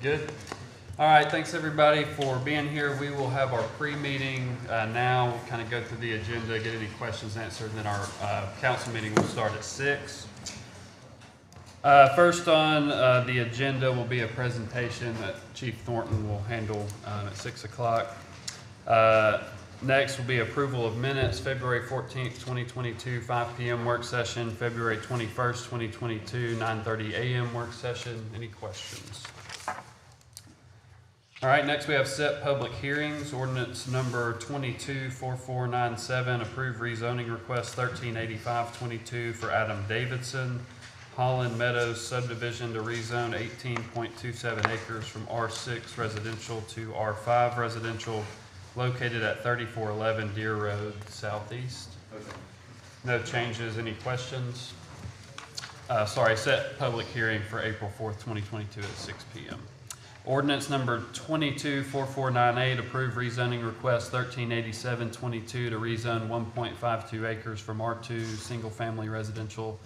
Good. All right, thanks everybody for being here. We will have our pre-meeting now. We'll kind of go through the agenda, get any questions answered, and then our council meeting will start at 6. First on the agenda will be a presentation that Chief Thornton will handle at 6 o'clock. Next will be approval of minutes, February 14th, 2022, 5 p.m. work session, February 21st, 2022, 9:30 a.m. work session. Any questions? All right, next we have set public hearings. Ordinance number 224497, approve rezoning request 138522 for Adam Davidson, Holland Meadows subdivision to rezone 18.27 acres from R6 residential to R5 residential, located at 3411 Deer Road Southeast. Okay. No changes. Any questions? Set public hearing for April 4th, 2022 at 6 p.m. Ordinance number 224498, approve rezoning request 138722 to rezone 1.52 acres from R2 single-family residential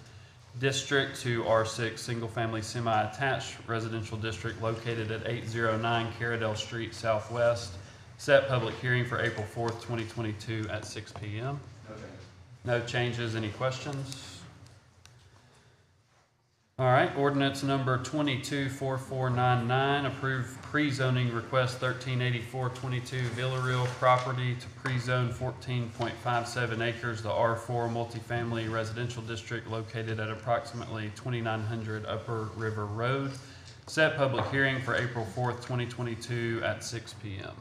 district to R6 single-family semi-attached residential district located at 809 Caradell Street Southwest. Set public hearing for April 4th, 2022 at 6 p.m. Okay. No changes. Any questions? All right, ordinance number 224499, approve pre-zoning request 138422 Villarreal property to pre-zone 14.57 acres to R4 multifamily residential district located at approximately 2900 Upper River Road. Set public hearing for April 4th, 2022 at 6 p.m.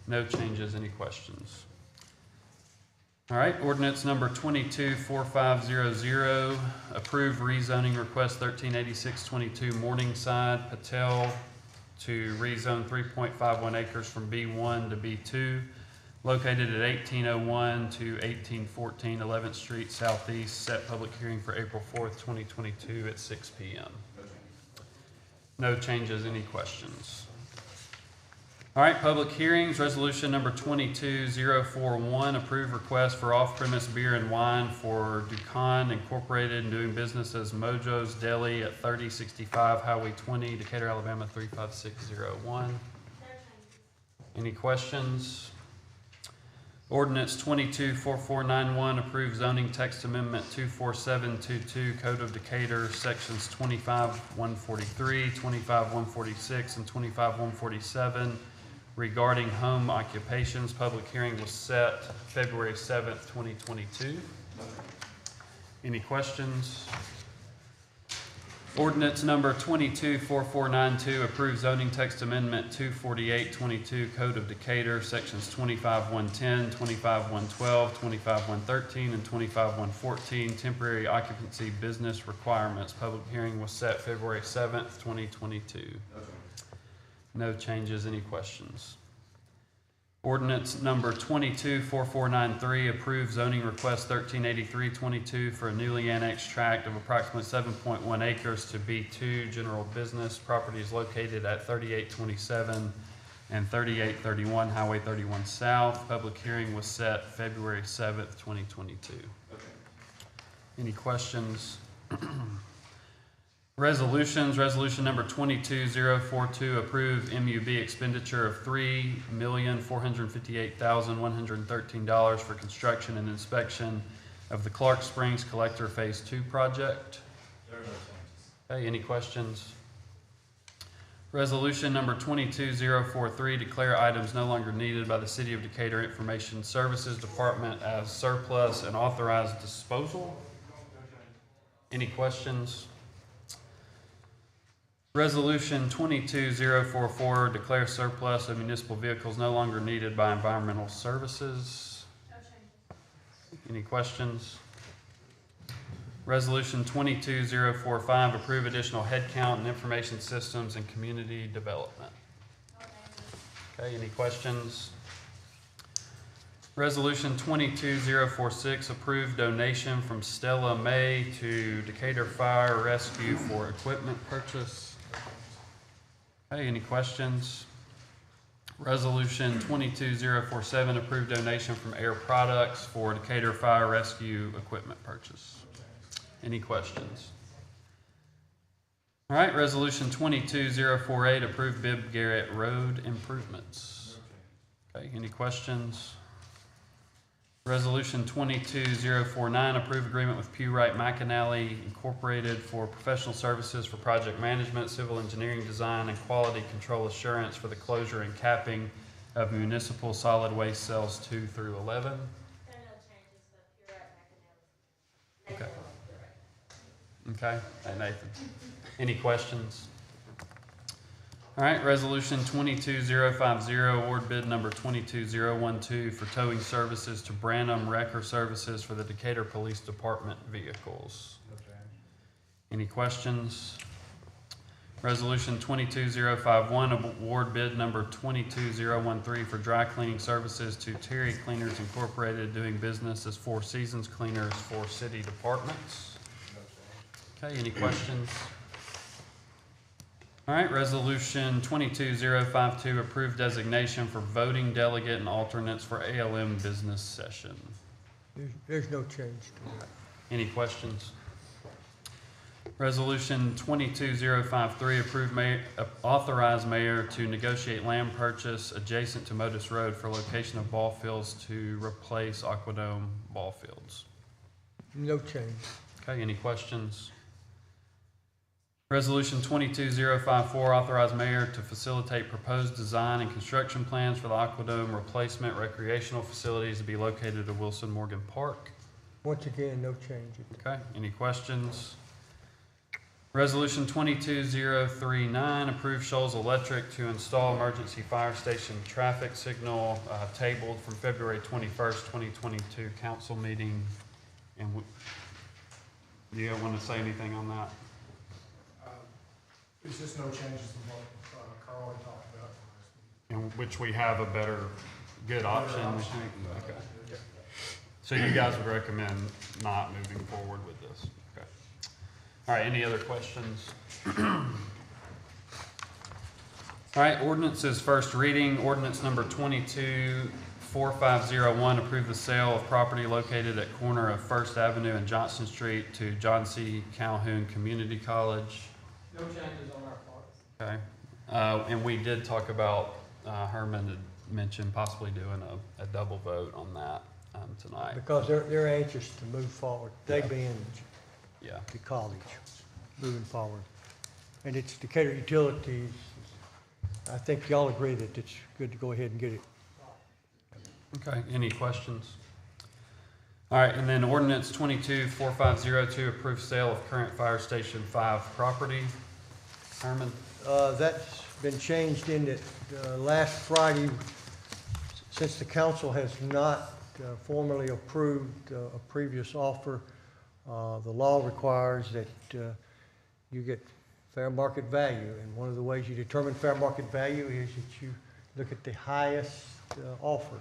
No changes. Any questions? All right, ordinance number 224500, approve rezoning request 138622 Morningside Patel to rezone 3.51 acres from B1 to B2, located at 1801 to 1814 11th Street Southeast. Set public hearing for April 4th, 2022 at 6 p.m. No changes. Any questions? All right, public hearings, resolution number 22041, approve request for off-premise beer and wine for Ducon Incorporated, doing business as Mojo's Deli at 3065 Highway 20, Decatur, Alabama 35601. Any questions? Ordinance 224491, approve zoning text amendment 24722 Code of Decatur, sections 25143, 25146, and 25147. regarding home occupations. Public hearing was set February 7th, 2022. Any questions? Ordinance number 224492, approve zoning text amendment 24822 Code of Decatur, sections 25110, 25112, 25113, and 25114, temporary occupancy business requirements. Public hearing was set February 7th, 2022. No changes. Any questions? Ordinance number 224493, approve zoning request 138322 for a newly annexed tract of approximately 7.1 acres to B2 general business. Property is located at 3827 and 3831 Highway 31 South. Public hearing was set February 7th, 2022. Okay. Any questions? Resolutions. Resolution number 22042, approve MUB expenditure of $3,458,113 for construction and inspection of the Clark Springs Collector Phase 2 project. Okay, any questions? Resolution number 22043, declare items no longer needed by the City of Decatur Information Services Department as surplus and authorized disposal. Any questions? Resolution 22044, declare surplus of municipal vehicles no longer needed by environmental services. Any questions? Resolution 22045, approve additional headcount and information systems and community development. Okay, any questions? Resolution 22046, approve donation from Stella May to Decatur Fire Rescue for equipment purchase. Okay, any questions? Resolution 22047, approved donation from Air Products for Decatur Fire Rescue equipment purchase. Any questions? All right, resolution 22048, approve Bibb Garrett Road improvements. Okay, any questions? Resolution 22049, approve agreement with Pewright, Mcinally Incorporated for professional services for project management, civil engineering design, and quality control assurance for the closure and capping of municipal solid waste cells 2 through 11. There are no changes, but Pewright, Mcinally. Okay. Okay, hey Nathan. Any questions? All right, resolution 22050, award bid number 22012 for towing services to Branham Wrecker Services for the Decatur Police Department vehicles. Any questions? Resolution 22051, award bid number 22013 for dry cleaning services to Terry Cleaners Incorporated, doing business as Four Seasons Cleaners for city departments. Okay, any questions? All right, resolution 22052, approved designation for voting delegate and alternates for ALM business session. There's no change to that. Any questions? Resolution 22053, authorize mayor to negotiate land purchase adjacent to Modus Road for location of ball fields to replace Aquadome ball fields. No change. Okay, any questions? Resolution 22054, authorize mayor to facilitate proposed design and construction plans for the Aquadome replacement recreational facilities to be located at Wilson Morgan Park. Once again, no change. Okay, any questions? Resolution 22039, approve Shoals Electric to install emergency fire station traffic signal, tabled from February 21st, 2022 council meeting. And do you want to say anything on that? It's just no changes to what Carl had talked about. In which we have a good option. Okay. So you guys would recommend not moving forward with this? Okay. All right, any other questions? All right, ordinances first reading. Ordinance number 224501, approve the sale of property located at corner of First Avenue and Johnson Street to John C. Calhoun Community College. No changes on our part. Okay. And we did talk about, Herman had mentioned possibly doing a double vote on that tonight. Because they're anxious to move forward, they being Yeah. the college, moving forward. And it's Decatur Utilities. I think y'all agree that it's good to go ahead and get it. Okay, any questions? All right, and then ordinance 224502, approve sale of current Fire Station 5 property. Herman? That's been changed in that last Friday, since the council has not formally approved a previous offer, the law requires that you get fair market value. And one of the ways you determine fair market value is that you look at the highest offer.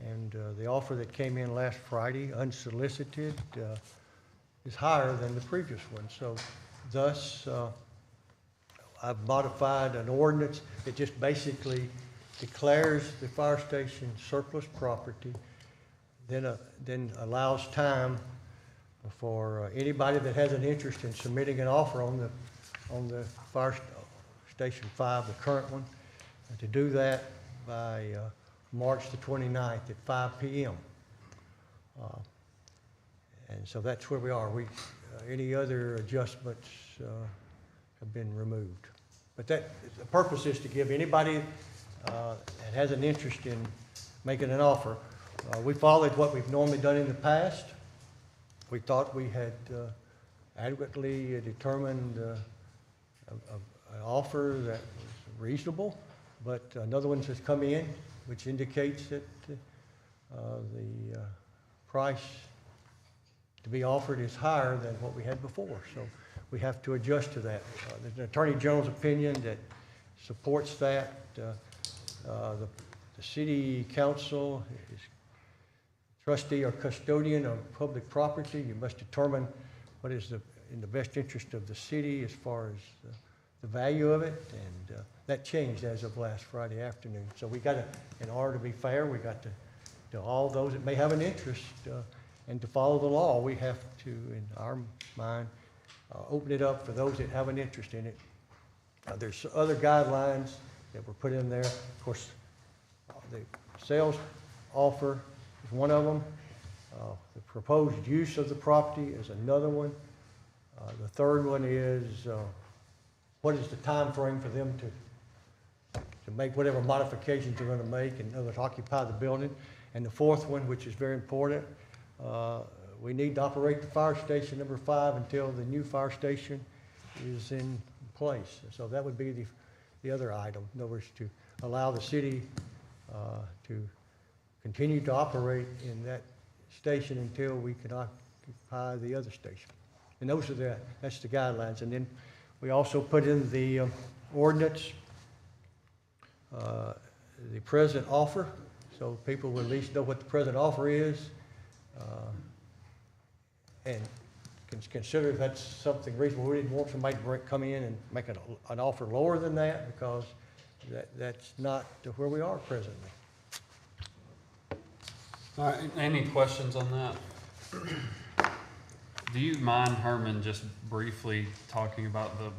And the offer that came in last Friday, unsolicited, is higher than the previous one. So thus, I've modified an ordinance that just basically declares the fire station surplus property, then allows time for anybody that has an interest in submitting an offer on the Fire Station 5, the current one, to do that by March the 29th at 5 p.m. And so that's where we are. Any other adjustments have been removed. But the purpose is to give anybody that has an interest in making an offer. We followed what we've normally done in the past. We thought we had adequately determined an offer that was reasonable, but another one has come in, which indicates that the price to be offered is higher than what we had before. So we have to adjust to that. There's an Attorney General's opinion that supports that. The City Council is trustee or custodian of public property. You must determine what is in the best interest of the city as far as the value of it, and that changed as of last Friday afternoon. So we got to, in order to be fair, we got to all those that may have an interest and to follow the law, we have to, in our mind, open it up for those that have an interest in it. There's other guidelines that were put in there. Of course, the sales offer is one of them. The proposed use of the property is another one. The third one is what is the time frame for them to make whatever modifications they're going to make and in order to occupy the building. And the fourth one, which is very important, we need to operate the fire station number 5 until the new fire station is in place. So that would be the other item. In other words, to allow the city to continue to operate in that station until we can occupy the other station. And that's the guidelines. And then we also put in the ordinance, the present offer, so people will at least know what the present offer is, and consider if that's something reasonable. We didn't want somebody to come in and make an offer lower than that, because that's not where we are presently. All right, any questions on that? Do you mind, Herman, just briefly talking about the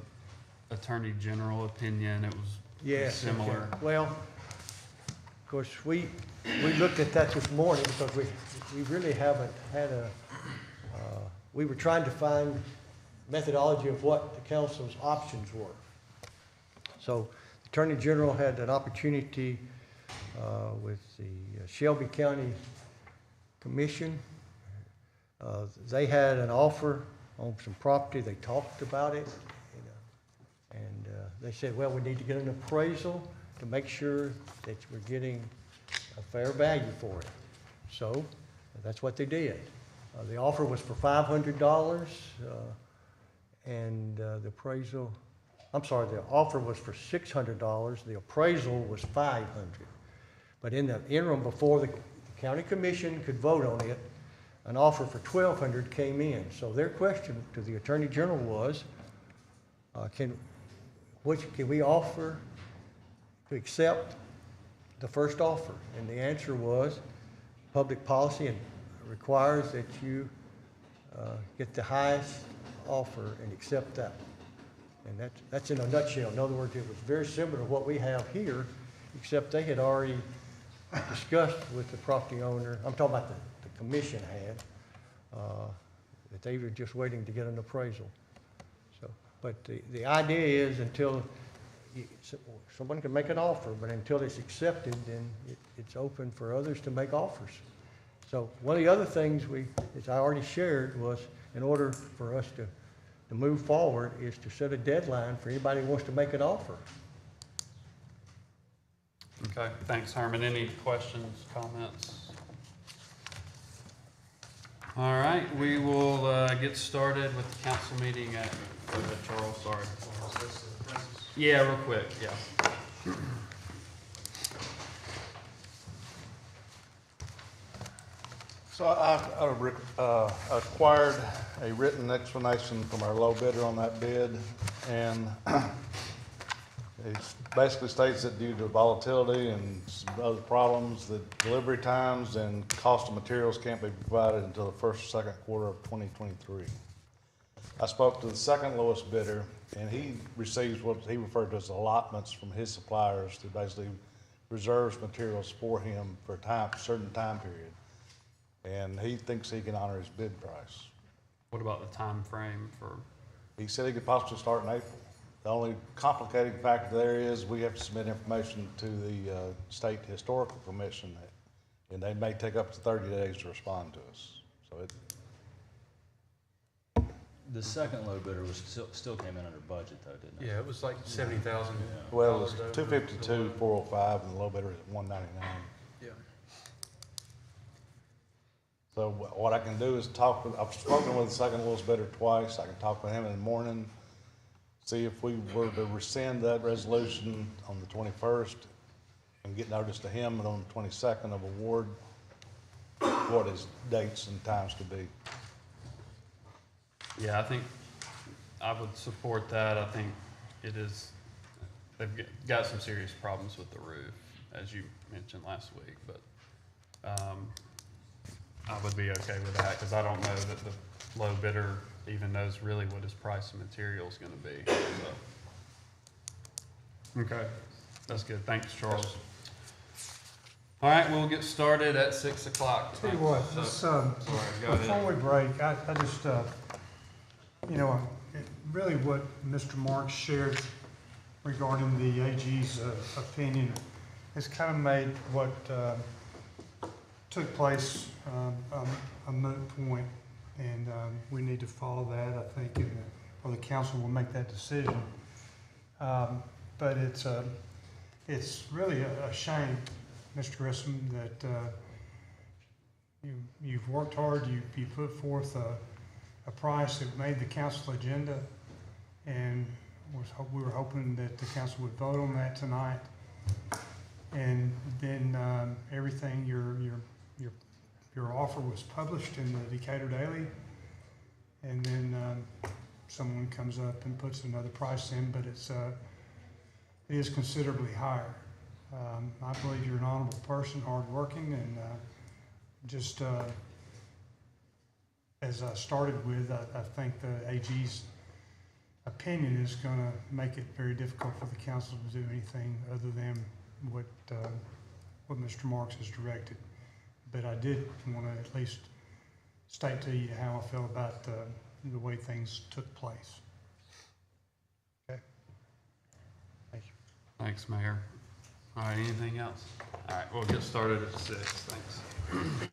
Attorney General opinion? It was similar. Okay. Well, of course, we looked at that this morning because we really haven't had we were trying to find methodology of what the council's options were. So the Attorney General had an opportunity with the Shelby County Commission. They had an offer on some property. They talked about it, and they said, well, we need to get an appraisal to make sure that we're getting a fair value for it. So that's what they did. The offer was for $500, and the appraisal, I'm sorry, the offer was for $600. The appraisal was $500. But in the interim, before the county commission could vote on it, an offer for $1,200 came in. So their question to the Attorney General was, can we offer to accept the first offer? And the answer was, public policy and requires that you get the highest offer and accept that. And that's in a nutshell. In other words, it was very similar to what we have here, except they had already discussed with the property owner. I'm talking about the commission had, that they were just waiting to get an appraisal. So, but the idea is until someone can make an offer, but until it's accepted, then it's open for others to make offers. So one of the other things as I already shared, was in order for us to move forward is to set a deadline for anybody who wants to make an offer. Okay, thanks, Herman. Any questions, comments? All right, we will get started with the council meeting at, Charles, sorry. Yeah, real quick, yeah. So I acquired a written explanation from our low bidder on that bid, and it basically states that due to volatility and some other problems, that delivery times and cost of materials can't be provided until the first or second quarter of 2023. I spoke to the second lowest bidder, and he receives what he referred to as allotments from his suppliers that basically reserves materials for him for a certain time period. And he thinks he can honor his bid price. What about the time frame for? He said he could possibly start in April. The only complicating factor there is we have to submit information to the State Historical Commission, and they may take up to 30 days to respond to us. So the second low bidder was still came in under budget though, didn't it? Yeah, it was like 70,000. well, it was 252,405, and the low bidder is 199. Yeah. So what I can do is I've spoken with the second lowest bidder twice. I can talk with him in the morning, see if we were to rescind that resolution on the 21st and get notice to him on the 22nd of award, what his dates and times could be. Yeah, I think I would support that. I think they've got some serious problems with the roof, as you mentioned last week, but I would be okay with that, because I don't know that the low bidder even knows really what his price of material is gonna be, so. Okay, that's good, thanks, Charles. All right, we'll get started at 6 o'clock. Tell you what, So- this, Sorry, go before ahead. we break, I just, you know, really what Mr. Marks shared regarding the AG's opinion has kind of made what took place a moot point, and we need to follow that, I think, or the council will make that decision. But it's really a shame, Mr. Grissom, that you've worked hard, you put forth a price that made the council agenda, and we were hoping that the council would vote on that tonight. And then everything, your offer was published in the Decatur Daily, and then someone comes up and puts another price in, but it is considerably higher. I believe you're an honorable person, hardworking, and just as I started with, I think the AG's opinion is going to make it very difficult for the council to do anything other than what Mr. Marks has directed. But I did want to at least state to you how I feel about the way things took place. Okay. Thank you. Thanks, Mayor. All right, anything else? All right, we'll get started at 6, thanks.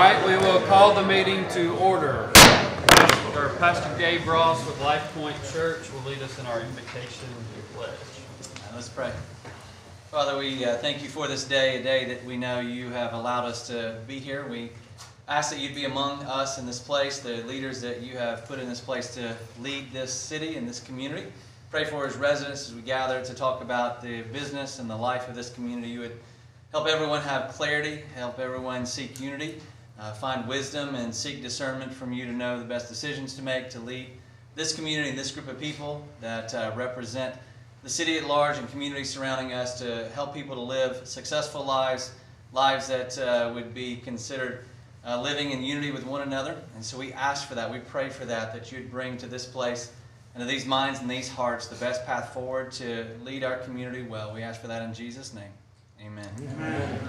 right, we will call the meeting to order. Pastor Gabe Ross with Life Point Church will lead us in our invocation and pledge. Let's pray. Father, we thank you for this day, a day that we know you have allowed us to be here. We ask that you'd be among us in this place, the leaders that you have put in this place to lead this city and this community. Pray for his residents as we gather to talk about the business and the life of this community. You would help everyone have clarity, help everyone seek unity, find wisdom and seek discernment from you to know the best decisions to make to lead this community and this group of people that represent the city at large and communities surrounding us, to help people to live successful lives that would be considered living in unity with one another. And so we ask for that. We pray for that you'd bring to this place and to these minds and these hearts the best path forward to lead our community well. We ask for that in Jesus' name. Amen. Amen.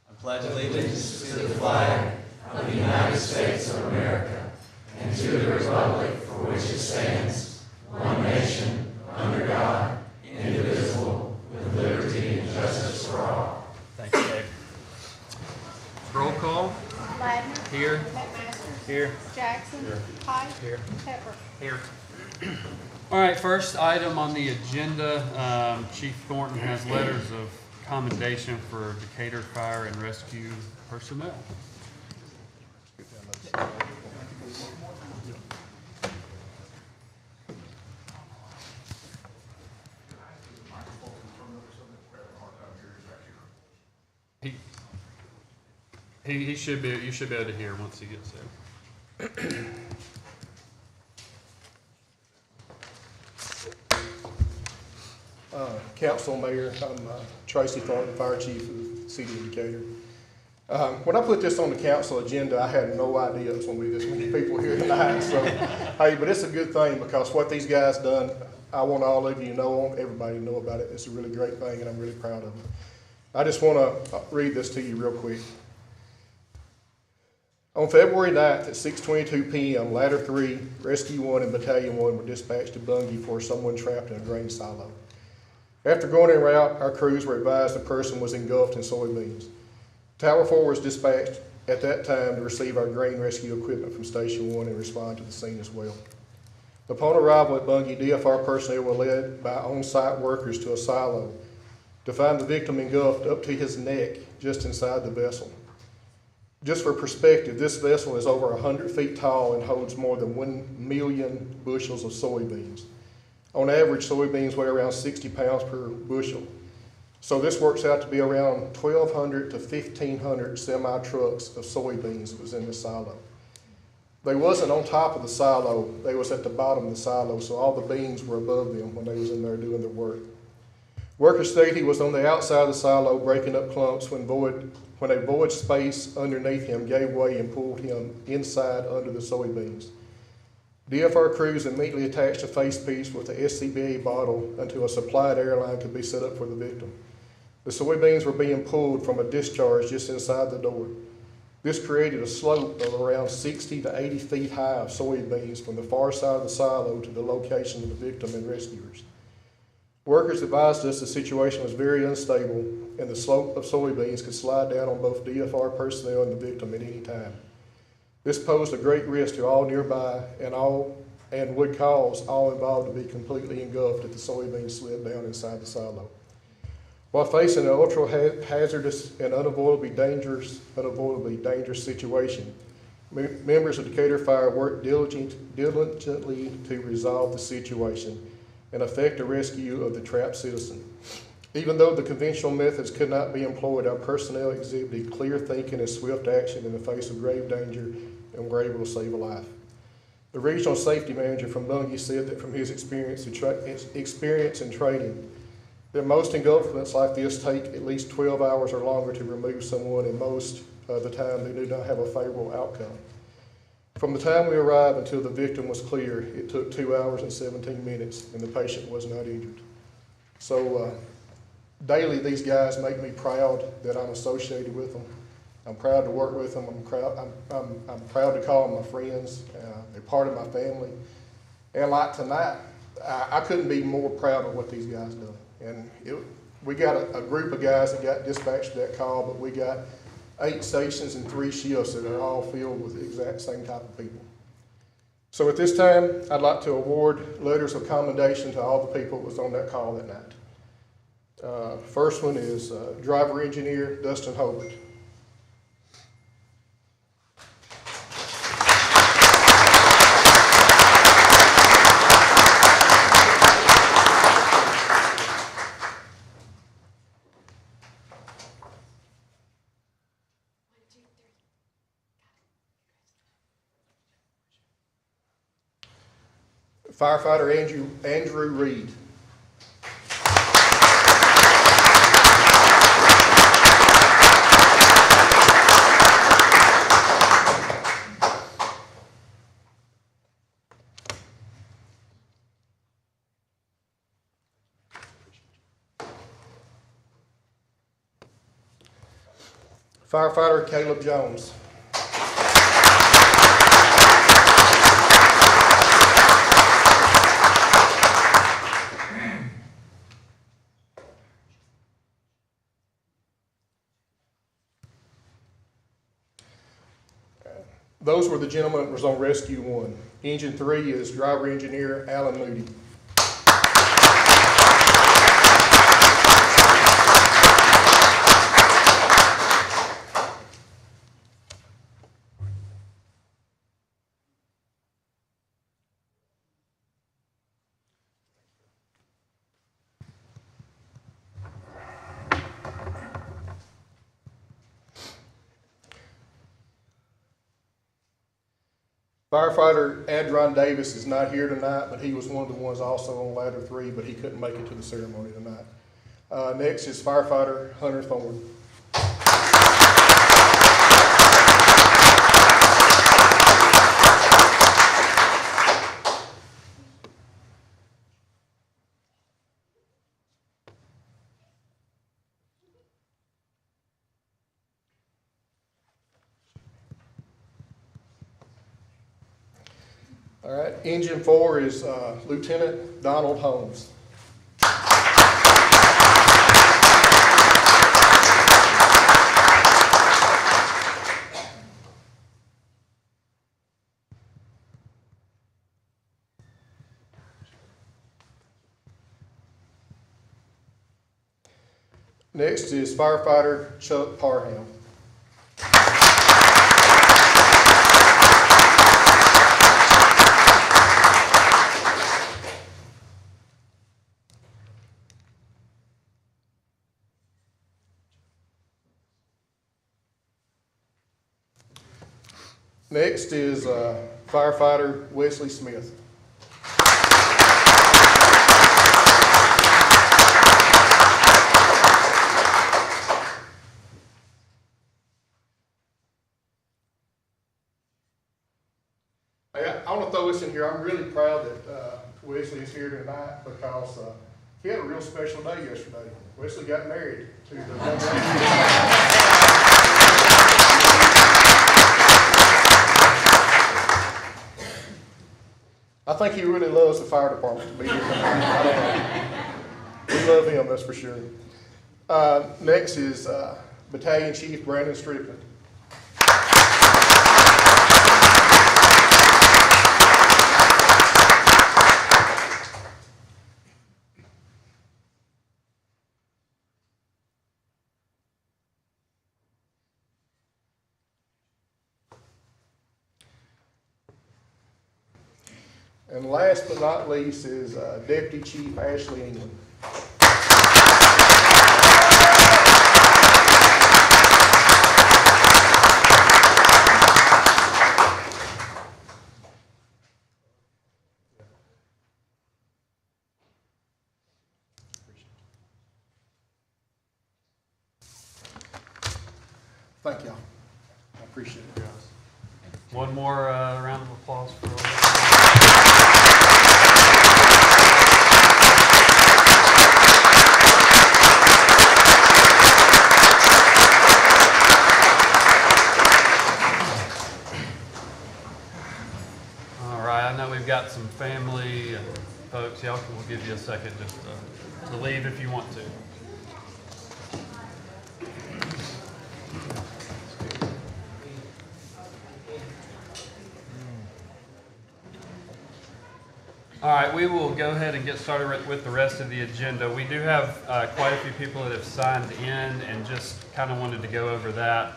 I pledge allegiance to the flag of the United States of America and to the republic for which it stands, one nation, under God, indivisible, with liberty and justice for all. Thank you, Dave. Roll call. Ladner. Here. McMaster. Here. Jackson. Here. Pike. Here. Pepper. Here. All right, first item on the agenda, Chief Thornton has letters of commendation for Decatur Fire and Rescue personnel. You should be able to hear once he gets there. Council, Mayor, I'm Tracy Thornton, Fire Chief of the City of Decatur. When I put this on the council agenda, I had no idea it was going to be this many people here tonight. So, hey, but it's a good thing, because what these guys done, I want all of you to know, everybody to know about it. It's a really great thing, and I'm really proud of it. I just want to read this to you real quick. On February 9th at 6:22 p.m., Ladder 3, Rescue 1, and Battalion 1 were dispatched to Bungie for someone trapped in a grain silo. After going en route, our crews were advised the person was engulfed in soybeans. Tower 4 was dispatched at that time to receive our grain rescue equipment from Station 1 and respond to the scene as well. Upon arrival at Bungie, DFR personnel were led by on-site workers to a silo to find the victim engulfed up to his neck just inside the vessel. Just for perspective, this vessel is over 100 feet tall and holds more than 1 million bushels of soybeans. On average, soybeans weigh around 60 pounds per bushel. So this works out to be around 1,200 to 1,500 semi-trucks of soybeans that was in this silo. They wasn't on top of the silo, they was at the bottom of the silo, so all the beans were above them when they was in there doing their work. Workers state he was on the outside of the silo breaking up clumps when a void space underneath him gave way and pulled him inside under the soybeans. DFR crews immediately attached a facepiece with a SCBA bottle until a supplied airline could be set up for the victim. The soybeans were being pulled from a discharge just inside the door. This created a slope of around 60 to 80 feet high of soybeans from the far side of the silo to the location of the victim and rescuers. Workers advised us the situation was very unstable and the slope of soybeans could slide down on both DFR personnel and the victim at any time. This posed a great risk to all nearby and would cause all involved to be completely engulfed if the soybeans slid down inside the silo. While facing an ultra-hazardous and unavoidably dangerous situation, members of Decatur Fire worked diligently to resolve the situation and effect a rescue of the trapped citizen. Even though the conventional methods could not be employed, our personnel exhibited clear thinking and swift action in the face of grave danger and were able to save a life. The regional safety manager from Bungie said that from his experience and training, that most engulfments like this take at least 12 hours or longer to remove someone, and most of the time they do not have a favorable outcome. From the time we arrived until the victim was clear, it took 2 hours and 17 minutes, and the patient was not injured. So daily, these guys make me proud that I'm associated with them. I'm proud to work with them. I'm proud to call them my friends. They're part of my family. And like tonight, I couldn't be more proud of what these guys done. And we got a group of guys that got dispatched to that call, but we got 8 stations and 3 shifts that are all filled with the exact same type of people. So at this time, I'd like to award letters of commendation to all the people that was on that call that night. First one is driver engineer Dustin Hobart. Firefighter Andrew Reed. Firefighter Caleb Jones. Those were the gentlemen that was on Rescue 1. Engine 3 is driver engineer Alan Moody. Firefighter Adron Davis is not here tonight, but he was one of the ones also on ladder 3, but he couldn't make it to the ceremony tonight. Next is Firefighter Hunter Thorne. All right, Engine 4 is Lieutenant Donald Holmes. Next is Firefighter Chuck Parham. Next is Firefighter Wesley Smith. I want to throw this in here. I'm really proud that Wesley is here tonight because he had a real special day yesterday. Wesley got married to the I think he really loves the fire department to be here tonight. We love him, that's for sure. Next is Battalion Chief Brandon Strickland. And last but not least is Deputy Chief Ashley England. Thank y'all. I appreciate it, guys. One more round of applause for all that. All right, I know we've got some family and folks. We'll give you a second just to leave if you want to. All right, we will go ahead and get started with the rest of the agenda. We do have quite a few people that have signed in, and just kind of wanted to go over that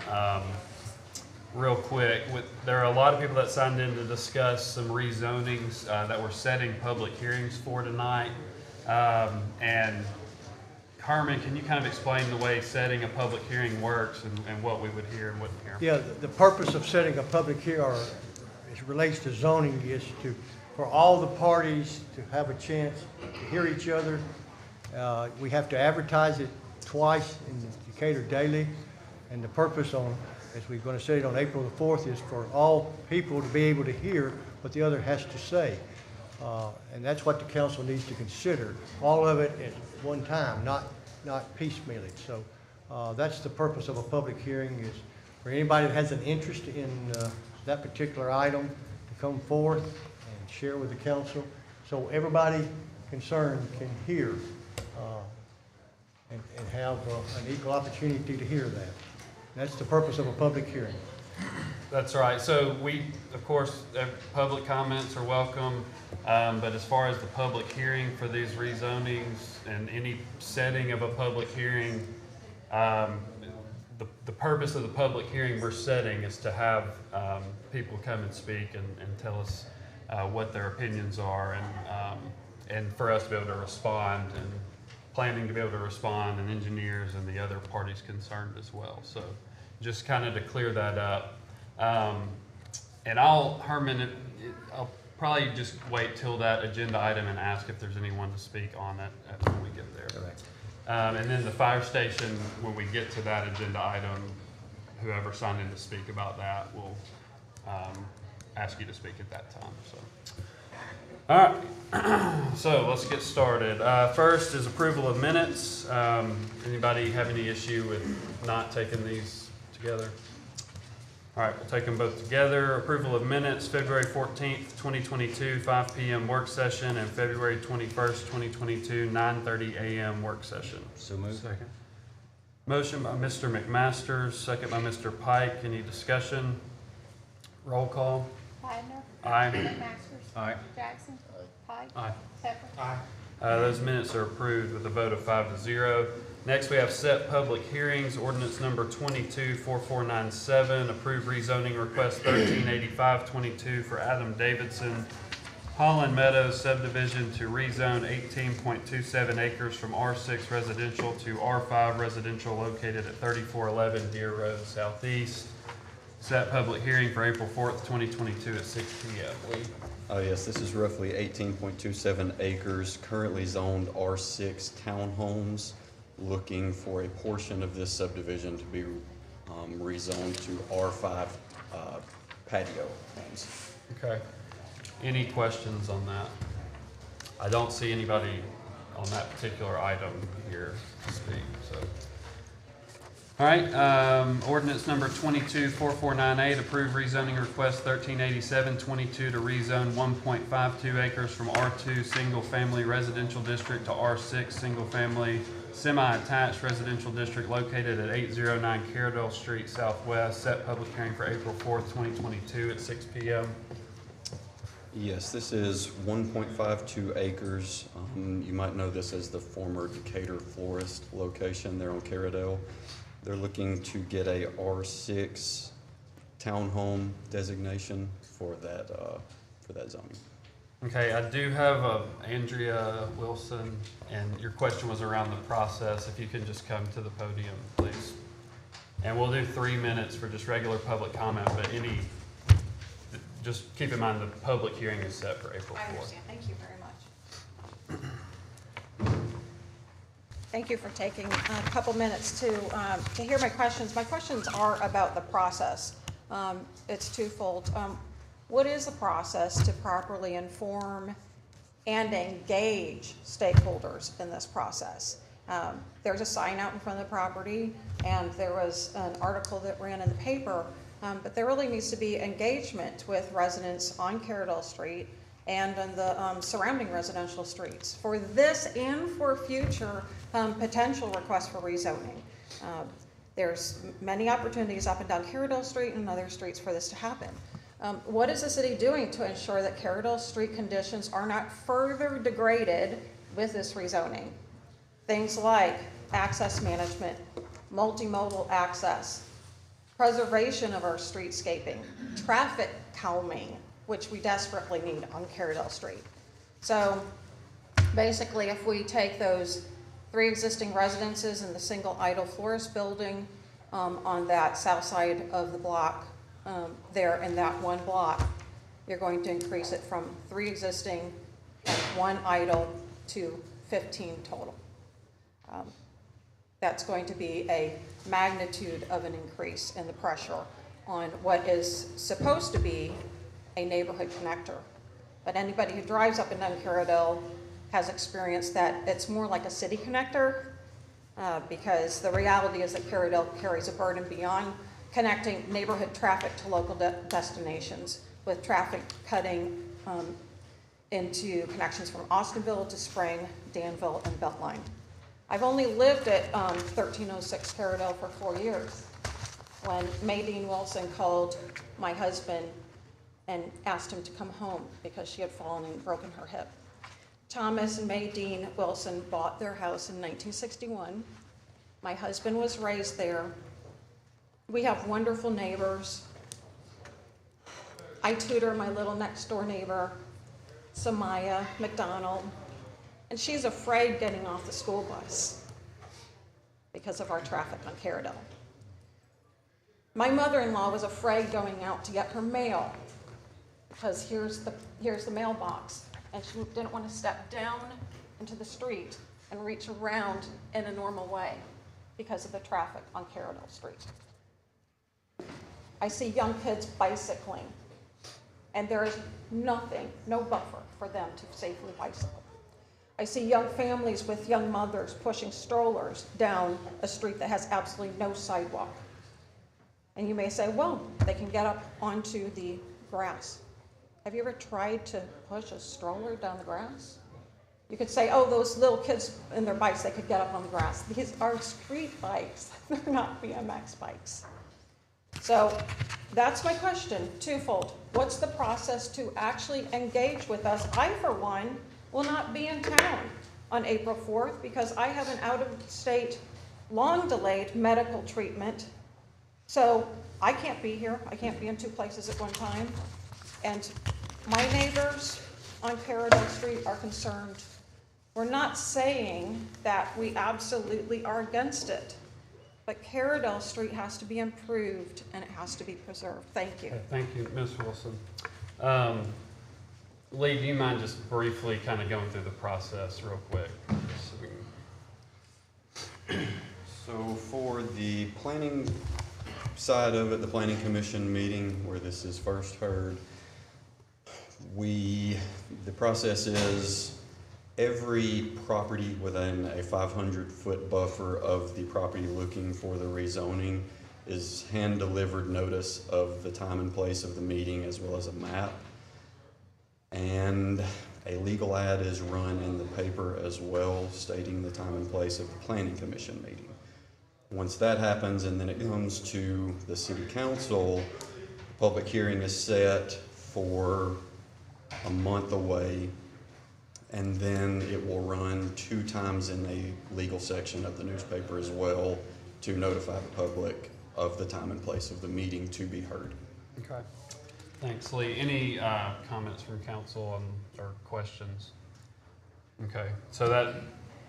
real quick. There are a lot of people that signed in to discuss some rezonings that we're setting public hearings for tonight. And Herman, can you kind of explain the way setting a public hearing works and what we would hear and wouldn't hear? Yeah, the purpose of setting a public hearing, or as it relates to zoning, is for all the parties to have a chance to hear each other. We have to advertise it twice in the Decatur Daily, and the purpose as we're going to set it on April the 4th, is for all people to be able to hear what the other has to say. And that's what the council needs to consider, all of it at one time, not piecemeal it. So that's the purpose of a public hearing, is for anybody that has an interest in that particular item to come forth and share with the council, so everybody concerned can hear and have an equal opportunity to hear that. That's the purpose of a public hearing. That's right. So of course, public comments are welcome, but as far as the public hearing for these rezonings and any setting of a public hearing, the purpose of the public hearing we're setting is to have people come and speak and tell us what their opinions are, and for us to be able to respond, and planning to be able to respond, and engineers and the other parties concerned as well. So just kind of to clear that up. And Herman, I'll probably just wait till that agenda item and ask if there's anyone to speak on it when we get there. Correct. And then the fire station, when we get to that agenda item, whoever signed in to speak about that will ask you to speak at that time. So, all right, so let's get started. First is approval of minutes. Anybody have any issue with not taking these together? All right, we'll take them both together. Approval of minutes, February 14th, 2022, 5 p.m. work session, and February 21st, 2022, 9:30 a.m. work session. So moved. Second. Motion by Mr. McMasters, second by Mr. Pike. Any discussion? Roll call. Widener. Aye. McMasters. Aye. Jackson. Pike. Aye. Pepper. Aye. Those minutes are approved with a vote of 5-0. Next, we have set public hearings. Ordinance number 224497, approved rezoning request 138522 for Adam Davidson, Holland Meadows subdivision to rezone 18.27 acres from R6 residential to R5 residential located at 3411 Deer Road Southeast. Set public hearing for April 4th, 2022 at 6 p.m. Lee? Yes, this is roughly 18.27 acres, currently zoned R6 townhomes, looking for a portion of this subdivision to be rezoned to R5 patio homes. Okay. Any questions on that? I don't see anybody on that particular item here to speak, so. All right, ordinance number 224498, approved rezoning request 138722 to rezone 1.52 acres from R2 single-family residential district to R6 single-family semi-attached residential district located at 809 Caradell Street Southwest. Set public hearing for April 4th, 2022 at 6 p.m. Yes, this is 1.52 acres. You might know this as the former Decatur florist location there on Caradell. They're looking to get a R6 townhome designation for that zoning. Okay, I do have Andrea Wilson, and your question was around the process. If you can just come to the podium, please. And we'll do 3 minutes for just regular public comment, but just keep in mind the public hearing is set for April 4th. I understand. Thank you very much. Thank you for taking a couple minutes to hear my questions. My questions are about the process. It's twofold. What is the process to properly inform and engage stakeholders in this process? There's a sign out in front of the property, and there was an article that ran in the paper, but there really needs to be engagement with residents on Caradell Street and in the surrounding residential streets for this and for future potential requests for rezoning. There's many opportunities up and down Caradell Street and other streets for this to happen. What is the city doing to ensure that Carradale Street conditions are not further degraded with this rezoning? Things like access management, multimodal access, preservation of our streetscaping, traffic calming, which we desperately need on Carradale Street. So basically, if we take those 3 existing residences in the single idle florist building on that south side of the block, there in that one block, you're going to increase it from 3 existing and 1 idle to 15 total. That's going to be a magnitude of an increase in the pressure on what is supposed to be a neighborhood connector. But anybody who drives up and down Carradale has experienced that it's more like a city connector, because the reality is that Carradale carries a burden beyond connecting neighborhood traffic to local destinations, with traffic cutting into connections from Austinville to Spring, Danville, and Beltline. I've only lived at 1306 Carradale for 4 years when Maydeen Wilson called my husband and asked him to come home because she had fallen and broken her hip. Thomas and Maydeen Wilson bought their house in 1961. My husband was raised there. We have wonderful neighbors. I tutor my little next door neighbor, Samaya McDonald, and she's afraid getting off the school bus because of our traffic on Carradale. My mother-in-law was afraid going out to get her mail because here's the mailbox, and she didn't want to step down into the street and reach around in a normal way because of the traffic on Carradale Street. I see young kids bicycling, and there is nothing, no buffer for them to safely bicycle. I see young families with young mothers pushing strollers down a street that has absolutely no sidewalk. And you may say, well, they can get up onto the grass. Have you ever tried to push a stroller down the grass? You could say, oh, those little kids in their bikes, they could get up on the grass. These are street bikes. They're not BMX bikes. So that's my question, twofold. What's the process to actually engage with us? I, for one, will not be in town on April 4th because I have an out-of-state, long-delayed medical treatment. So I can't be here. I can't be in 2 places at one time. And my neighbors on Carradale Street are concerned. We're not saying that we absolutely are against it, but Carradale Street has to be improved and it has to be preserved. Thank you. Okay, thank you, Ms. Wilson. Lee, do you mind just briefly kind of going through the process real quick? So for the planning side of it, the planning commission meeting where this is first heard, the process is every property within a 500-foot buffer of the property looking for the rezoning is hand-delivered notice of the time and place of the meeting as well as a map. And a legal ad is run in the paper as well, stating the time and place of the planning commission meeting. Once that happens and then it comes to the city council, the public hearing is set for a month away, and then it will run 2 times in a legal section of the newspaper as well to notify the public of the time and place of the meeting to be heard. Okay. Thanks, Lee. Any comments from council or questions? Okay, so that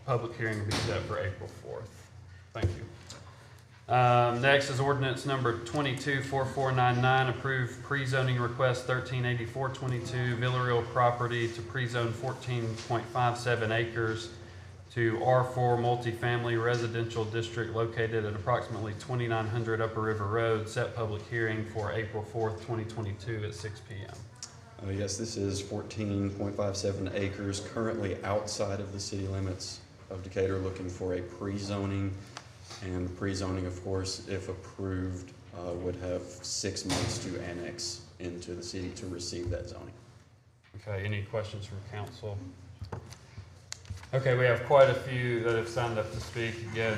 public hearing will be set for April 4th. Thank you. Next is ordinance number 224499, approved pre-zoning request 138422, Villarreal property to pre-zone 14.57 acres to R4 multifamily residential district located at approximately 2900 Upper River Road, set public hearing for April 4th, 2022 at 6 p.m. Yes, this is 14.57 acres currently outside of the city limits of Decatur, looking for a pre-zoning. And pre-zoning, of course, if approved, would have 6 months to annex into the city to receive that zoning. Okay, any questions from council? Okay, we have quite a few that have signed up to speak. Again,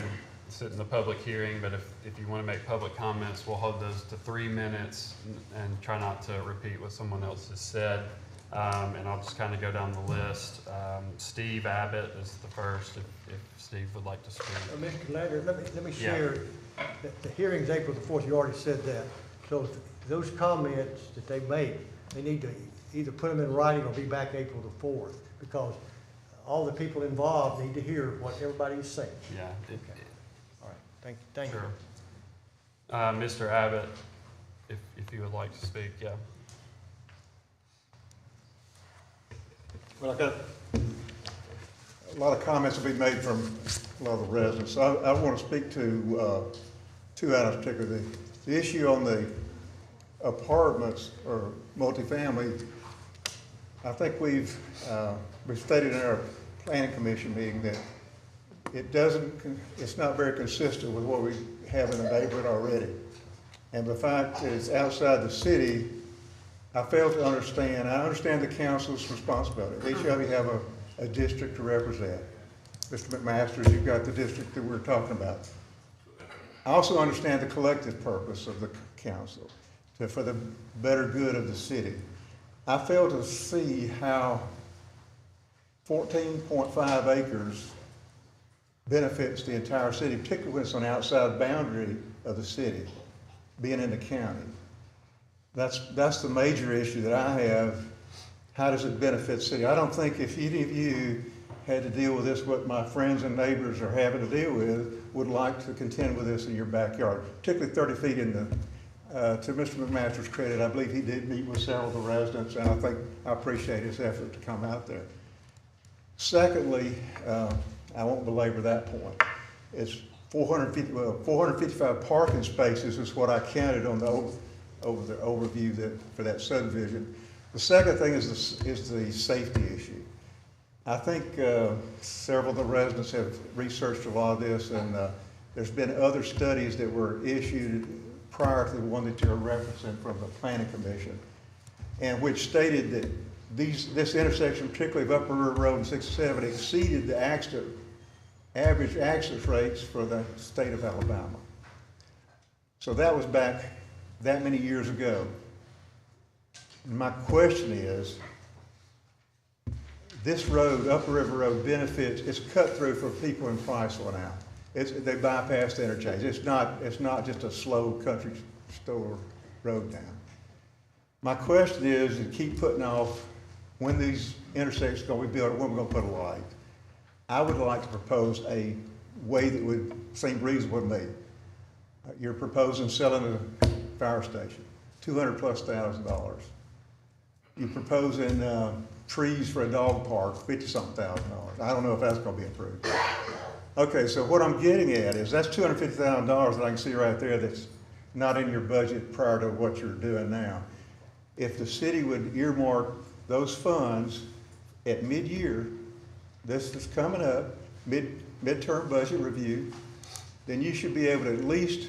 sit in the public hearing, but if you want to make public comments, we'll hold those to 3 minutes and try not to repeat what someone else has said. And I'll just kind of go down the list. Steve Abbott is the first, if Steve would like to speak. Mr. Lander, let me Yeah. share, the hearing's April the 4th, you already said that. So those comments that they make, they need to either put them in writing or be back April the 4th, because all the people involved need to hear what everybody is saying. Yeah. All right, thank you. Sure. Mr. Abbott, if you would like to speak, yeah. Well, I got a lot of comments will be made from a lot of the residents. So I want to speak to two items particularly. The issue on the apartments or multifamily, I think we've stated in our planning commission meeting that it's not very consistent with what we have in the neighborhood already. And the fact that it's outside the city, I fail to understand. I understand the council's responsibility. Each of you have a district to represent. Mr. McMasters, you've got the district that we're talking about. I also understand the collective purpose of the council for the better good of the city. I fail to see how 14.5 acres benefits the entire city, particularly when it's on the outside boundary of the city, being in the county. That's the major issue that I have. How does it benefit the city? I don't think if any of you had to deal with this, what my friends and neighbors are having to deal with, would like to contend with this in your backyard, particularly 30 feet in the, to Mr. McMaster's credit, I believe he did meet with several of the residents, and I appreciate his effort to come out there. Secondly, I won't belabor that point. It's 455 parking spaces is what I counted on the overview for that subdivision. The second thing is the safety issue. I think several of the residents have researched a lot of this, and there's been other studies that were issued prior to the one that you're referencing from the Planning Commission, and which stated that this intersection, particularly of Upper River Road and 67, exceeded the average accident rates for the state of Alabama. So that was back that many years ago. And my question is, this road, Upper River Road, benefits, it's cut through for people in Priceville now. They bypass the interchange. It's not just a slow country store road now. My question is to keep putting off when these intersections are going to be built, when we're going to put a light. I would like to propose a way that would seem reasonable to me. You're proposing selling a fire station, $200,000+. You're proposing trees for a dog park, $50-something thousand. I don't know if that's going to be approved. Okay, so what I'm getting at is that's $250,000 that I can see right there that's not in your budget prior to what you're doing now. If the city would earmark those funds at mid-year, this is coming up, midterm budget review, then you should be able to at least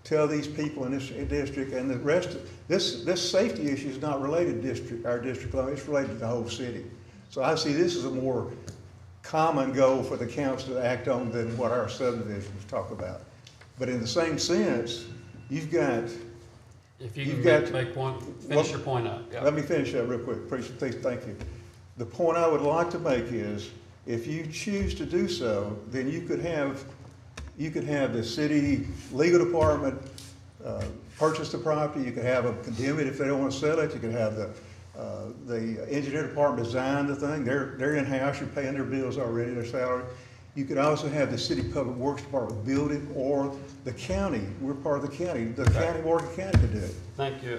tell these people in this district and the rest of this safety issue is not related to our district alone, it's related to the whole city. So I see this as a more common goal for the council to act on than what our subdivisions talk about. But in the same sense, you've got. If you can make one, finish your point up. Yeah. Let me finish that real quick. Please, thank you. The point I would like to make is, if you choose to do so, then you could have the city legal department purchase the property. You could have them condemn it if they don't want to sell it. You could have the engineer department design the thing. They're in-house. You're paying their bills already, their salary. You could also have the city public works department build it, or the county. We're part of the county. The county, Morgan County could do it. Thank you.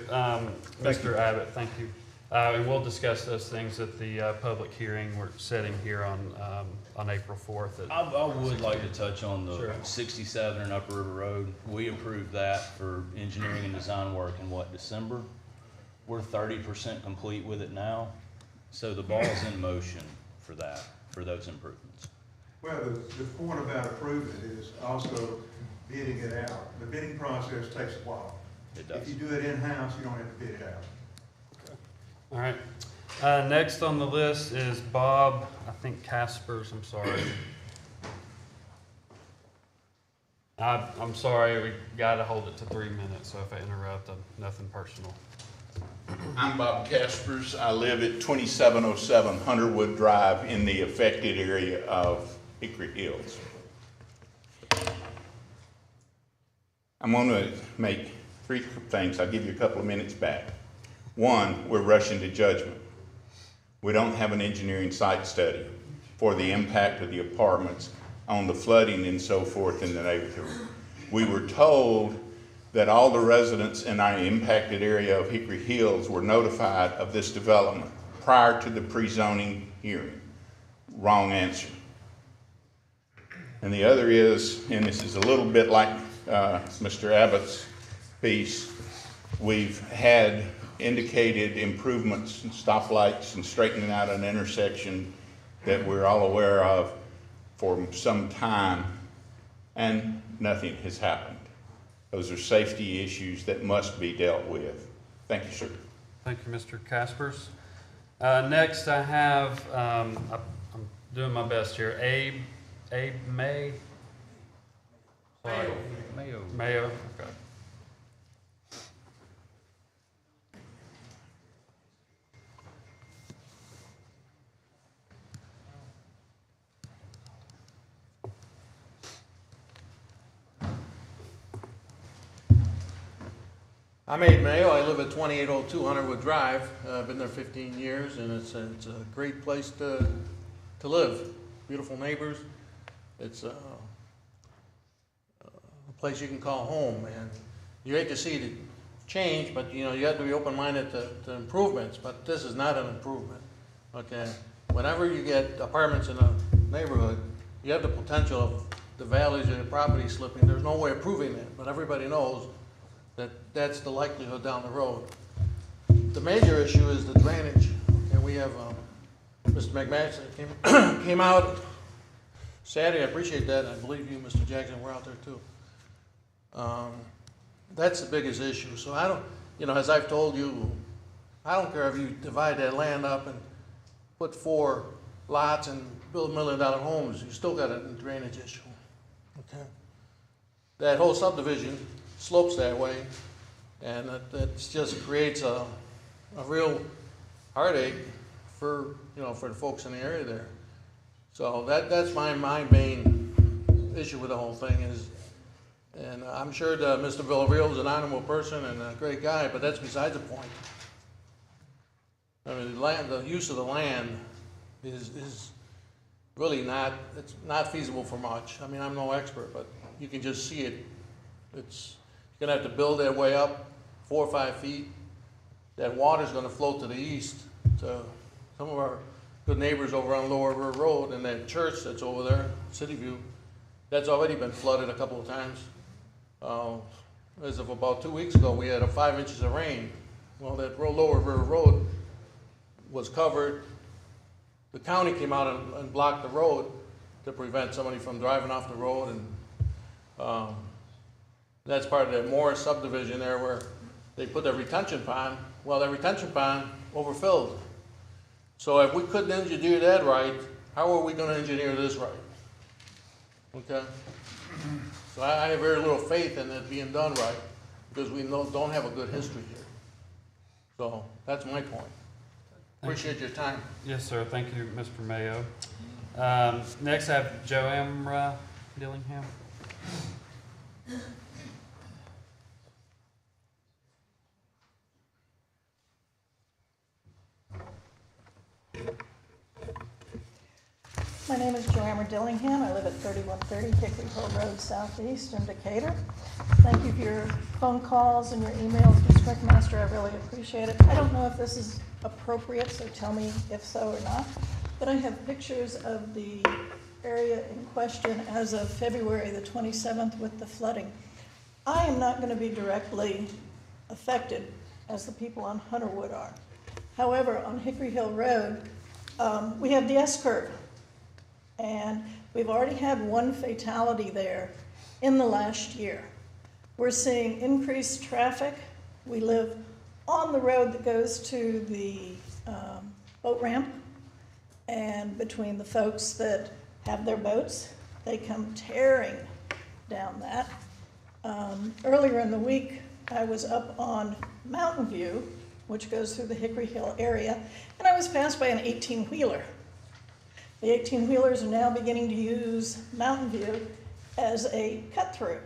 Mr. Abbott, thank you. And we'll discuss those things at the public hearing we're setting here on April 4th. I would like to touch on the Sure. 67 and Upper River Road. We approved that for engineering and design work in December? We're 30% complete with it now, so the ball's in motion for those improvements. Well, the point about approving it is also bidding it out. The bidding process takes a while. It does. If you do it in-house, you don't have to bid it out. All right. Next on the list is Bob, I think Caspers, I'm sorry. I'm sorry, we gotta hold it to 3 minutes, so if I interrupt, nothing personal. I'm Bob Caspers. I live at 2707 Hunterwood Drive in the affected area of Hickory Hills. I'm going to make 3 things. I'll give you a couple of minutes back. One, we're rushing to judgment. We don't have an engineering site study for the impact of the apartments on the flooding and so forth in the neighborhood. We were told that all the residents in our impacted area of Hickory Hills were notified of this development prior to the pre-zoning hearing. Wrong answer. And the other is, and this is a little bit like Mr. Abbott's piece, we've had indicated improvements and stoplights and straightening out an intersection that we're all aware of for some time, and nothing has happened. Those are safety issues that must be dealt with. Thank you, sir. Thank you, Mr. Caspers. Next, I have, I'm doing my best here, Abe May? Sorry. Mayo, okay. I'm Abe Mayo. I live at 2802 Hunterwood Drive. I've been there 15 years, and it's a great place to live. Beautiful neighbors. It's a place you can call home, and you hate to see it change, but you have to be open-minded to improvements. But this is not an improvement. Okay. Whenever you get apartments in a neighborhood, you have the potential of the values of the property slipping. There's no way of proving that, but everybody knows that's the likelihood down the road. The major issue is the drainage. And we have Mr. McMaster came out Saturday. I appreciate that. I believe you, Mr. Jackson, were out there too. That's the biggest issue. So I don't, as I've told you, I don't care if you divide that land up and put 4 lots and build $1 million homes, you still got a drainage issue. Okay. That whole subdivision slopes that way, and that just creates a real heartache for for the folks in the area there. So that's my main issue with the whole thing is, and I'm sure that Mr. Villarreal is an honorable person and a great guy, but that's besides the point. I mean, the use of the land is really it's not feasible for much. I mean, I'm no expert, but you can just see it. You're gonna have to build that way up 4 or 5 feet. That water's gonna flow to the east to some of our good neighbors over on Lower River Road, and that church that's over there, City View, that's already been flooded a couple of times. As of about 2 weeks ago, we had 5 inches of rain. Well, that Lower River Road was covered. The county came out and blocked the road to prevent somebody from driving off the road, and that's part of that Morris subdivision there where they put that retention pond. Well, that retention pond overfilled. So if we couldn't engineer that right, how are we going to engineer this right? Okay? So I have very little faith in it being done right because we don't have a good history here. So that's my point. Appreciate your time. Yes, sir. Thank you, Mr. Mayo. Next, I have Joamra Dillingham. My name is Joamra Dillingham. I live at 3130 Hickory Hill Road Southeast in Decatur. Thank you for your phone calls and your emails, Mr. McMaster. I really appreciate it. I don't know if this is appropriate, so tell me if so or not. But I have pictures of the area in question as of February the 27th with the flooding. I am not going to be directly affected as the people on Hunterwood are. However, on Hickory Hill Road, we have the S-curve. And we've already had 1 fatality there in the last year. We're seeing increased traffic. We live on the road that goes to the boat ramp, and between the folks that have their boats, they come tearing down that. Earlier in the week, I was up on Mountain View, which goes through the Hickory Hill area, and I was passed by an 18-wheeler. The 18-wheelers are now beginning to use Mountain View as a cut-through.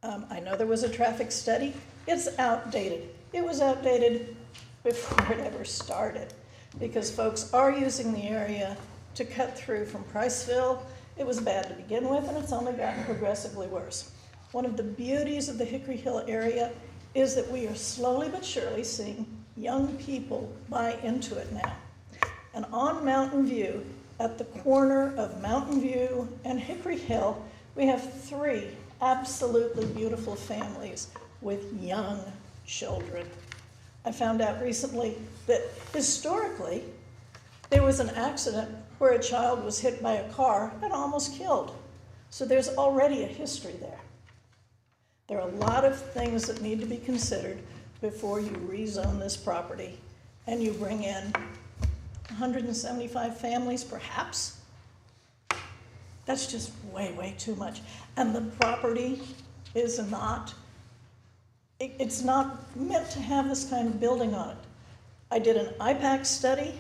I know there was a traffic study. It's outdated. It was outdated before it ever started, because folks are using the area to cut through from Priceville. It was bad to begin with, and it's only gotten progressively worse. One of the beauties of the Hickory Hill area is that we are slowly but surely seeing young people buy into it now. And on Mountain View, at the corner of Mountain View and Hickory Hill, we have 3 absolutely beautiful families with young children. I found out recently that historically, there was an accident where a child was hit by a car and almost killed. So there's already a history there. There are a lot of things that need to be considered before you rezone this property and you bring in 175 families, perhaps. That's just way, way too much. And the property is not, it's not meant to have this kind of building on it. I did an IPAC study.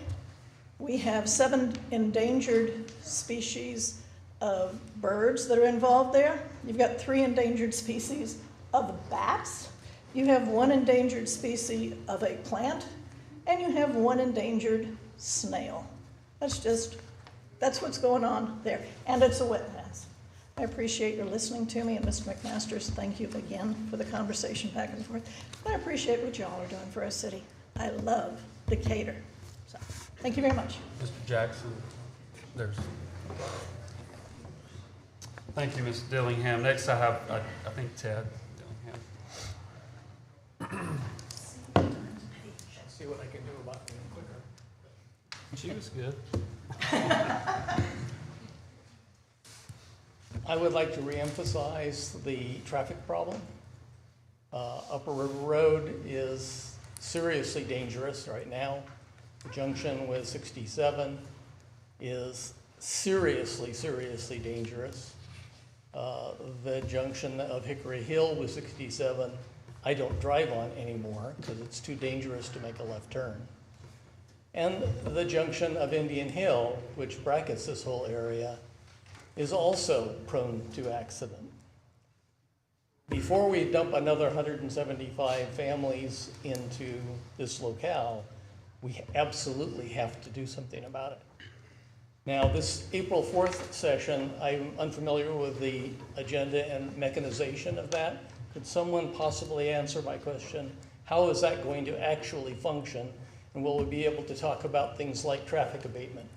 We have 7 endangered species of birds that are involved there. You've got 3 endangered species of bats. You have 1 endangered species of a plant, and you have 1 endangered snail. That's what's going on there. And it's a wetlands. I appreciate your listening to me, and Mr. McMasters, thank you again for the conversation back and forth. I appreciate what y'all are doing for our city. I love Decatur. So, thank you very much. Mr. Jackson, thank you, Ms. Dillingham. Next I have, I think Ted Dillingham. See what I can do about being quicker. She was good. I would like to reemphasize the traffic problem. Upper River Road is seriously dangerous right now. The junction with 67 is seriously, seriously dangerous. The junction of Hickory Hill with 67, I don't drive on anymore because it's too dangerous to make a left turn. And the junction of Indian Hill, which brackets this whole area, is also prone to accident. Before we dump another 175 families into this locale, we absolutely have to do something about it. Now, this April 4th session, I'm unfamiliar with the agenda and mechanization of that. Could someone possibly answer my question? How is that going to actually function? And will we be able to talk about things like traffic abatement?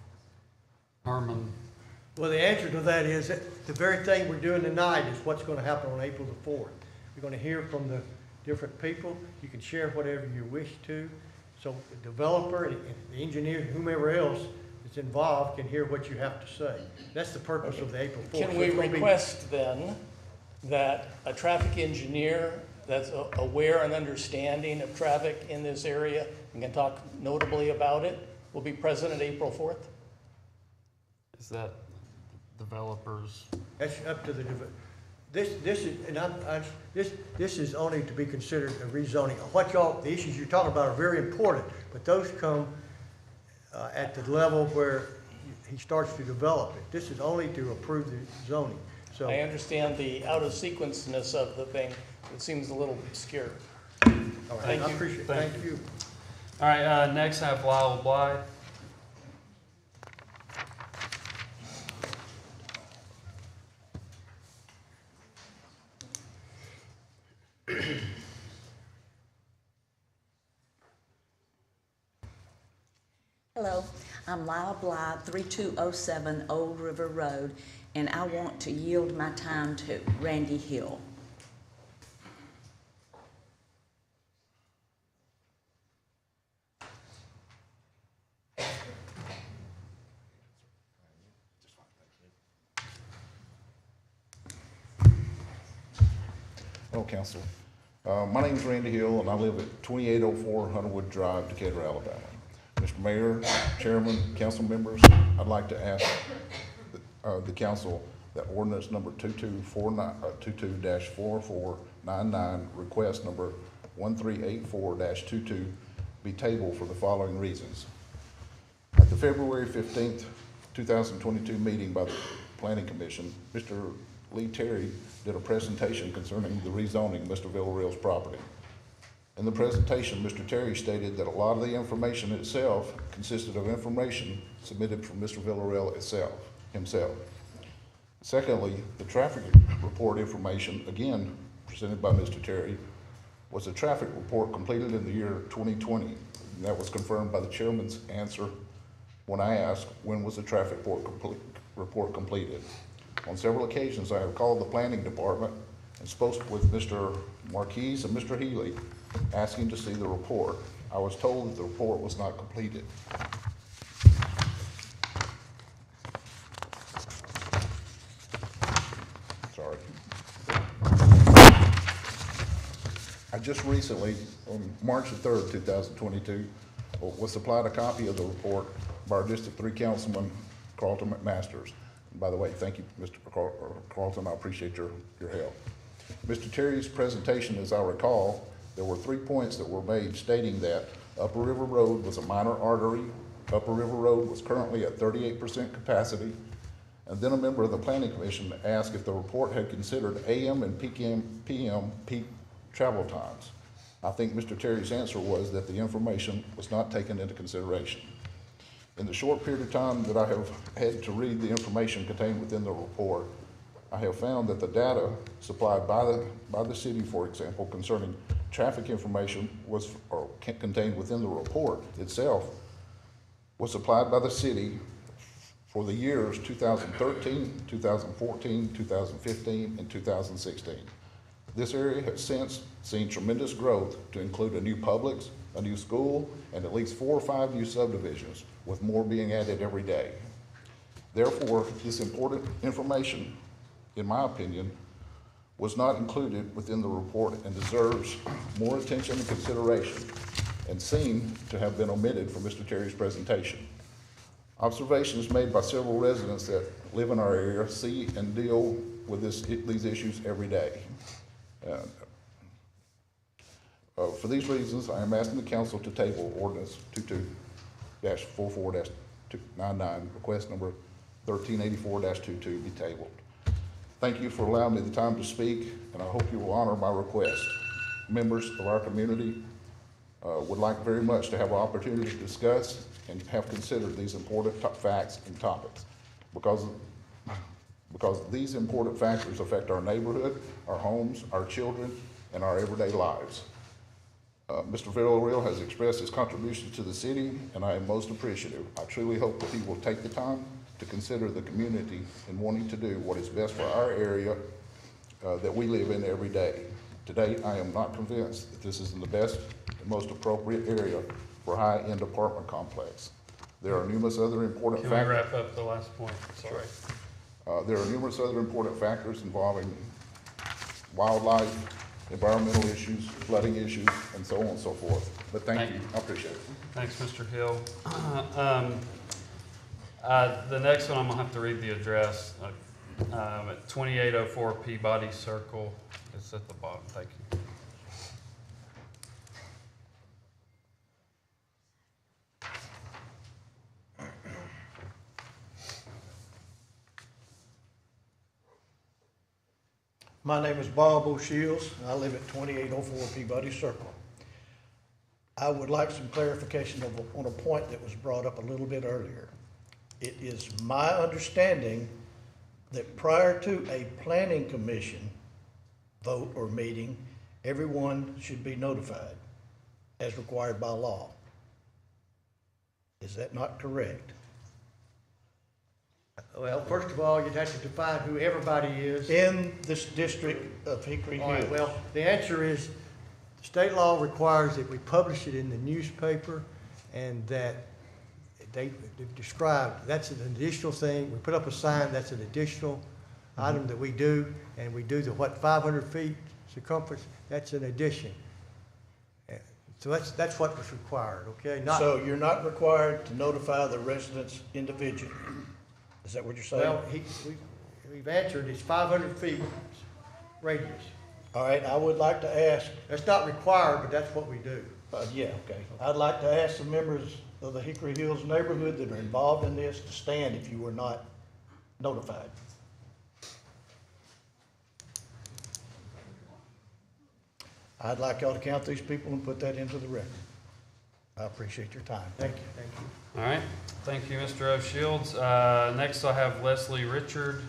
Herman. Well, the answer to that is that the very thing we're doing tonight is what's going to happen on April the 4th. You're going to hear from the different people. You can share whatever you wish to. So the developer and the engineer, whomever else is involved can hear what you have to say. That's the purpose of the April 4th. Can we request then that a traffic engineer that's aware and understanding of traffic in this area and can talk notably about it will be present at April 4th? Is that developers? That's up to the this is only to be considered a rezoning. The issues you're talking about are very important, but those come at the level where he starts to develop it. This is only to approve the zoning. So I understand the out of sequenceness of the thing. It seems a little obscure. all right, Thank I you. appreciate it. Thank Thank you. All right, next I have Lyle Blythe. Hello, I'm Lyle Blythe, 3207 Old River Road, and I want to yield my time to Randy Hill. Hello, Council. My name is Randy Hill, and I live at 2804 Hunterwood Drive, Decatur, Alabama. Mr. Mayor, Chairman, council members, I'd like to ask the council that ordinance number 22-4499, request number 1384-22 be tabled for the following reasons. At the February 15th, 2022 meeting by the Planning Commission, Mr. Lee Terry did a presentation concerning the rezoning of Mr. Villarreal's property. In the presentation, Mr. Terry stated that a lot of the information itself consisted of information submitted from Mr. Villarreal himself. Secondly, the traffic report information, again presented by Mr. Terry, was a traffic report completed in the year 2020. And that was confirmed by the chairman's answer when I asked when was the traffic report completed. On several occasions, I have called the planning department and spoke with Mr. Marquise and Mr. Healy, asking to see the report. I was told that the report was not completed. Sorry. I just recently, on March the 3rd, 2022, was supplied a copy of the report by our District 3 Councilman, Carlton McMasters. And by the way, thank you, Mr. Carlton, I appreciate your help. Mr. Terry's presentation, as I recall, there were 3 points that were made stating that Upper River Road was a minor artery, Upper River Road was currently at 38% capacity, and then a member of the Planning Commission asked if the report had considered AM and PM peak travel times. I think Mr. Terry's answer was that the information was not taken into consideration. In the short period of time that I have had to read the information contained within the report, I have found that the data supplied by the city, for example, concerning traffic information contained within the report itself was supplied by the city for the years 2013, 2014, 2015, and 2016. This area has since seen tremendous growth to include a new Publix, a new school, and at least 4 or 5 new subdivisions, with more being added every day. Therefore, this important information, in my opinion, was not included within the report and deserves more attention and consideration, and seemed to have been omitted from Mr. Terry's presentation. Observations made by several residents that live in our area see and deal with these issues every day. For these reasons, I am asking the council to table ordinance 22-44-99, request number 1384-22 be tabled. Thank you for allowing me the time to speak, and I hope you will honor my request. Members of our community would like very much to have an opportunity to discuss and have considered these important facts and topics, because these important factors affect our neighborhood, our homes, our children, and our everyday lives. Mr. Villarreal has expressed his contributions to the city, and I am most appreciative. I truly hope that he will take the time to consider the community in wanting to do what is best for our area that we live in every day. To date, I am not convinced that this is in the best and most appropriate area for high-end apartment complex. There are numerous other important factors. Can we wrap up the last point? Sorry. There are numerous other important factors involving wildlife, environmental issues, flooding issues, and so on and so forth. But thank you. I appreciate it. Thanks, Mr. Hill. The next one, I'm gonna have to read the address. At 2804 Peabody Circle. It's at the bottom. Thank you. My name is Bob O'Shields. I live at 2804 Peabody Circle. I would like some clarification on a point that was brought up a little bit earlier. It is my understanding that prior to a planning commission vote or meeting, everyone should be notified as required by law. Is that not correct? Well, first of all, you'd have to define who everybody is. In this district of Hickory All right, Hills. well, the answer is, state law requires that we publish it in the newspaper, and that they describe, that's an additional thing. We put up a sign, that's an additional item that we do, and we do the, 500 feet circumference, that's an addition. So that's what was required, okay? So you're not required to notify the residents individually? Is that what you're saying? Well, we've answered, it's 500 feet radius. All right, I would like to ask, That's not required, but that's what we do. yeah, okay. I'd like to ask the members of the Hickory Hills neighborhood that are involved in this to stand if you were not notified. I'd like y'all to count these people and put that into the record. I appreciate your time. Thank you, thank you. All right, thank you, Mr. O'Shields. Next I have Leslie Richard.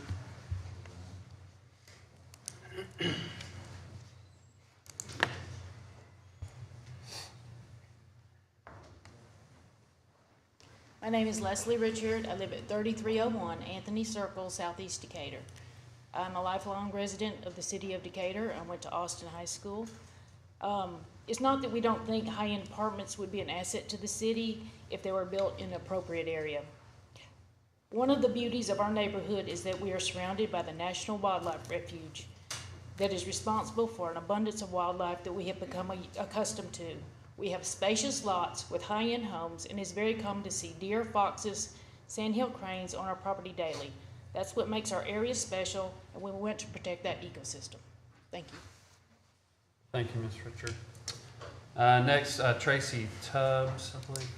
My name is Leslie Richard. I live at 3301 Anthony Circle, Southeast Decatur. I'm a lifelong resident of the city of Decatur. I went to Austin High School. It's not that we don't think high-end apartments would be an asset to the city if they were built in an appropriate area. One of the beauties of our neighborhood is that we are surrounded by the National Wildlife Refuge that is responsible for an abundance of wildlife that we have become accustomed to. We have spacious lots with high-end homes, and it's very common to see deer, foxes, sandhill cranes on our property daily. That's what makes our area special, and we want to protect that ecosystem. Thank you. Thank you, Ms. Richard. Next, Tracy Tubbs, I believe.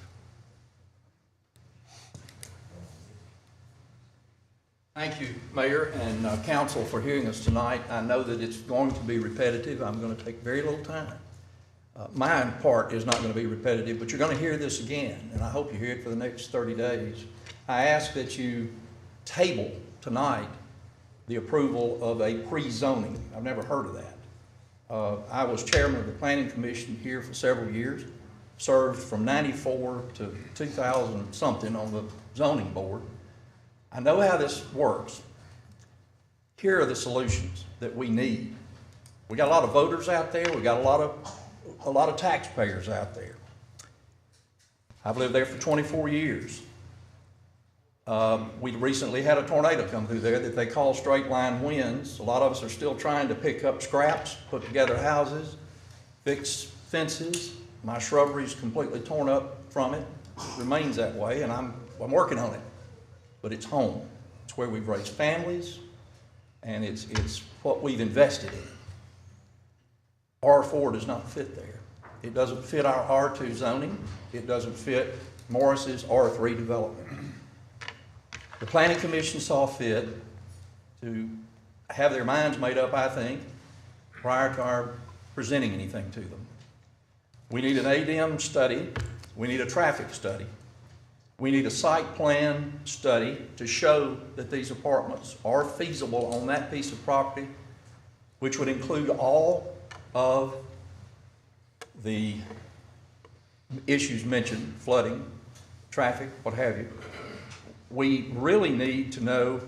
Thank you, Mayor and Council, for hearing us tonight. I know that it's going to be repetitive. I'm going to take very little time. My part is not going to be repetitive, but you're going to hear this again, and I hope you hear it for the next 30 days. I ask that you table tonight the approval of a pre-zoning. I've never heard of that. I was chairman of the Planning Commission here for several years, served from 94 to 2000 something on the zoning board. I know how this works. Here are the solutions that we need. We got a lot of voters out there. We got a lot of taxpayers out there. I've lived there for 24 years. We recently had a tornado come through there that they call straight line winds. A lot of us are still trying to pick up scraps, put together houses, fix fences. My shrubbery is completely torn up from it. It remains that way, and I'm working on it. But it's home. It's where we've raised families, and it's what we've invested in. R4 does not fit there. It doesn't fit our R2 zoning. It doesn't fit Morris's R3 development. The Planning Commission saw fit to have their minds made up, I think, prior to our presenting anything to them. We need an ADM study. We need a traffic study. We need a site plan study to show that these apartments are feasible on that piece of property, which would include all of the issues mentioned, flooding, traffic, what have you. We really need to know,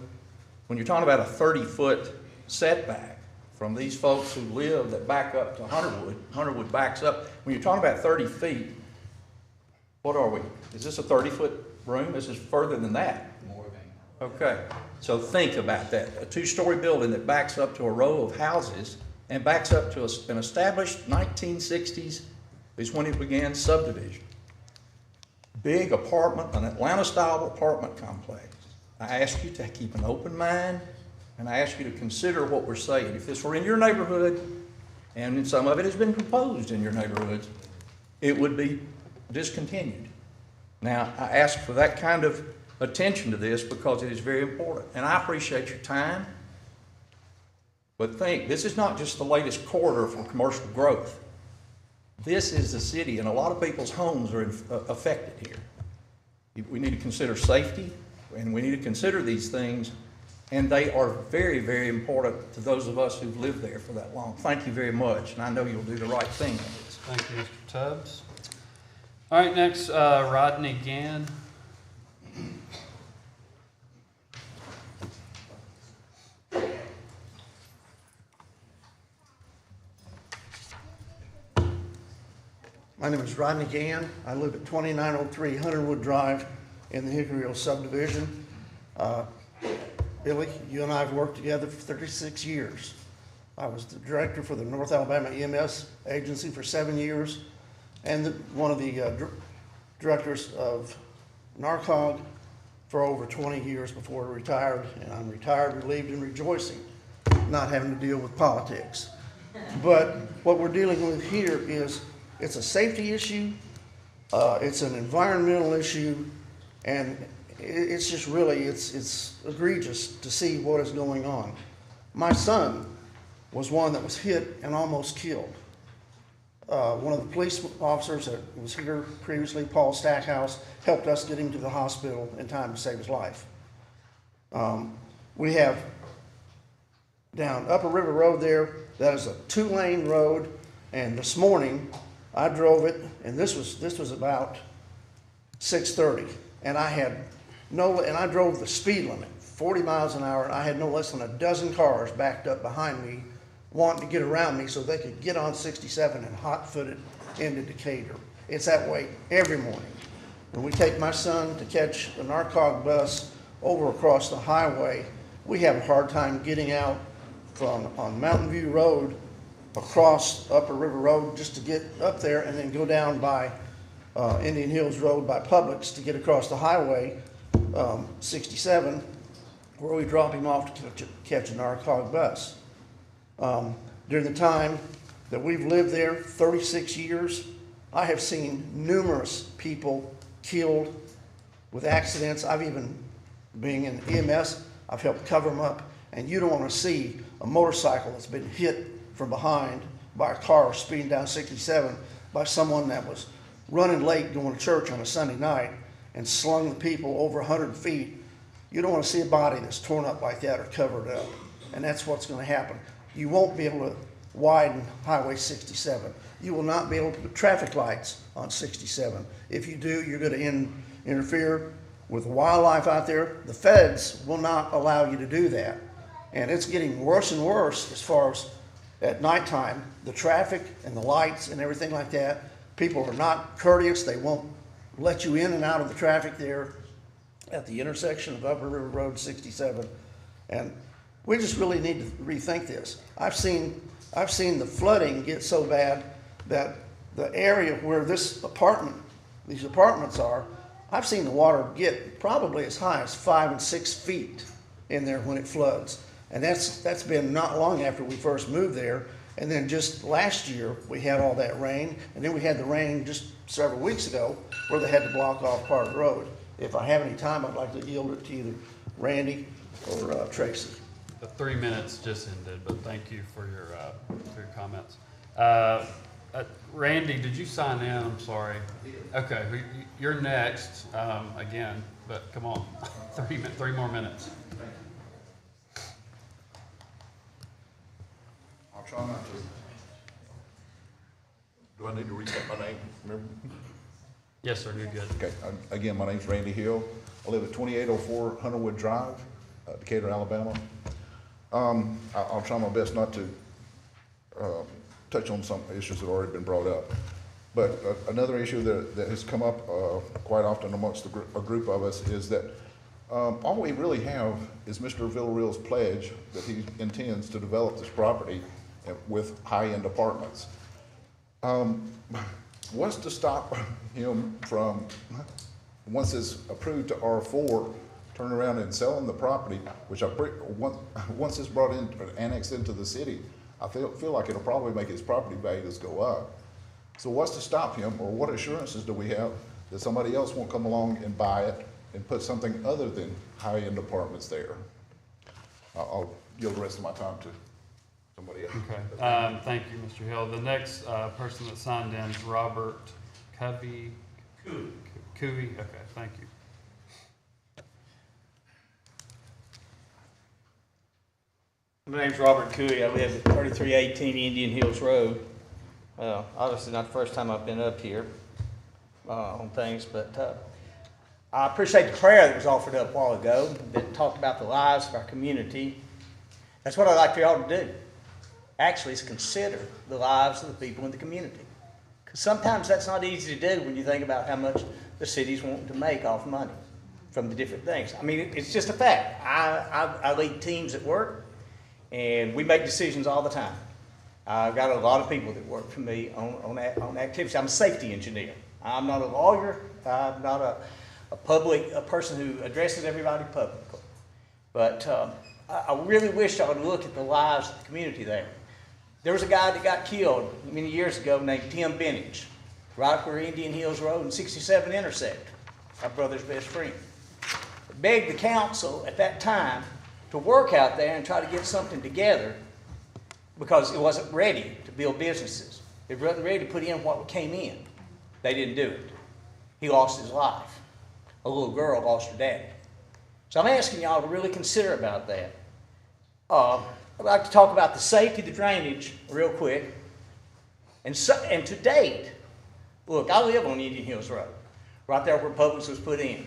when you're talking about a 30-foot setback from these folks who live that back up to Hunterwood backs up, when you're talking about 30 feet, what are we? Is this a 30-foot room? This is further than that. More than. Okay, so think about that. A two-story building that backs up to a row of houses and backs up to an established 1960s is when it began subdivision. Big apartment, an Atlanta-style apartment complex. I ask you to keep an open mind, and I ask you to consider what we're saying. If this were in your neighborhood, and some of it has been proposed in your neighborhoods, it would be discontinued. Now, I ask for that kind of attention to this because it is very important. And I appreciate your time, but think, this is not just the latest corridor for commercial growth. This is the city, and a lot of people's homes are affected here. We need to consider safety, and we need to consider these things, and they are very, very important to those of us who've lived there for that long. Thank you very much, and I know you'll do the right thing on this. Thank you, Mr. Tubbs. All right, next, Rodney Gann. My name is Rodney Gann. I live at 2903 Hunterwood Drive in the Hickory Hill subdivision. Billy, you and I have worked together for 36 years. I was the director for the North Alabama EMS agency for 7 years, and one of the directors of NARCOG for over 20 years before I retired, and I'm retired, relieved, and rejoicing, not having to deal with politics. But what we're dealing with here is, it's a safety issue, it's an environmental issue, and it's just really, it's egregious to see what is going on. My son was one that was hit and almost killed. One of the police officers that was here previously, Paul Stackhouse, helped us get him to the hospital in time to save his life. We have down Upper River Road there, that is a 2-lane road, and this morning I drove it, and this was about 6:30, and I drove the speed limit, 40 miles an hour, and I had no less than a dozen cars backed up behind me wanting to get around me so they could get on 67 and hot-foot it into Decatur. It's that way every morning. When we take my son to catch the narcog bus over across the highway, we have a hard time getting out on Mountain View Road across Upper River Road just to get up there and then go down by Indian Hills Road by Publix to get across the highway, 67, where we drop him off to catch a narcog bus. During the time that we've lived there, 36 years, I have seen numerous people killed with accidents. I've even, being in EMS, I've helped cover them up, and you don't want to see a motorcycle that's been hit from behind by a car speeding down 67 by someone that was running late going to church on a Sunday night and slung the people over 100 feet. You don't want to see a body that's torn up like that or covered up, and that's what's going to happen. You won't be able to widen Highway 67. You will not be able to put traffic lights on 67. If you do, you're going to interfere with wildlife out there. The feds will not allow you to do that. And it's getting worse and worse as far as at nighttime, the traffic and the lights and everything like that. People are not courteous. They won't let you in and out of the traffic there at the intersection of Upper River Road 67. And we just really need to rethink this. I've seen the flooding get so bad that the area where these apartments are, I've seen the water get probably as high as 5 and 6 feet in there when it floods. And that's been not long after we first moved there. And then just last year, we had all that rain. And then we had the rain just several weeks ago where they had to block off part of the road. If I have any time, I'd like to yield it to either Randy or Tracy. The 3 minutes just ended, but thank you for your comments. Randy, did you sign in? I'm sorry. Okay, you're next again, but come on, 3 more minutes. I'll try not to. Do I need to reset my name? Remember? Yes, sir, you're good. Okay, again, my name's Randy Hill. I live at 2804 Hunterwood Drive, Decatur, Alabama. I'll try my best not to touch on some issues that have already been brought up. But another issue that has come up quite often amongst a group of us is that all we really have is Mr. Villarreal's pledge that he intends to develop this property with high-end apartments. What's to stop him from, once it's approved to R4, turn around and selling the property, which once it's brought in, annexed into the city, I feel like it'll probably make his property values go up. So what's to stop him, or what assurances do we have that somebody else won't come along and buy it and put something other than high-end apartments there? I'll yield the rest of my time to somebody else. Okay, thank you, Mr. Hill. The next person that signed in is Robert Covey. Cooey. Okay, thank you. My name's Robert Cooey. I live at 3318 Indian Hills Road. Obviously not the first time I've been up here on things, but I appreciate the prayer that was offered up a while ago that talked about the lives of our community. That's what I'd like for y'all to do. Actually, is consider the lives of the people in the community. Because sometimes that's not easy to do when you think about how much the city's wanting to make off money from the different things. I mean, it's just a fact. I lead teams at work, and we make decisions all the time. I've got a lot of people that work for me on activities. I'm a safety engineer. I'm not a lawyer. I'm not a person who addresses everybody publicly. But I really wish I would look at the lives of the community there. There was a guy that got killed many years ago named Tim Benich, right where Indian Hills Road and 67 intersect, my brother's best friend. I begged the council at that time to work out there and try to get something together because it wasn't ready to build businesses. It wasn't ready to put in what came in. They didn't do it. He lost his life. A little girl lost her daddy. So I'm asking y'all to really consider about that. I'd like to talk about the safety of the drainage real quick. And to date, look, I live on Indian Hills Road, right there where Publix was put in.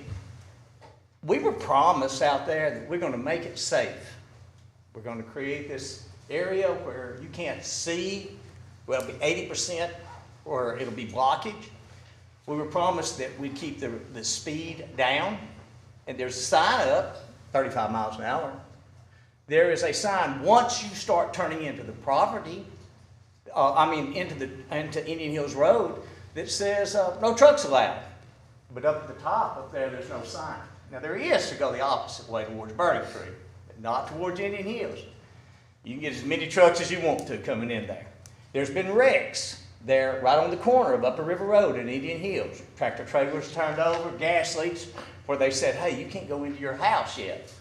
We were promised out there that we're going to make it safe. We're going to create this area where you can't see, well, it'll be 80%, or it'll be blockage. We were promised that we'd keep the speed down, and there's a sign up, 35 miles an hour. There is a sign once you start turning into the property, into Indian Hills Road, that says no trucks allowed. But up at the top up there's no sign. Now there is to go the opposite way towards Burning Tree, not towards Indian Hills. You can get as many trucks as you want to coming in there. There's been wrecks there right on the corner of Upper River Road in Indian Hills. Tractor trailers turned over, gas leaks, where they said, hey, you can't go into your house yet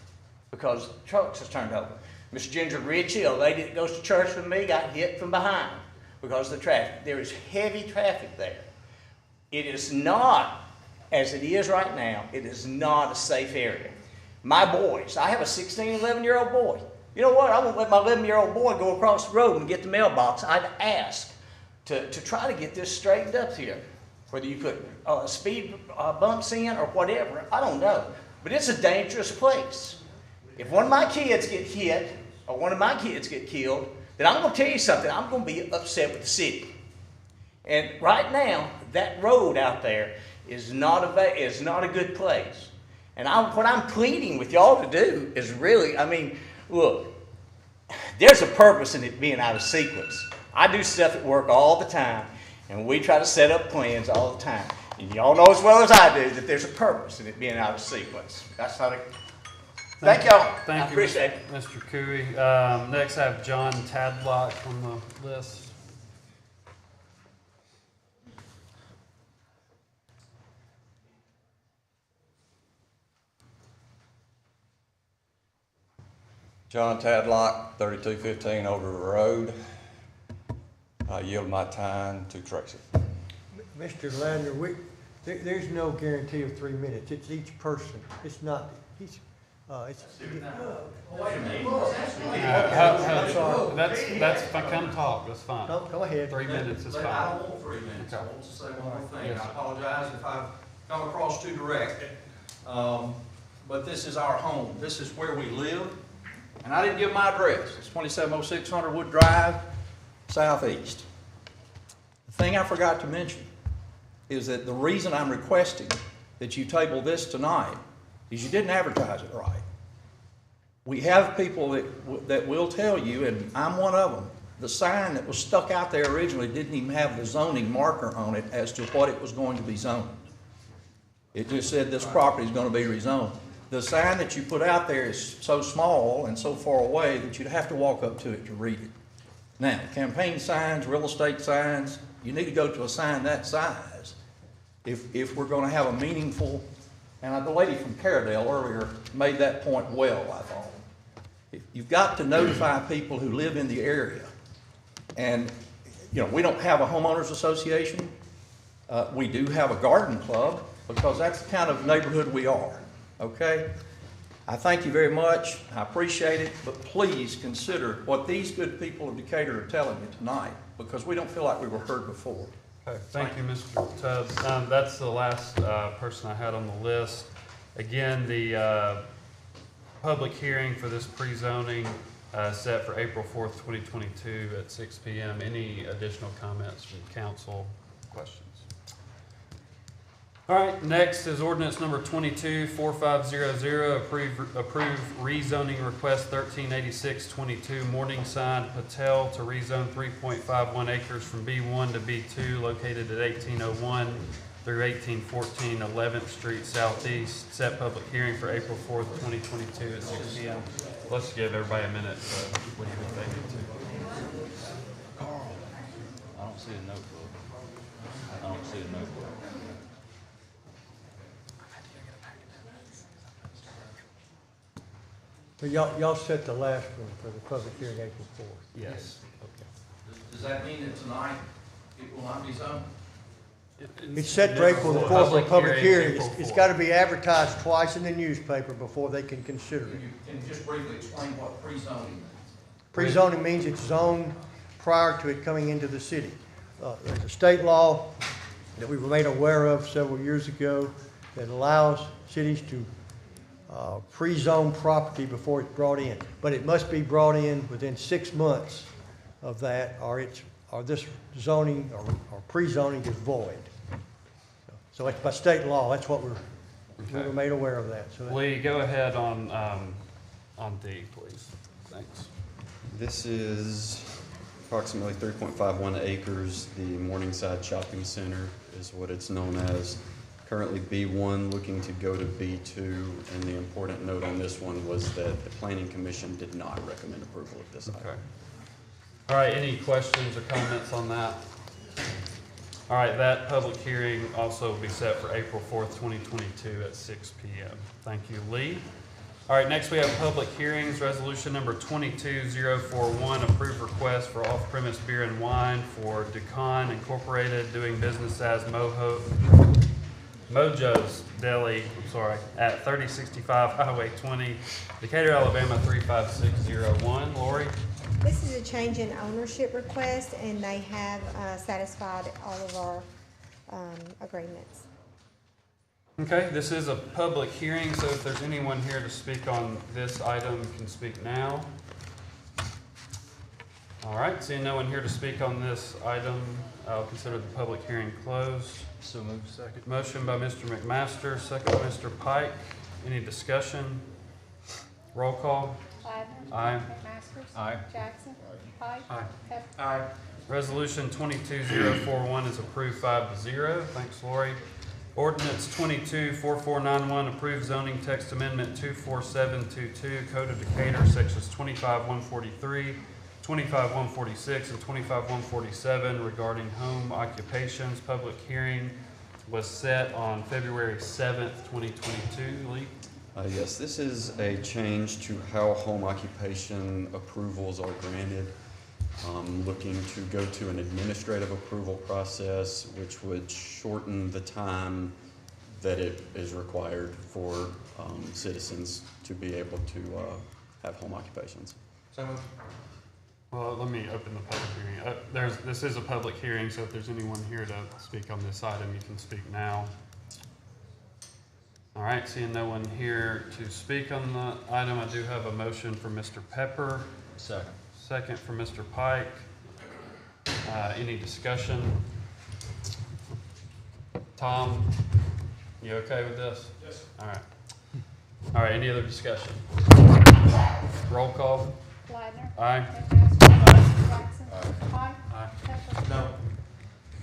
because trucks has turned over. Miss Ginger Ritchie, a lady that goes to church with me, got hit from behind because of the traffic. There is heavy traffic there. It is not, as it is right now, it is not a safe area. My boys, I have a 16, 11-year-old boy. You know what? I won't let my 11-year-old boy go across the road and get the mailbox. I'd ask to try to get this straightened up here. Whether you put speed bumps in or whatever, I don't know. But it's a dangerous place. If one of my kids get hit or one of my kids get killed, then I'm going to tell you something. I'm going to be upset with the city. And right now, that road out there is not a good place. And what I'm pleading with y'all to do is really, look, there's a purpose in it being out of sequence. I do stuff at work all the time, and we try to set up plans all the time. And y'all know as well as I do that there's a purpose in it being out of sequence. That's not a... Thank y'all. Thank you, appreciate it. Mr. Cooey. Next, I have John Tadlock on the list. John Tadlock, 3215 Old River Road. I yield my time to Tracy. Mr. Lander, there's no guarantee of 3 minutes. It's each person. It's not, it's. Wait a minute. That's fine. Come talk. That's fine. Go ahead. 3 minutes is fine. I don't want 3 minutes. I want to say one more thing. I apologize if I've come across too direct. But this is our home. This is where we live. And I didn't give my address. It's 2706 Hunterwood Drive, Southeast. The thing I forgot to mention is that the reason I'm requesting that you table this tonight is you didn't advertise it right. We have people that will tell you, and I'm one of them, the sign that was stuck out there originally didn't even have the zoning marker on it as to what it was going to be zoned. It just said this property is going to be rezoned. The sign that you put out there is so small and so far away that you'd have to walk up to it to read it. Now, campaign signs, real estate signs, you need to go to a sign that size if we're going to have a meaningful, and the lady from Caradale earlier made that point well, I thought. You've got to notify people who live in the area. And, we don't have a homeowners association. We do have a garden club because that's the kind of neighborhood we are. Okay? I thank you very much. I appreciate it, but please consider what these good people of Decatur are telling you tonight, because we don't feel like we were heard before. Okay, thank you, Mr. Tubbs. That's the last person I had on the list. Again, the public hearing for this pre-zoning set for April 4th, 2022 at 6 p.m. Any additional comments from council? Questions? All right, next is ordinance number 224500, approve rezoning request 138622 Morningside Patel to rezone 3.51 acres from B1 to B2 located at 1801 through 1814 11th Street Southeast. Set public hearing for April 4th, 2022 at 6 p.m. Let's give everybody a minute. What do you think they need to? I don't see a notebook. I don't see a notebook. So y'all set the last one for the public hearing April 4th? Yes. Does that mean that tonight it will not be zoned? It's set for April the 4th for a public hearing. It's got to be advertised twice in the newspaper before they can consider it. Can you just briefly explain what pre-zoning means? Pre-zoning means it's zoned prior to it coming into the city. There's a state law that we were made aware of several years ago that allows cities to pre-zone property before it's brought in. But it must be brought in within 6 months of that, or this zoning or pre-zoning is void. So it's by state law. That's what we were made aware of that. So Lee, go ahead on D, please. Thanks. This is approximately 3.51 acres. The Morningside Shopping Center is what it's known as. Currently B1, looking to go to B2, and the important note on this one was that the Planning Commission did not recommend approval of this item. Okay. All right, any questions or comments on that? All right, that public hearing also will be set for April 4th, 2022 at 6 p.m. Thank you, Lee. All right, next we have public hearings. Resolution number 22041, approved request for off-premise beer and wine for Decatur Incorporated, doing business as Mojo's Deli, at 3065 Highway 20, Decatur, Alabama 35601. Lori? This is a change in ownership request, and they have satisfied all of our agreements. Okay, this is a public hearing, so if there's anyone here to speak on this item, you can speak now. All right, seeing no one here to speak on this item, I'll consider the public hearing closed. So moved. Second. Motion by Mr. McMaster, second by Mr. Pike. Any discussion? Roll call. Ladner. Aye. McMaster. Aye. Jackson. Pike. Aye. Pepper. Aye. Resolution 22041 is approved 5-0. Thanks, Lori. Ordinance 224491, approved zoning text amendment 24722, Code of Decatur, sections 25143, 25146, and 25147 regarding home occupations. Public hearing was set on February 7th, 2022. Lee? Yes, this is a change to how home occupation approvals are granted. Looking to go to an administrative approval process, which would shorten the time that it is required for citizens to be able to have home occupations. So moved. Well, let me open the public hearing. This is a public hearing, so if there's anyone here to speak on this item, you can speak now. All right, seeing no one here to speak on the item, I do have a motion for Mr. Pepper. Second. Second for Mr. Pike. Any discussion? Tom, you okay with this? Yes. All right. All right, any other discussion? Roll call. Ladner. Aye. McMaster. Jackson. Pike. Aye. Pepper. No.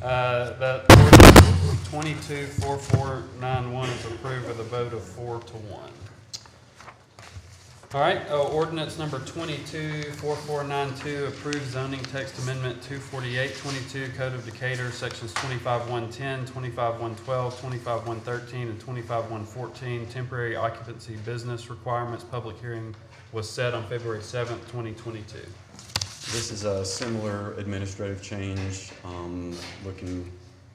That ordinance 224491 is approved with a vote of 4-1. All right, ordinance number 224492, approved zoning text amendment 24822, Code of Decatur, sections 25110, 25112, 25113, and 25114, temporary occupancy business requirements. Public hearing was set on February 7th, 2022. This is a similar administrative change, looking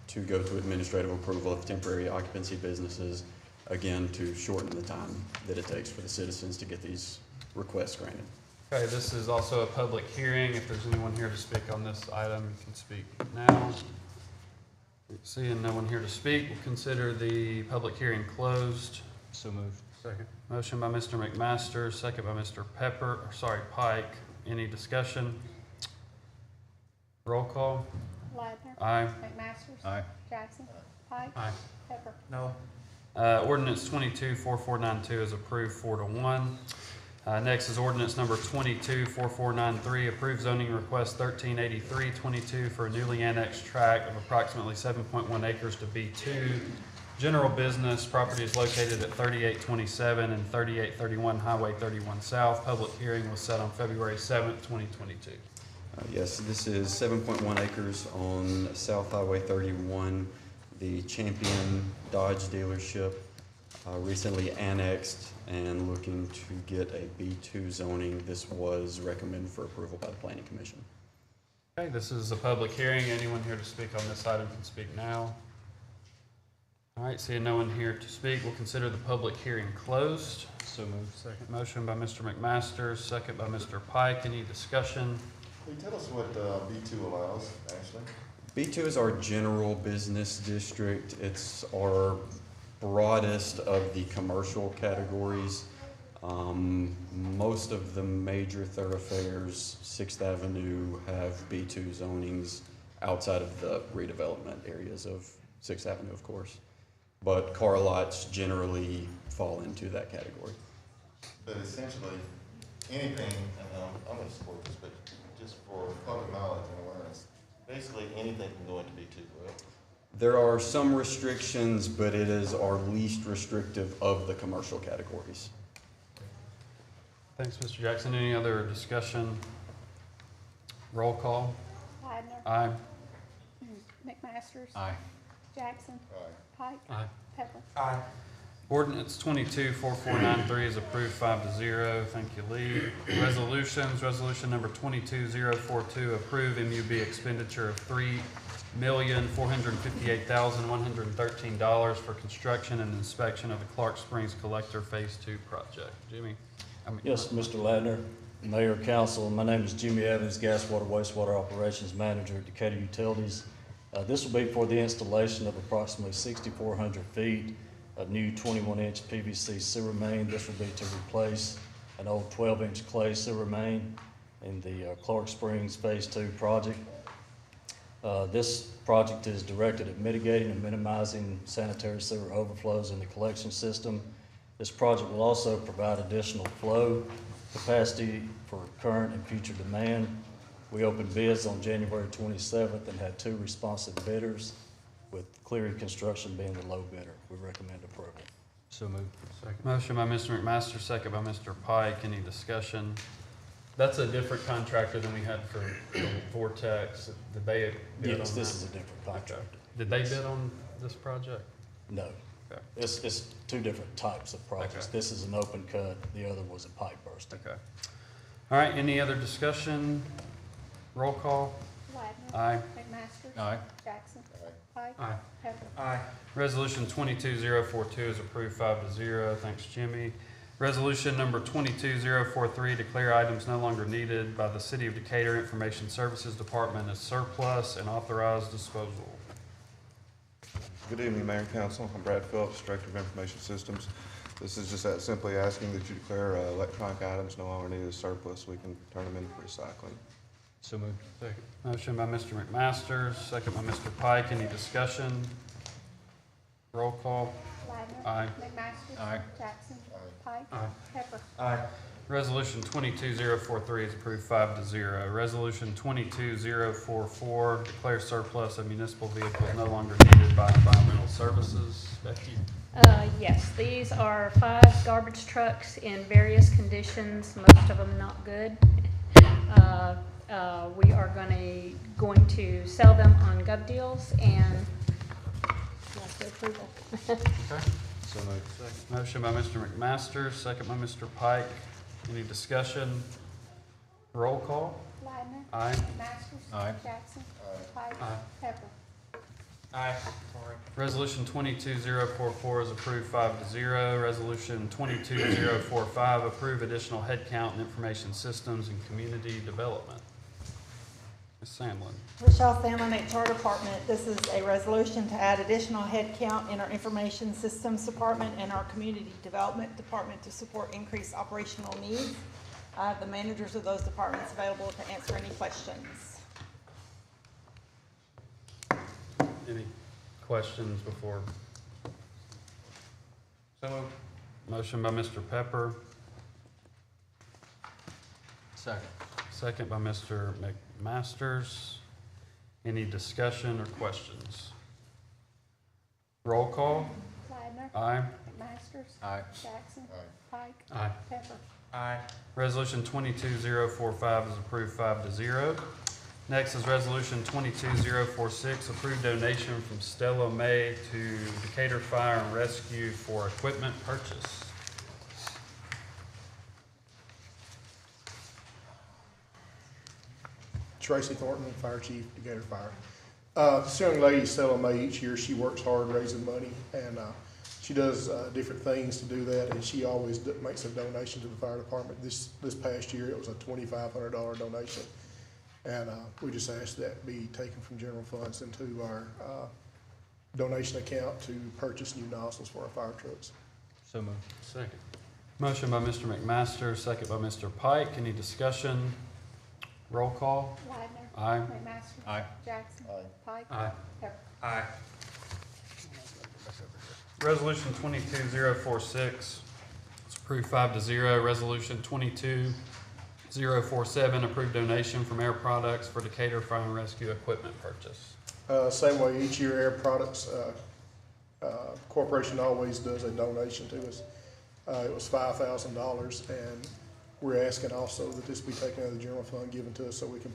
to go to administrative approval of temporary occupancy businesses, again, to shorten the time that it takes for the citizens to get these requests granted. Okay, this is also a public hearing. If there's anyone here to speak on this item, you can speak now. Seeing no one here to speak, we'll consider the public hearing closed. So moved. Second. Motion by Mr. McMaster, second by Mr. Pike. Any discussion? Roll call. Ladner. Aye. McMaster. Aye. Jackson. Pike. Aye. Pepper. No. Ordinance 224492 is approved 4-1. Next is ordinance number 224493, approved zoning request 138322 for a newly annexed tract of approximately 7.1 acres to B2. General business, property is located at 3827 and 3831 Highway 31 South. Public hearing was set on February 7th, 2022. Yes, this is 7.1 acres on South Highway 31. The Champion Dodge dealership recently annexed and looking to get a B2 zoning. This was recommended for approval by the Planning Commission. Okay, this is a public hearing. Anyone here to speak on this item can speak now. All right, seeing no one here to speak, we'll consider the public hearing closed. So moved. Second motion by Mr. McMaster, second by Mr. Pike. Any discussion? Can you tell us what B2 allows, actually? B2 is our general business district. It's our broadest of the commercial categories. Most of the major thoroughfares, 6th Avenue, have B2 zonings outside of the redevelopment areas of 6th Avenue, of course. But car lots generally fall into that category. But essentially, anything, and I'm going to support this, but just for public knowledge and awareness, basically anything can go into B2, right? There are some restrictions, but it is our least restrictive of the commercial categories. Thanks, Mr. Jackson. Any other discussion? Roll call. Ladner. Aye. McMasters. Aye. Jackson. Pike. Aye. Pepper. Aye. Ordinance 224493 is approved 5-0. Thank you, Lee. Resolutions. Resolution number 22042, approve MUB expenditure of $3,458,113 for construction and inspection of the Clark Springs Collector Phase 2 project. Jimmy? Yes, Mr. Ladner, Mayor, Council, my name is Jimmy Evans, Gas, Water, Wastewater Operations Manager at Decatur Utilities. This will be for the installation of approximately 6,400 feet of new 21-inch PVC sewer main. This will be to replace an old 12-inch clay sewer main in the Clark Springs Phase 2 project. This project is directed at mitigating and minimizing sanitary sewer overflows in the collection system. This project will also provide additional flow capacity for current and future demand. We opened bids on January 27th and had 2 responsive bidders, with Cleary Construction being the low bidder. We recommend approval. So moved. Second. Motion by Mr. McMaster, second by Mr. Pike. Any discussion? That's a different contractor than we had for Vortex. Did they bid Yes, on this that? is a different contractor. Did they bid on this project? No. Okay. It's 2 different types of projects. Okay. This is an open cut, the other was a pipe bursting. Okay. All right, any other discussion? Roll call. Ladner. Aye. McMasters. Aye. Jackson. Pike. Aye. Pepper. Aye. Resolution 22042 is approved 5-0. Thanks, Jimmy. Resolution number 22043, declare items no longer needed by the City of Decatur Information Services Department as surplus and authorized disposal. Good evening, Mayor and Council. I'm Brad Phillips, Director of Information Systems. This is just simply asking that you declare electronic items no longer needed as surplus. We can turn them in for recycling. So moved. Second. Motion by Mr. McMaster, second by Mr. Pike. Any discussion? Roll call. Ladner. Aye. McMasters. Aye. Jackson. Pike. Aye. Pepper. Aye. Resolution 22043 is approved 5-0. Resolution 22044, declare surplus of municipal vehicles no longer needed by environmental services. Becky? Yes, these are 5 garbage trucks in various conditions, most of them not good. We are going to sell them on Gov Deals and ask for approval. Okay. So moved. Motion by Mr. McMaster, second by Mr. Pike. Any discussion? Roll call. Ladner. Aye. McMasters. Aye. Jackson. Pike. Aye. Pepper. Aye. Resolution 22044 is approved 5-0. Resolution 22045, approve additional headcount in information systems and community development. Ms. Sandlin. Rochelle Sandlin, HR Department. This is a resolution to add additional headcount in our Information Systems Department and our Community Development Department to support increased operational needs. I have the managers of those departments available to answer any questions. Any questions before? So moved. Motion by Mr. Pepper, Second. Second by Mr. McMasters. Any discussion or questions? Roll call. Ladner. Aye. McMasters. Aye. Jackson. Pike. Aye. Pepper. Aye. Resolution 22045 is approved 5-0. Next is Resolution 22046, approved donation from Stella May to Decatur Fire and Rescue for equipment purchase. Tracy Thornton, Fire Chief, Decatur Fire. This young lady, Stella May, each year she works hard raising money, and she does different things to do that, and she always makes a donation to the fire department. This past year, it was a $2,500 donation, and we just asked that be taken from general funds into our donation account to purchase new nozzles for our fire trucks. So moved. Second. Motion by Mr. McMaster, second by Mr. Pike. Any discussion? Roll call. Ladner. Aye. McMaster. Aye. Jackson. Pike. Aye. Pepper. Aye. Resolution 22046 is approved 5-0. Resolution 22047, approved donation from Air Products for Decatur Fire and Rescue equipment purchase. Same way each year, Air Products Corporation always does a donation to us. It was $5,000, and we're asking also that this be taken out of the general fund, given to us so we can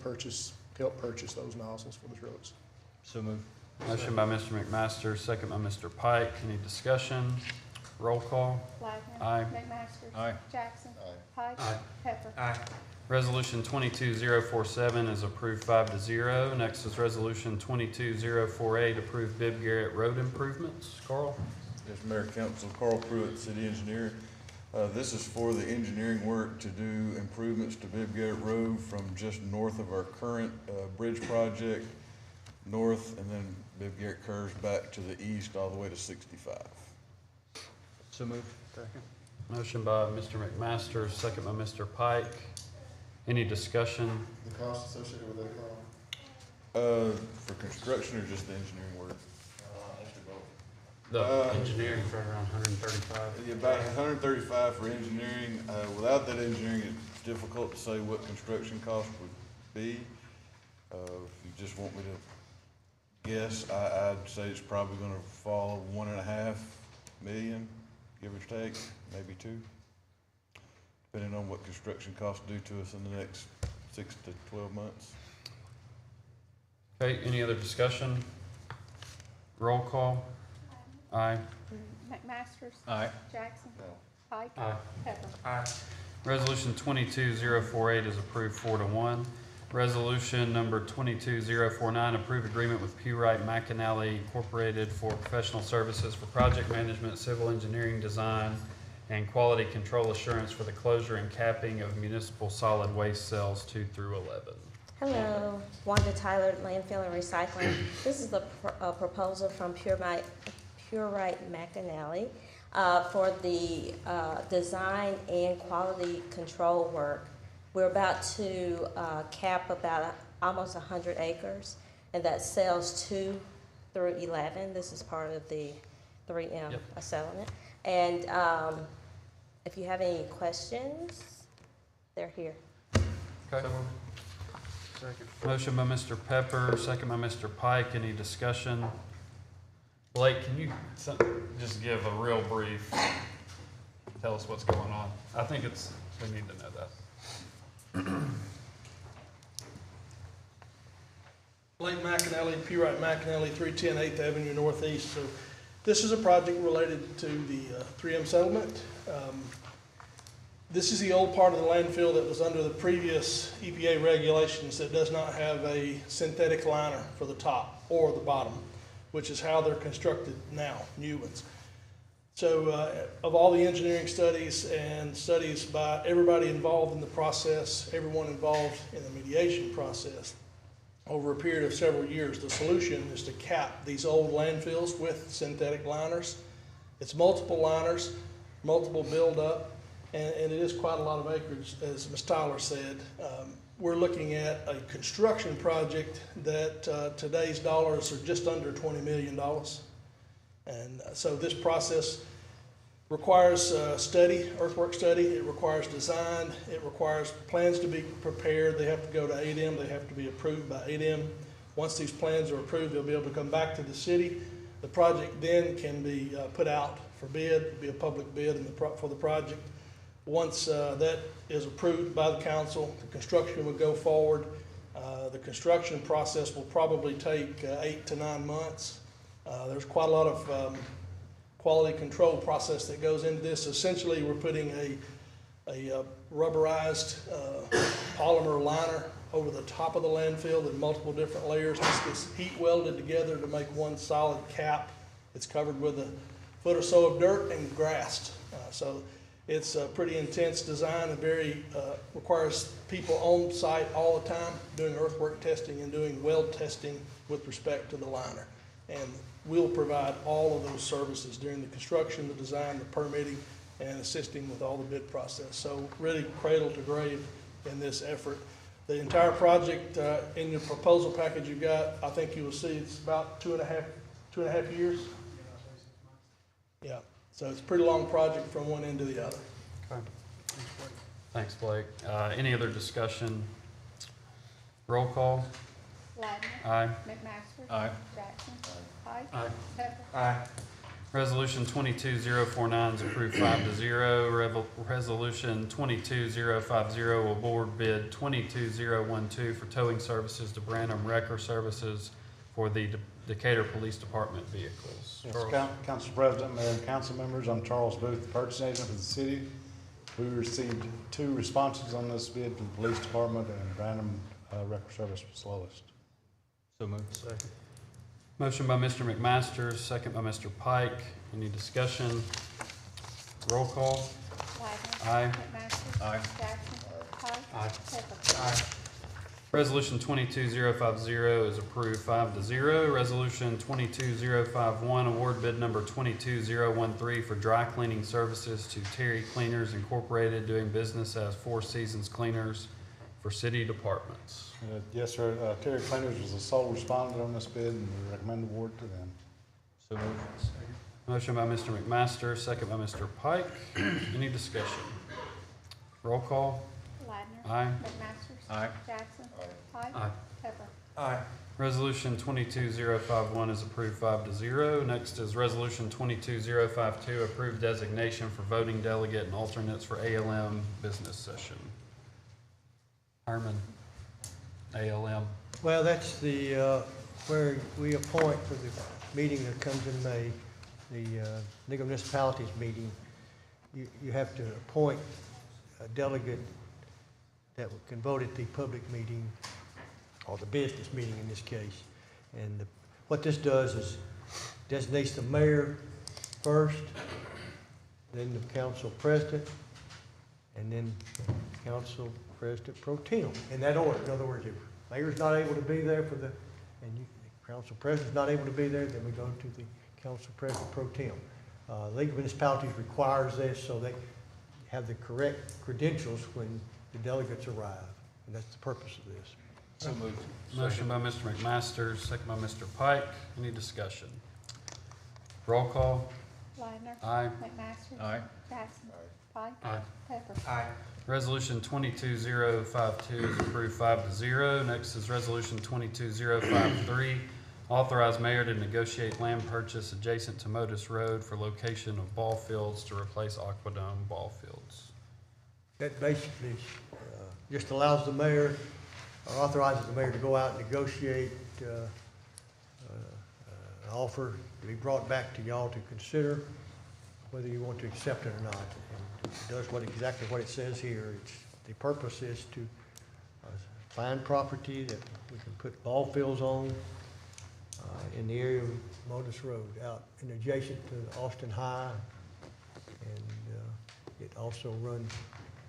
help purchase those nozzles for the trucks. So moved. Motion by Mr. McMaster, second by Mr. Pike. Any discussion? Roll call. Ladner. Aye. McMaster. Aye. Jackson. Pike. Aye. Pepper. Aye. Resolution 22047 is approved 5-0. Next is Resolution 22048, approved Bibb Garrett road improvements. Carl? Yes, Mayor, Council, Carl Pruitt, City Engineer. This is for the engineering work to do improvements to Bibb Garrett Road from just north of our current bridge project, north, and then Bibb Garrett curves back to the east all the way to 65. So moved. Second. Motion by Mr. McMaster, second by Mr. Pike. Any discussion? The cost associated with that, Carl? For construction or just the engineering work? The engineering's right around 135. Yeah, about 135 for engineering. Without that engineering, it's difficult to say what construction cost would be. If you just want me to guess, I'd say it's probably gonna fall $1.5 million, give or take, maybe 2, depending on what construction costs do to us in the next 6 to 12 months. Okay, any other discussion? Roll call. Aye. McMasters. Aye. Jackson. Pike. Aye. Pepper. Aye. Resolution 22048 is approved 4-1. Resolution number 22049, approved agreement with Pewright, Mcinally Incorporated for professional services for project management, civil engineering design, and quality control assurance for the closure and capping of municipal solid waste cells 2 through 11. Hello, Wanda Tyler, Landfill and Recycling. This is the proposal from Pewright Mcinally for the design and quality control work. We're about to cap about almost 100 acres, and that cells 2 through 11. This is part of the 3M settlement. And if you have any questions, they're here. Okay. Second. Motion by Mr. Pepper, second by Mr. Pike. Any discussion? Blake, can you just give a real brief, tell us what's going on? I think we need to know that. Blake Mcinally, Pewright Mcinally, 310 8th Avenue Northeast. So this is a project related to the 3M settlement. This is the old part of the landfill that was under the previous EPA regulations that does not have a synthetic liner for the top or the bottom, which is how they're constructed now, new ones. So of all the engineering studies and studies by everybody involved in the process, everyone involved in the mediation process, over a period of several years, the solution is to cap these old landfills with synthetic liners. It's multiple liners, multiple buildup, and it is quite a lot of acreage, as Ms. Tyler said. We're looking at a construction project that today's dollars are just under $20 million. And so this process requires study, earthwork study, it requires design, it requires plans to be prepared, they have to go to 8M, they have to be approved by 8M. Once these plans are approved, they'll be able to come back to the city. The project then can be put out for bid, be a public bid for the project. Once that is approved by the council, the construction would go forward. The construction process will probably take 8 to 9 months. There's quite a lot of quality control process that goes into this. Essentially, we're putting a rubberized polymer liner over the top of the landfill in multiple different layers. This gets heat welded together to make one solid cap. It's covered with a foot or so of dirt and grass. So it's a pretty intense design and requires people on site all the time doing earthwork testing and doing weld testing with respect to the liner. And we'll provide all of those services during the construction, the design, the permitting, and assisting with all the bid process. So really cradle to grave in this effort. The entire project in your proposal package you got, I think you will see it's about two and a half years. Yeah, so it's a pretty long project from one end to the other. Okay. Thanks, Blake. Any other discussion? Roll call. Ladner. Aye. McMaster. Aye. Jackson. Pike. Aye. Pepper. Aye. Resolution 22049 is approved 5-0. Resolution 22050 award bid 22012 for towing services to Branham Wrecker Services for the Decatur Police Department vehicles. Yes, Charles. Council President, Mayor, and council members, I'm Charles Booth, the purchasing agent for the city. We received 2 responses on this bid from the police department, and Branham Wrecker Service was lowest. So moved. Second. Motion by Mr. McMaster, second by Mr. Pike. Any discussion? Roll call. Ladner. Aye. McMaster. Aye. Jackson. Pike. Aye. Pepper. Resolution 22050 is approved 5-0. Resolution 22051, award bid number 22013 for dry cleaning services to Terry Cleaners Incorporated, doing business as Four Seasons Cleaners for city departments. Yes, sir. Terry Cleaners was the sole respondent on this bid, and we recommend award to them. So moved. Motion by Mr. McMaster, second by Mr. Pike. Any discussion? Roll call. Ladner. Aye. McMaster. Aye. Jackson. Pike. Aye. Pepper. Aye. Resolution 22051 is approved 5-0. Next is Resolution 22052, approved designation for voting delegate and alternates for ALM business session. Herman, ALM. Well, that's the, where we appoint for the meeting that comes in May, the League of Municipalities meeting. You have to appoint a delegate that can vote at the public meeting, or the business meeting in this case. And what this does is designates the mayor first, then the council president, and then council president pro tem, in that order. In other words, if the mayor's not able to be there for the council president's not able to be there, then we go to the council president pro tem. League of Municipalities requires this so they have the correct credentials when the delegates arrive, and that's the purpose of this. So moved. Motion by Mr. McMaster, second by Mr. Pike. Any discussion? Roll call. Ladner. Aye. McMaster. Aye. Jackson. Pike. Aye. Pepper. Aye. Resolution 22052 is approved 5-0. Next is Resolution 22053, authorize mayor to negotiate land purchase adjacent to Modus Road for location of ball fields to replace Aquadome ball fields. That basically just allows the mayor, or authorizes the mayor to go out and negotiate an offer to be brought back to y'all to consider whether you want to accept it or not. And it does exactly what it says here. The purpose is to find property that we can put ball fields on in the area of Modus Road, out and adjacent to Austin High. And it also runs,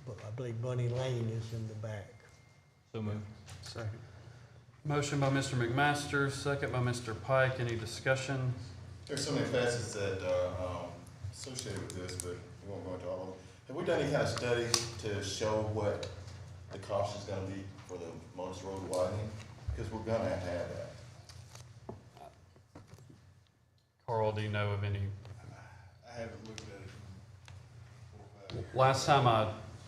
I believe Bunny Lane is in the back. So moved. Second. Motion by Mr. McMaster, second by Mr. Pike. Any discussion? There's so many facets that are associated with this, but we won't go into all of them. Have we done any kind of studies to show what the cost is gonna be for the Modus Road widening? Because we're gonna have to have that. Carl, do you know of any? I haven't looked at it Last time I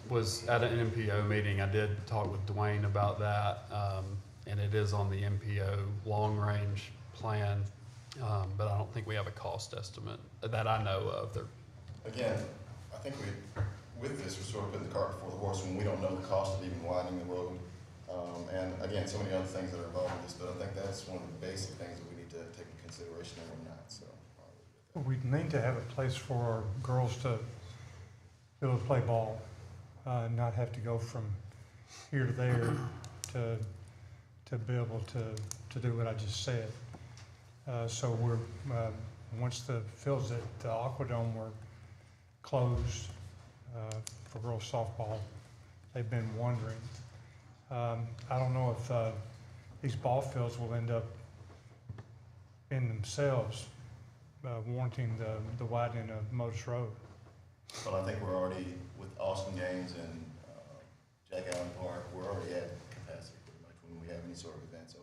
was at an MPO meeting, I did talk with Dwayne about that, and it is on the MPO long-range plan, but I don't think we have a cost estimate that I know of. Again, I think with this, we're sort of putting the cart before the horse when we don't know the cost of even widening the road. And again, so many other things that are involved in this, but I think that's one of the basic things that we need to take into consideration, and we're not, so. We need to have a place for our girls to be able to play ball, not have to go from here to there to be able to do what I just said. So we're, once the fields at the Aquadome were closed for girls softball, they've been wondering. I don't know if these ball fields will end up in themselves warranting the widening of Motus Road. Well, I think we're already, with Austin games and Jack Allen Park, we're already at capacity pretty much when we have any sort of event. So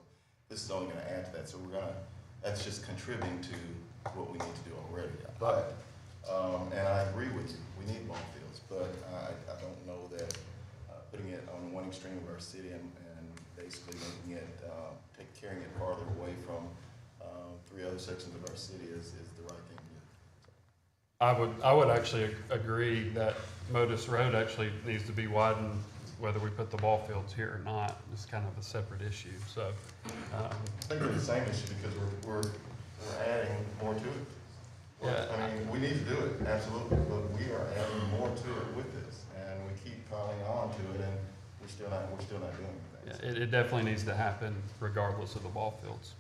this is only gonna add to that. So that's just contributing to what we need to do already. But, and I agree with you, we need ball fields, but I don't know that putting it on one extreme of our city and basically making it, carrying it farther away from three other sections of our city is the right thing to do. I would actually agree that Motus Road actually needs to be widened, whether we put the ball fields here or not. It's kind of a separate issue, so. I think they're the same issue because we're adding more to it. Yeah. I mean, we need to do it, absolutely, but we are adding more to it with this, and we keep piling on to it, and we're still not doing anything. Yeah, it definitely needs to happen regardless of the ball fields.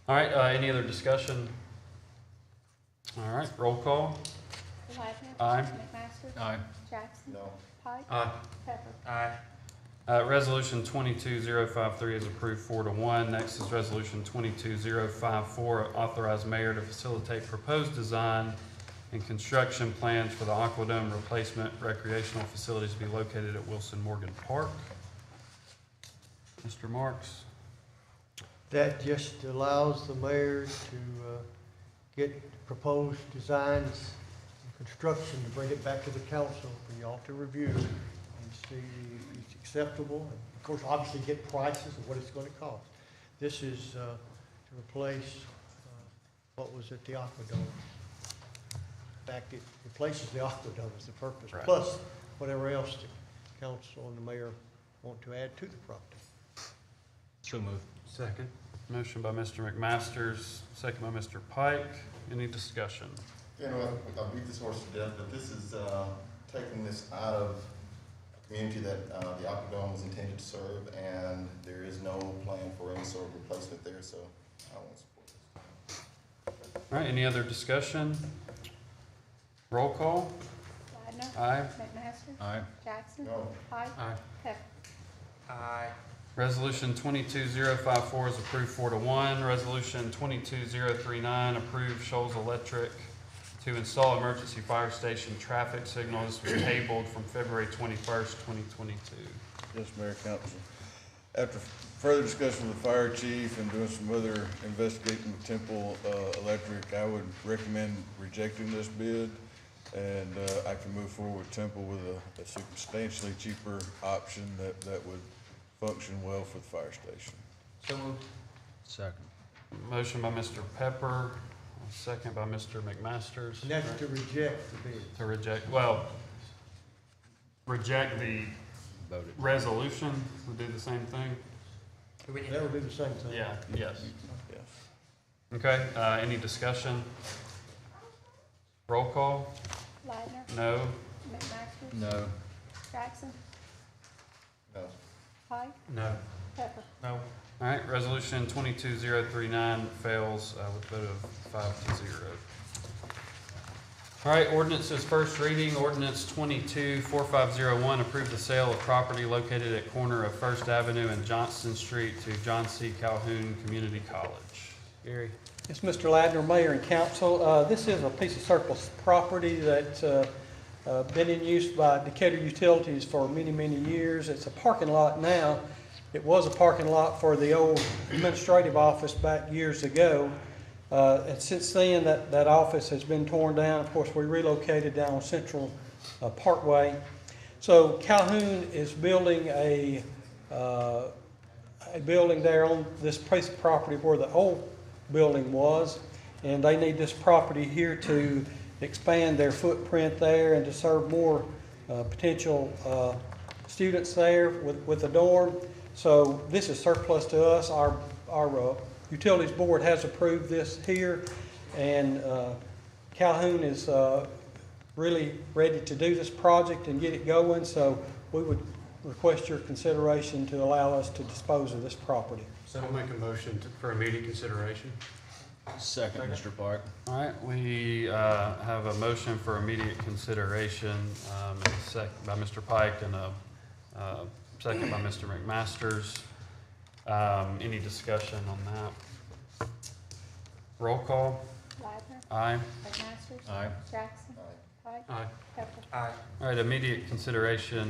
All right, any other discussion? All right, roll call. Ladner. Aye. McMaster. Aye. Jackson. No. Pike. Aye. Pepper. Aye. Resolution 22053 is approved 4-1. Next is Resolution 22054, authorize mayor to facilitate proposed design and construction plans for the Aquadome replacement recreational facilities to be located at Wilson Morgan Park. Mr. Marks. That just allows the mayor to get proposed designs and construction to bring it back to the council for y'all to review and see if it's acceptable. And of course, obviously get prices of what it's going to cost. This is to replace what was at the Aquadome. In fact, it replaces the Aquadome is the purpose, Right. plus whatever else the council and the mayor want to add to the property. So moved. Second. Motion by Mr. McMasters, second by Mr. Pike. Any discussion? You know, I beat this horse to death, but this is taking this out of a community that the Aquadome was intended to serve, and there is no plan for any sort of replacement there, so I won't support this. All right, any other discussion? Roll call. Ladner. Aye. McMaster. Aye. Jackson. No. Pike. Aye. Pepper. Aye. Resolution 22054 is approved 4-1. Resolution 22039, approved Shoals Electric to install emergency fire station traffic signals, was tabled from February 21st, 2022. Yes, Mayor, Council. After further discussion with the fire chief and doing some other investigating with Temple Electric, I would recommend rejecting this bid, and I can move forward with Temple with a substantially cheaper option that would function well for the fire station. So moved. Second. Motion by Mr. Pepper, second by Mr. McMasters. And that's to reject the bid. To reject, well, reject the resolution, would do the same thing? That would be the same thing. Yeah, yes. Yes. Okay, any discussion? Roll call? Ladner. No? McMaster. No. Jackson. No. Pike. No. Pepper. No. All right, resolution 22039 fails with a vote of 5-0. All right, ordinance's first reading, ordinance 224501, approve the sale of property located at corner of First Avenue and Johnston Street to John C. Calhoun Community College. Gary? It's Mr. Ladner, Mayor and Council. This is a piece of surplus property that's been in use by Decatur Utilities for many, many years. It's a parking lot now. It was a parking lot for the old administrative office back years ago. And since then, that office has been torn down. Of course, we relocated down on Central Parkway. So Calhoun is building a building there on this piece of property where the old building was, and they need this property here to expand their footprint there and to serve more potential students there with the dorm. So this is surplus to us. Our Utilities Board has approved this here, and Calhoun is really ready to do this project and get it going, so we would request your consideration to allow us to dispose of this property. So I'll make a motion for immediate consideration. Second, Mr. Park. All right, we have a motion for immediate consideration, and a second by Mr. Pike and a second by Mr. McMasters. Any discussion on that? Roll call. Ladner. Aye. McMasters. Aye. Jackson. Pike. Aye. Pepper. Aye. All right, immediate consideration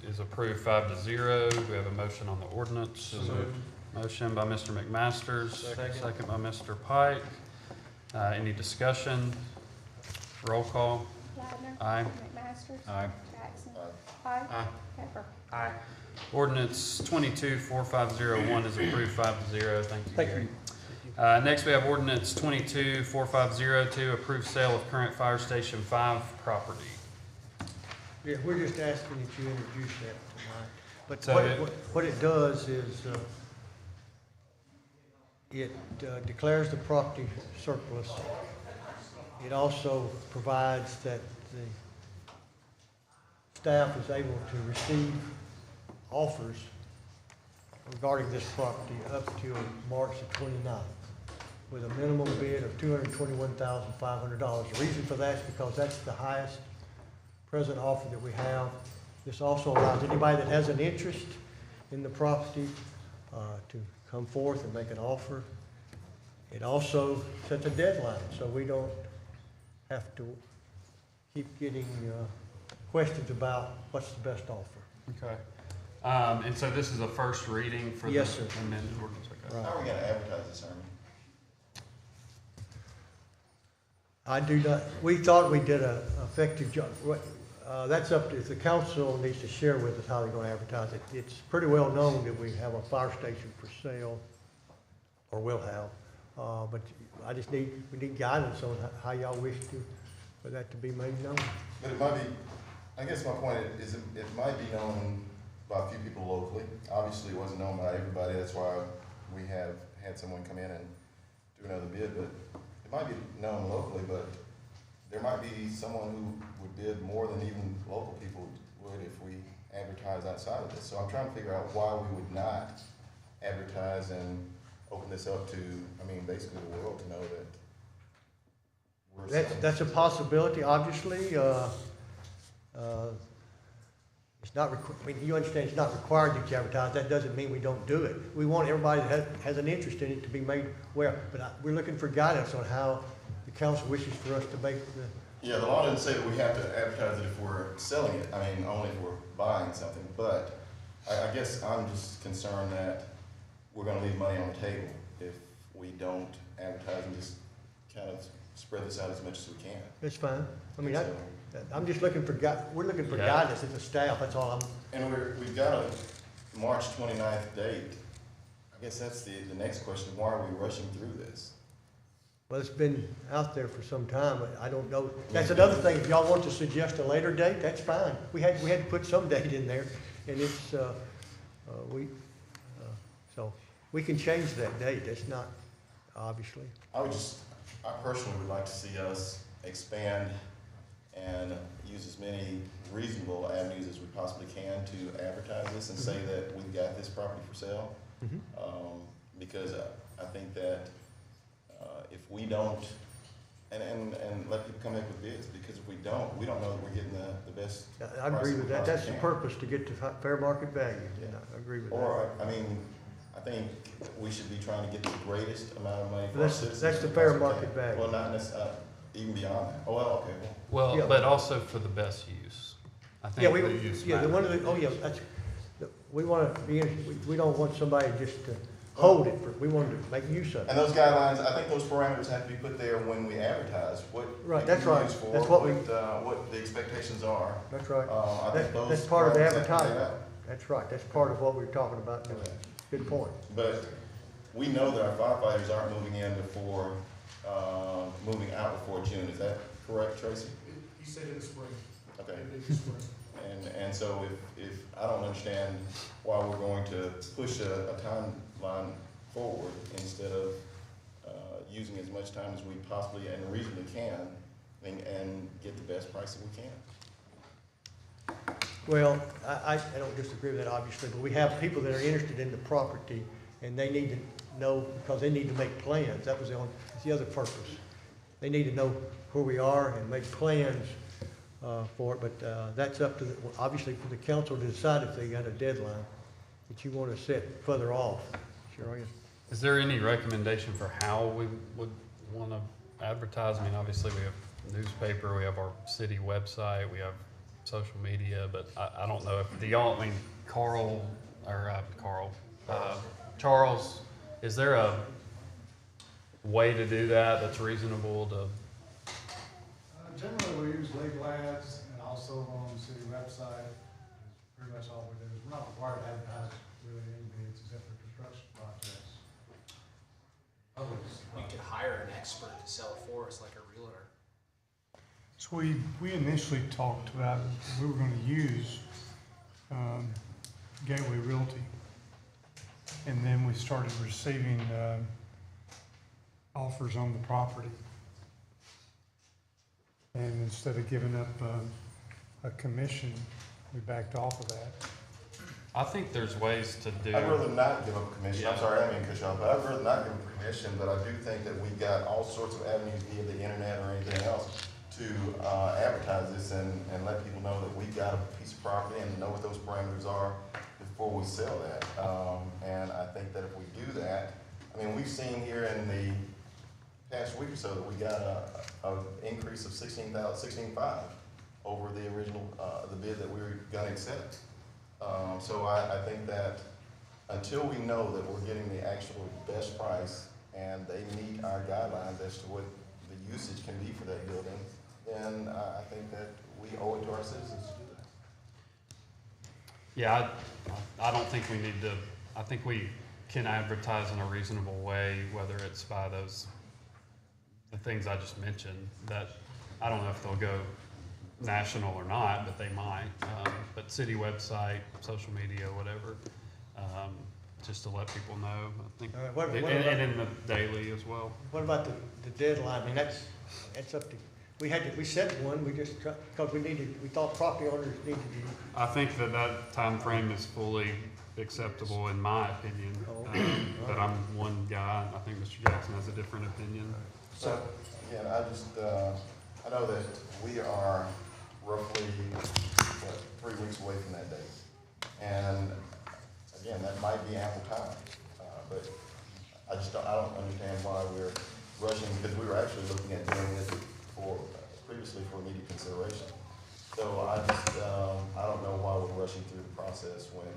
is approved 5-0. Do we have a motion on the ordinance? So moved. Motion by Mr. McMasters, Second. second by Mr. Pike. Any discussion? Roll call. Ladner. Aye. McMasters. Aye. Jackson. Aye. Pike. Aye. Pepper. Aye. Ordinance 22-4501 is approved 5-0. Thank you, Thank Gary. you. Next, we have ordinance 22-4502, approved sale of current Fire Station 5 property. Yeah, we're just asking that you introduce that tonight. But So what it does is, it declares the property surplus. It also provides that the staff is able to receive offers regarding this property up to March the 29th with a minimum bid of $221,500. The reason for that is because that's the highest present offer that we have. This also allows anybody that has an interest in the property to come forth and make an offer. It also sets a deadline, so we don't have to keep getting questions about what's the best offer. Okay. And so this is a first reading for the Yes, sir. amended ordinance. Okay. Right. How are we gonna advertise this, Herman? I do not, we thought we did a effective job. That's up to, if the council needs to share with us how they're gonna advertise it. It's pretty well known that we have a fire station for sale, or will have. But I just we need guidance on how y'all wish for that to be made known. But it might be, I guess my point is, it might be known by a few people locally. Obviously, it wasn't known by everybody, that's why we have had someone come in and do another bid, but it might be known locally, but there might be someone who would bid more than even local people would if we advertise outside of this. So I'm trying to figure out why we would not advertise and open this up to, basically the world to know that we're selling. That's a possibility, obviously. It's not, you understand it's not required that you advertise. That doesn't mean we don't do it. We want everybody that has an interest in it to be made aware. But we're looking for guidance on how the council wishes for us to make the. Yeah, the law doesn't say that we have to advertise it if we're selling it, only if we're buying something, but I guess I'm just concerned that we're gonna leave money on the table if we don't advertise and just kind of spread this out as much as we can. It's fine. So- I'm just looking for we're looking for Yeah. guidance as a staff, that's all I'm. And we've got a March 29th date. I guess that's the next question, why are we rushing through this? Well, it's been out there for some time, but I don't know. That's another thing, if y'all want to suggest a later date, that's fine. We had to put some date in there, and it's, so we can change that date, that's not, obviously. I personally would like to see us expand and use as many reasonable avenues as we possibly can to advertise this and say that we've got this property for sale. Because I think that if we don't, and let people come in with bids, because if we don't know that we're getting the best. I agree price with we that, that's the possibly can. purpose, to get to fair market value, and I agree with that. Or, I think we should be trying to get the greatest amount of money for our citizens. That's the we fair possibly market can. value. Well, not necessarily, even beyond that. Oh, well, okay, Well, Yeah. but also for the best use. I think Yeah, the use the matters. one of the, that's, we want to be, we don't want somebody just to hold it, we wanted to make use of it. And those guidelines, I think those parameters have to be put there when we advertise, what Right, people that's right. use for, That's what we- what the expectations are. That's right. I think those That's part of the parameters have to be laid advertising. out. That's right, that's part of what we're talking about doing. Good point. But we know that our firefighters aren't moving in before, moving out before June, is that correct, Tracy? He said in the spring. Okay. It'd be spring. And so if, I don't understand why we're going to push a timeline forward instead of, using as much time as we possibly and reasonably can and get the best price that we can. Well, I don't disagree with that, obviously, but we have people that are interested in the property, and they need to know, because they need to make plans. That was that's the other purpose. They need to know where we are and make plans for it, but that's up to, obviously, for the council to decide if they got a deadline that you want to set further off. Sure is. Is there any recommendation for how we would want to advertise? I mean, obviously, we have newspaper, we have our city website, we have social media, but I don't know if, do y'all, I mean, Charles, is there a way to do that that's reasonable to? Generally, we use legal ads and also on the city website. Is pretty much all we do. We're not required to advertise really any bids except for construction projects. We could hire an expert to sell it for us, like a realtor. So we initially talked about, we were gonna use, Gateway Realty. And then we started receiving, offers on the property. And instead of giving up, a commission, we backed off of that. I think there's ways to do. I'd rather not give up a commission, I'm sorry, I didn't mean to cut you off, but I'd rather not give up a commission, but I do think that we've got all sorts of avenues via the internet or anything else to advertise this and let people know that we've got a piece of property and know what those parameters are before we sell that. And I think that if we do that, I mean, we've seen here in the past week or so that we got a increase of $16,500 over the original, the bid that we were gonna accept. So I think that until we know that we're getting the actual best price and they meet our guidelines as to what the usage can be for that building, then I think that we owe it to our citizens to do that. Yeah, I don't think we need to, I think we can advertise in a reasonable way, whether it's by the things I just mentioned, that I don't know if they'll go national or not, but they might. But city website, social media, whatever, just to let people know, I think. And in the daily as well. What about the deadline? I mean, that's up to, we set one, we just, because we thought property owners needed to. I think that time frame is fully acceptable in my opinion. But I'm one guy, and I think Mr. Jackson has a different opinion. So, again, I know that we are roughly, 3 weeks away from that date. And again, that might be ample time, but I don't understand why we're rushing, because we were actually looking at doing it previously for immediate consideration. So I don't know why we're rushing through the process when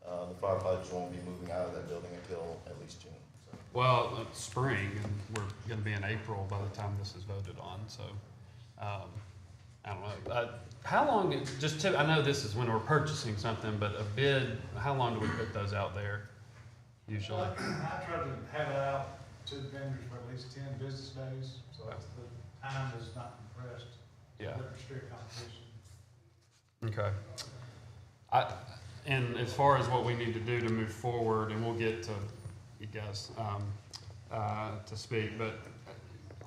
the firefighters won't be moving out of that building until at least June. So. Well, it's spring, and we're gonna be in April by the time this is voted on, so, I don't know. How long, I know this is when we're purchasing something, but a bid, how long do we put those out there usually? I try to have it out to the vendors for at least 10 business days, so that the time is not compressed. Yeah. To restrict competition. Okay. And as far as what we need to do to move forward, and we'll get to you guys to speak, but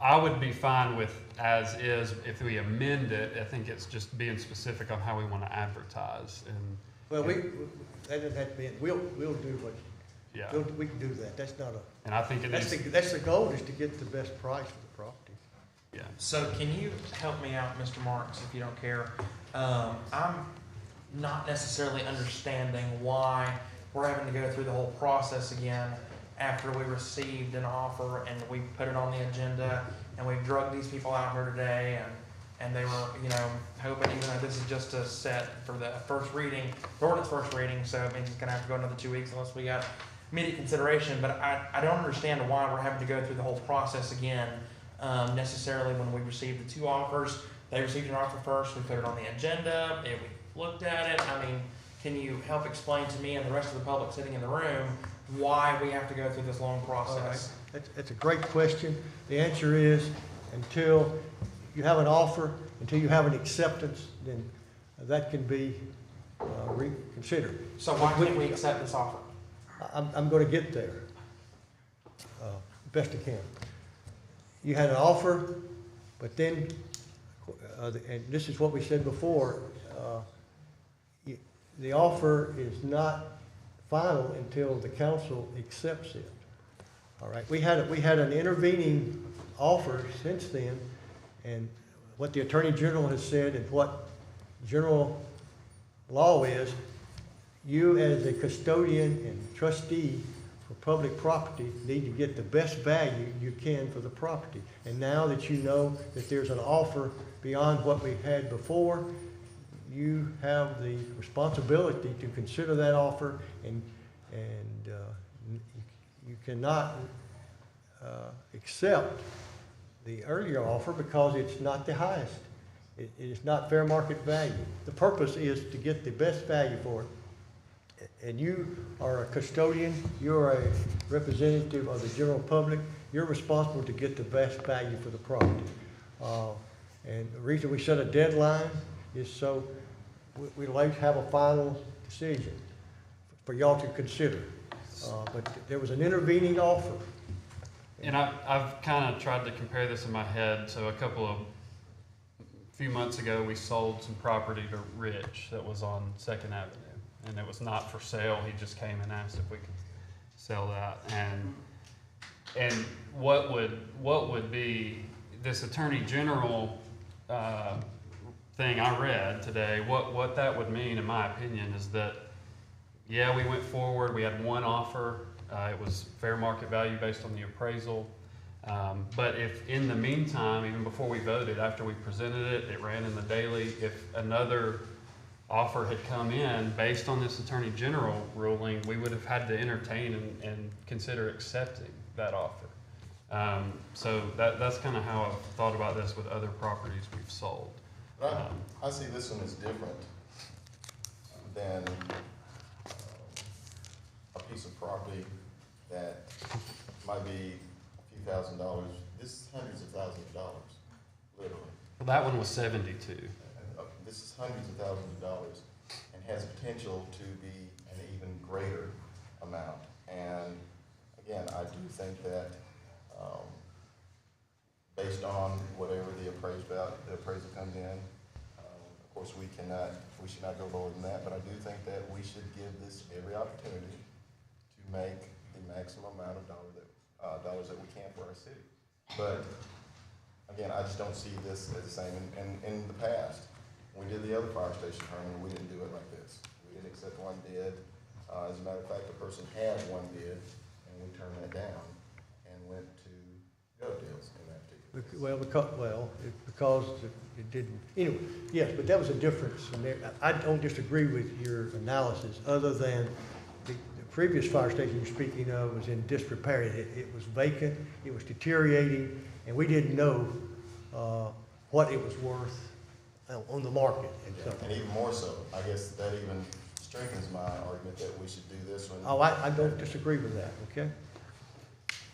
I would be fine with as is. If we amend it, I think it's just being specific on how we want to advertise. And Well, that doesn't have to be, we'll do what, yeah, we can do that. That's not a, and I think that's the goal, is to get the best price for the property. Yeah. So can you help me out, Mr. Marks, if you don't care? I'm not necessarily understanding why we're having to go through the whole process again after we received an offer and we put it on the agenda and we've drugged these people out here today and they were, hoping, even though this is just a set for the first reading, the ordinance first reading, so it means it's gonna have to go another 2 weeks unless we got immediate consideration, but I don't understand why we're having to go through the whole process again, necessarily when we received the two offers. They received an offer first, we put it on the agenda, and we looked at it. I mean, can you help explain to me and the rest of the public sitting in the room why we have to go through this long process? That's a great question. The answer is, until you have an offer, until you have an acceptance, then that can be reconsidered. So why can't we accept this offer? I'm going to get there, best I can. You had an offer, but then, and this is what we said before, the offer is not final until the council accepts it. All right, we had an intervening offer since then, and what the Attorney General has said and what general law is, you as a custodian and trustee for public property need to get the best value you can for the property. And now that you know that there's an offer beyond what we had before, you have the responsibility to consider that offer, and you cannot accept the earlier offer because it's not the highest. It is not fair market value. The purpose is to get the best value for it. And you are a custodian, you're a representative of the general public, you're responsible to get the best value for the property. And the reason we set a deadline is so we'd like to have a final decision for y'all to consider. But there was an intervening offer. And I've kind of tried to compare this in my head. So a few months ago, we sold some property to Rich that was on 2nd Avenue. And it was not for sale. He just came and asked if we could sell that. And what would be this Attorney General thing I read today, what that would mean, in my opinion, is that, yeah, we went forward, we had one offer, it was fair market value based on the appraisal, but if in the meantime, even before we voted, after we presented it, it ran in the daily, if another offer had come in based on this Attorney General ruling, we would have had to entertain and consider accepting that offer. So that's kind of how I've thought about this with other properties we've sold. I see this one as different than a piece of property that might be a few $1,000s. This is hundreds of thousands of dollars, literally. Well, that one was 72. This is hundreds of thousands of dollars and has potential to be an even greater amount. And again, I do think that based on whatever the appraisal comes in, of course we should not go lower than that, but I do think that we should give this every opportunity to make the maximum amount of dollars that we can for our city. But again, I just don't see this as the same. And in the past, when we did the other fire station, Herman, we didn't do it like this. We didn't accept one bid. As a matter of fact, the person had one bid, and we turned that down and went to go deals in that particular case. Because it didn't, anyway, yes, but that was a difference. And I don't disagree with your analysis, other than the previous fire station you're speaking of was in disrepair. It was vacant, it was deteriorating, and we didn't know what it was worth on the market. And even more so, I guess that even strengthens my argument that we should do this one. Oh, I don't disagree with that, okay?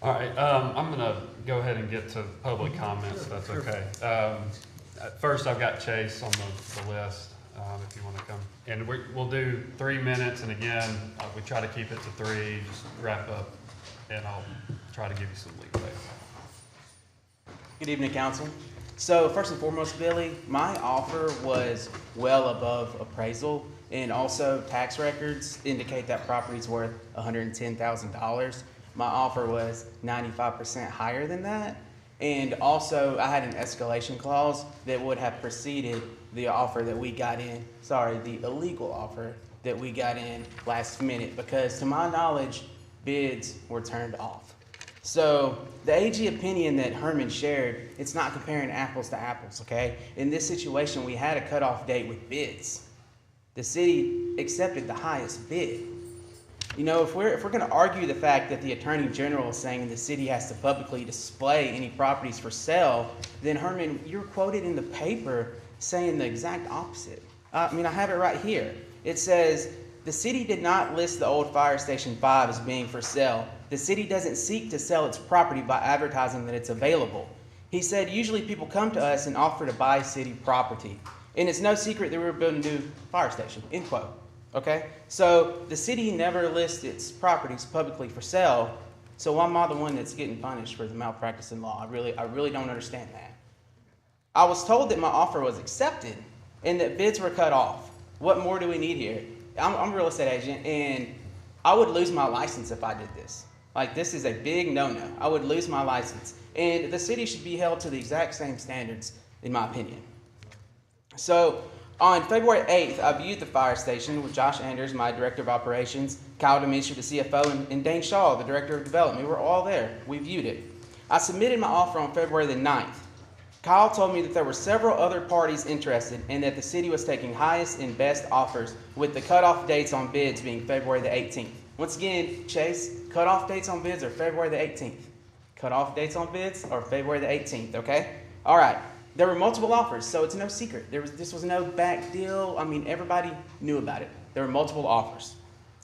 All right, I'm going to go ahead and get to public comments, if that's okay. First, I've got Chase on the list, if you want to come. And we'll do 3 minutes, and again, we try to keep it to 3, just wrap up, and I'll try to give you some leeway. Good evening, Council. So first and foremost, Billy, my offer was well above appraisal, and also tax records indicate that property's worth $110,000. My offer was 95% higher than that. And also, I had an escalation clause that would have preceded the offer that we got in, the illegal offer that we got in last minute, because to my knowledge, bids were turned off. So the AG opinion that Herman shared, it's not comparing apples to apples, okay? In this situation, we had a cutoff date with bids. The city accepted the highest bid. You know, if we're gonna argue the fact that the Attorney General is saying the city has to publicly display any properties for sale, then Herman, you're quoted in the paper saying the exact opposite. I mean, I have it right here. It says, the city did not list the old Fire Station 5 as being for sale. The city doesn't seek to sell its property by advertising that it's available. He said, usually people come to us and offer to buy city property. And it's no secret that we were building a new fire station, end quote. Okay? So the city never lists its properties publicly for sale. So why am I the one that's getting punished for the malpractice in law? I really don't understand that. I was told that my offer was accepted and that bids were cut off. What more do we need here? I'm a real estate agent, and I would lose my license if I did this. Like, this is a big no-no. I would lose my license. And the city should be held to the exact same standards, in my opinion. So, on February 8th, I viewed the fire station with Josh Anders, my director of operations, Kyle Demeester, the CFO, and Dane Shaw, the director of development. We were all there. We viewed it. I submitted my offer on February the 9th. Kyle told me that there were several other parties interested and that the city was taking highest and best offers, with the cutoff dates on bids being February the 18th. Once again, Chase, cutoff dates on bids are February the 18th. Cutoff dates on bids are February the 18th, okay? All right. There were multiple offers, so it's no secret. This was no back deal. I mean, everybody knew about it. There were multiple offers.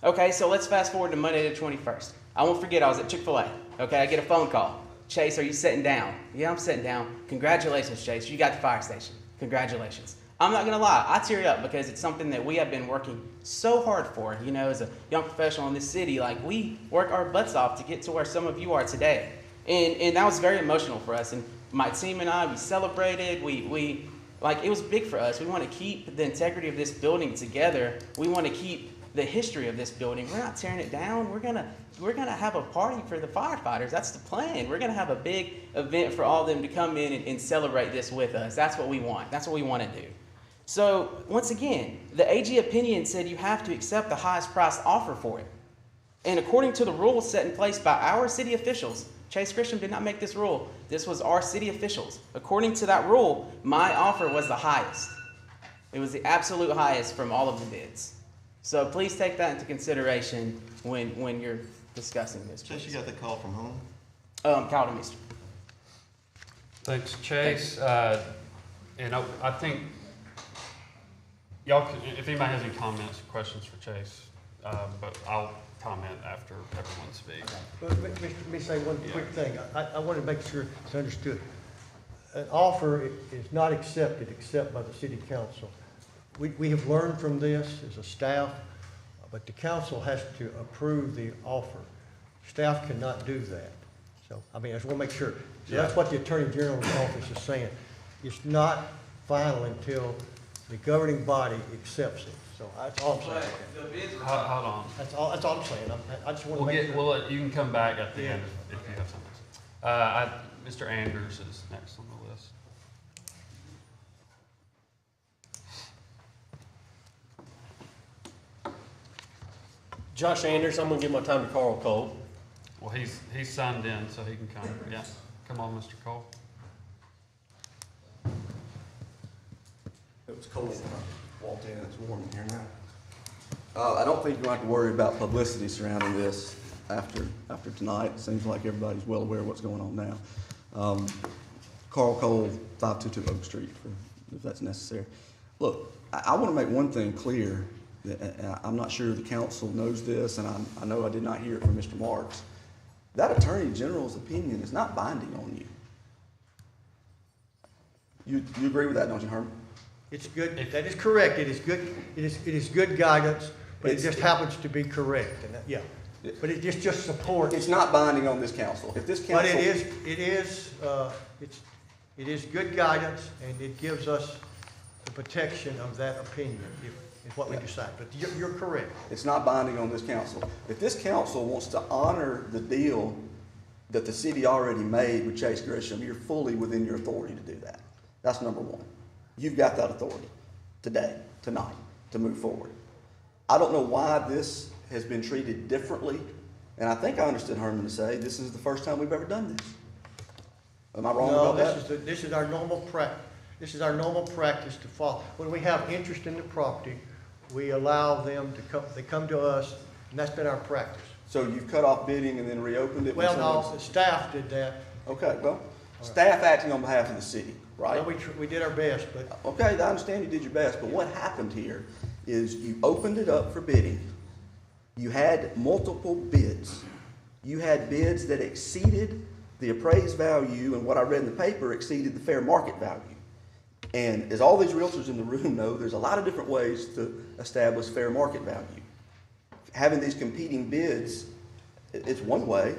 Okay, so let's fast forward to Monday the 21st. I won't forget, I was at Chick-fil-A. Okay, I get a phone call. Chase, are you sitting down? Yeah, I'm sitting down. Congratulations, Chase. You got the fire station. Congratulations. I'm not going to lie. I tear up because it's something that we have been working so hard for. You know, as a young professional in this city, like, we work our butts off to get to where some of you are today. And that was very emotional for us. And my team and I, we celebrated. We like, it was big for us. We want to keep the integrity of this building together. We want to keep the history of this building. We're not tearing it down. We're gonna have a party for the firefighters. That's the plan. We're gonna have a big event for all of them to come in and celebrate this with us. That's what we want. That's what we want to do. So once again, the AG opinion said you have to accept the highest price offer for it. And according to the rules set in place by our city officials, Chase Christian did not make this rule. This was our city officials. According to that rule, my offer was the highest. It was the absolute highest from all of the bids. So please take that into consideration when you're discussing this. Chase, you got the call from whom? Kyle Demeester. Thanks, Chase. And I think y'all can, if anybody has any comments or questions for Chase, but I'll comment after everyone speaks. Let me say one quick thing. I want to make sure it's understood. An offer is not accepted except by the city council. We have learned from this as a staff, but the council has to approve the offer. Staff cannot do that. So, I mean, I just want to make sure. So that's what the Attorney General's office is saying. It's not final until the governing body accepts it. So that's all I'm saying. Hold on. That's all I'm saying. I just want to make sure. You can come back at the end if you have something. Mr. Anders is next on the list. Josh Anders, I'm gonna give my time to Carl Cole. Well, he's signed in, so he can come. Yeah, come on, Mr. Cole. It was cold when I walked in. It's warm in here now. I don't think you have to worry about publicity surrounding this after tonight. It seems like everybody's well aware of what's going on now. Carl Cole, 522 Oak Street, if that's necessary. Look, I want to make one thing clear. I'm not sure the council knows this, and I know I did not hear it from Mr. Marks. That Attorney General's opinion is not binding on you. You agree with that, don't you, Herman? It's good. That is correct. It is good. It is good guidance, but it just happens to be correct. And yeah, but it just supports. It's not binding on this council. If this council, but it is good guidance, and it gives us the protection of that opinion. Is what we decide, but you're correct. It's not binding on this council. If this council wants to honor the deal that the city already made with Chase Grisham, you're fully within your authority to do that. That's number one. You've got that authority today, tonight, to move forward. I don't know why this has been treated differently, and I think I understood Herman to say this is the first time we've ever done this. Am I wrong about that? This is our normal practice. This is our normal practice to follow. When we have interest in the property, we allow them to come. They come to us, And that's been our practice. So you've cut off bidding and then reopened it? when Well, no, someone's- the staff did that. Okay, well, staff acting on behalf of the city, right? Well, we did our best, but Okay, I understand you did your best, but what happened here is you opened it up for bidding. You had multiple bids. You had bids that exceeded the appraised value, and what I read in the paper exceeded the fair market value. And as all these realtors in the room know, there's a lot of different ways to establish fair market value. Having these competing bids, it's one way,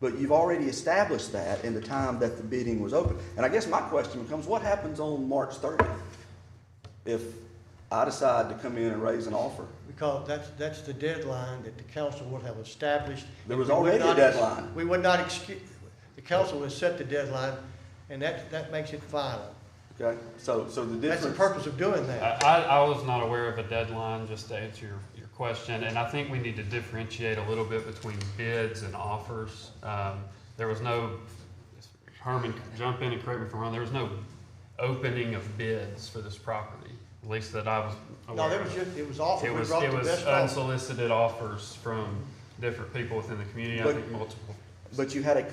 but you've already established that in the time that the bidding was open. And I guess my question becomes, what happens on March 30th if I decide to come in and raise an offer? because that's the deadline that the council would have established. There was We would already a not deadline. We would not the council has set the deadline, and that makes it final. Okay, so the difference. That's the purpose of doing that. I was not aware of a deadline, just to answer your question, and I think we need to differentiate a little bit between bids and offers. There was no, Herman, jump in and correct me if I'm wrong, there was no opening of bids for this property, at least that I was aware No, there of. was just, it was offered, It we was, brought it the was best offer. unsolicited offers from different people within the community, I But- think multiple. But you had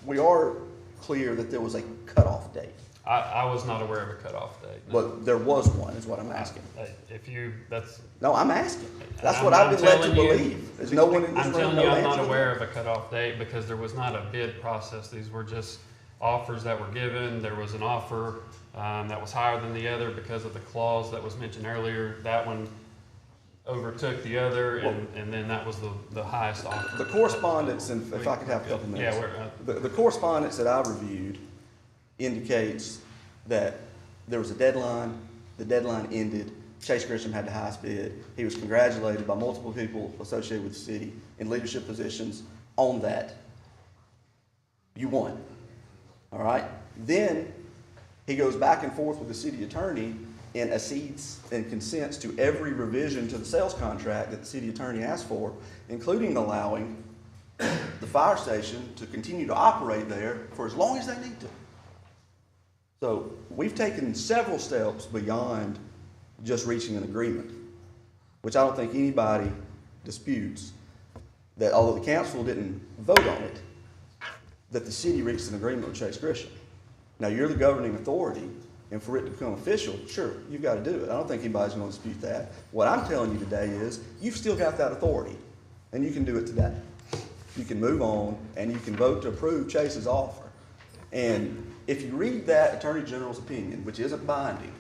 we are clear that there was a cutoff date, I was not aware of a cutoff date. no. but there was one, is what I'm asking. If you, that's. No, I'm asking. That's I'm- what I've I'm been led to telling you- believe. There's no one in this I'm room telling know you, the I'm not answer to aware that. of a cutoff date because there was not a bid process. These were just offers that were given. There was an offer that was higher than the other because of the clause that was mentioned earlier. That one overtook the other, and then that was the highest offer. The correspondence, and if I could have a couple minutes. Yeah, The correspondence that I reviewed indicates that there was a deadline, the deadline ended, Chase Grisham had the highest bid. He was congratulated by multiple people associated with the city in leadership positions on that. You won, all right? Then he goes back and forth with the city attorney and accedes and consents to every revision to the sales contract that the city attorney asked for, including allowing the fire station to continue to operate there for as long as they need to. So we've taken several steps beyond just reaching an agreement, which I don't think anybody disputes, that although the council didn't vote on it, that the city reached an agreement with Chase Grisham. Now, you're the governing authority, and for it to become official, sure, you've got to do it. I don't think anybody's going to dispute that. What I'm telling you today is, you've still got that authority, and you can do it today. You can move on, and you can vote to approve Chase's offer. And if you read that Attorney General's opinion, which isn't binding,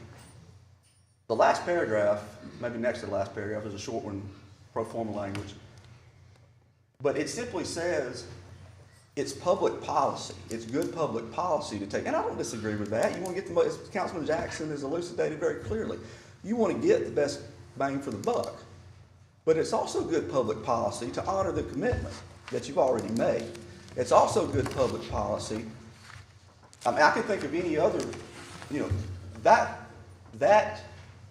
the last paragraph, maybe next to the last paragraph, is a short one, pro forma language. But it simply says, it's public policy. It's good public policy to take, and I don't disagree with that. You want to get the, as Councilman Jackson has elucidated very clearly, you want to get the best bang for the buck. But it's also good public policy to honor the commitment that you've already made. It's also good public policy. I mean, I can think of any other, that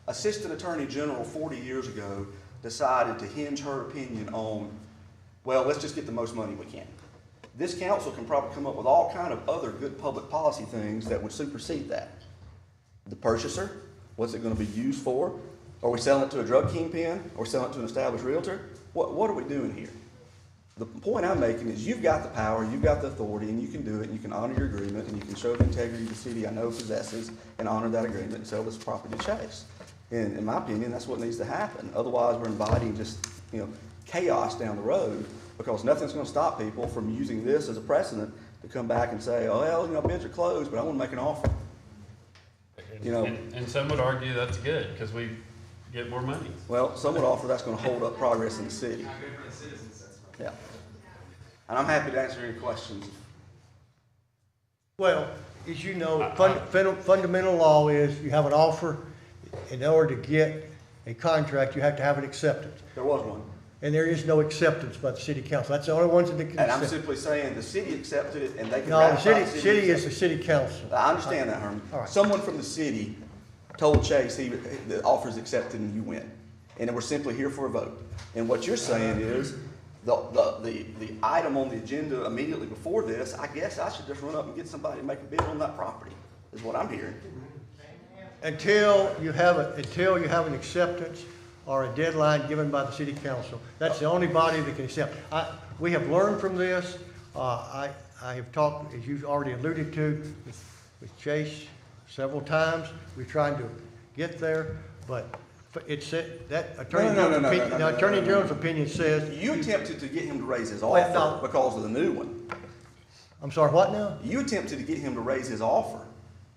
Assistant Attorney General 40 years ago decided to hinge her opinion on, well, let's just get the most money we can. This council can probably come up with all kind of other good public policy things that would supersede that. The purchaser, what's it going to be used for? Are we selling it to a drug kingpin? Or selling it to an established realtor? What are we doing here? The point I'm making is you've got the power, you've got the authority, and you can do it, and you can honor your agreement, and you can show the integrity the city I know possesses, and honor that agreement and sell this property to Chase. And in my opinion, that's what needs to happen. Otherwise, we're inviting just, chaos down the road, because nothing's going to stop people from using this as a precedent to come back and say, oh, well, bids are closed, but I want to make an offer. And some would argue that's good, because we get more money. Well, some would offer that's going to hold up progress in the city. Yeah. And I'm happy to answer any questions. Well, as you know, fundamental law is you have an offer. In order to get a contract, you have to have an acceptance. There was one. And there is no acceptance by the city council. That's the only ones that can And I'm accept. simply saying the city accepted it and they can No, the ratify city is the city council. I understand that, Herman. All right. Someone from the city told Chase the offer's accepted and you win. And we're simply here for a vote. And what you're saying is the item on the agenda immediately before this, I guess I should just run up and get somebody to make a bid on that property, is what I'm hearing. Until you have an acceptance or a deadline given by the city council. That's the only body that can accept. We have learned from this. I have talked, as you've already alluded to, with Chase several times. We're trying to get there, but it said, that Attorney General's opinion says. You attempted to get him to raise his Well, no. offer because of the new one. I'm sorry, what now? You attempted to get him to raise his offer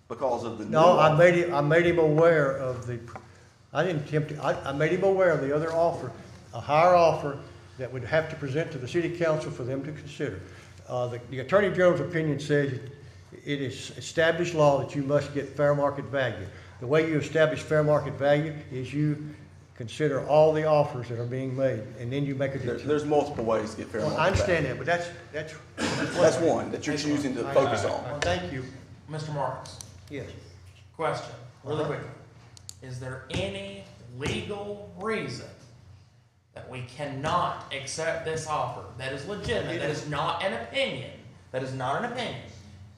because of the new No, one. I made him aware of I didn't attempt to, I made him aware of the other offer, a higher offer that would have to present to the city council for them to consider. The Attorney General's opinion says it is established law that you must get fair market value. The way you establish fair market value is you consider all the offers that are being made, and then you make a decision. There's multiple ways to get fair market value. I understand that, but that's one that you're choosing to focus on. Well, thank you. Mr. Marks, Yes. question, really quickly. Is there any legal reason that we cannot accept this offer? That is legitimate, that is not an opinion. That is not an opinion.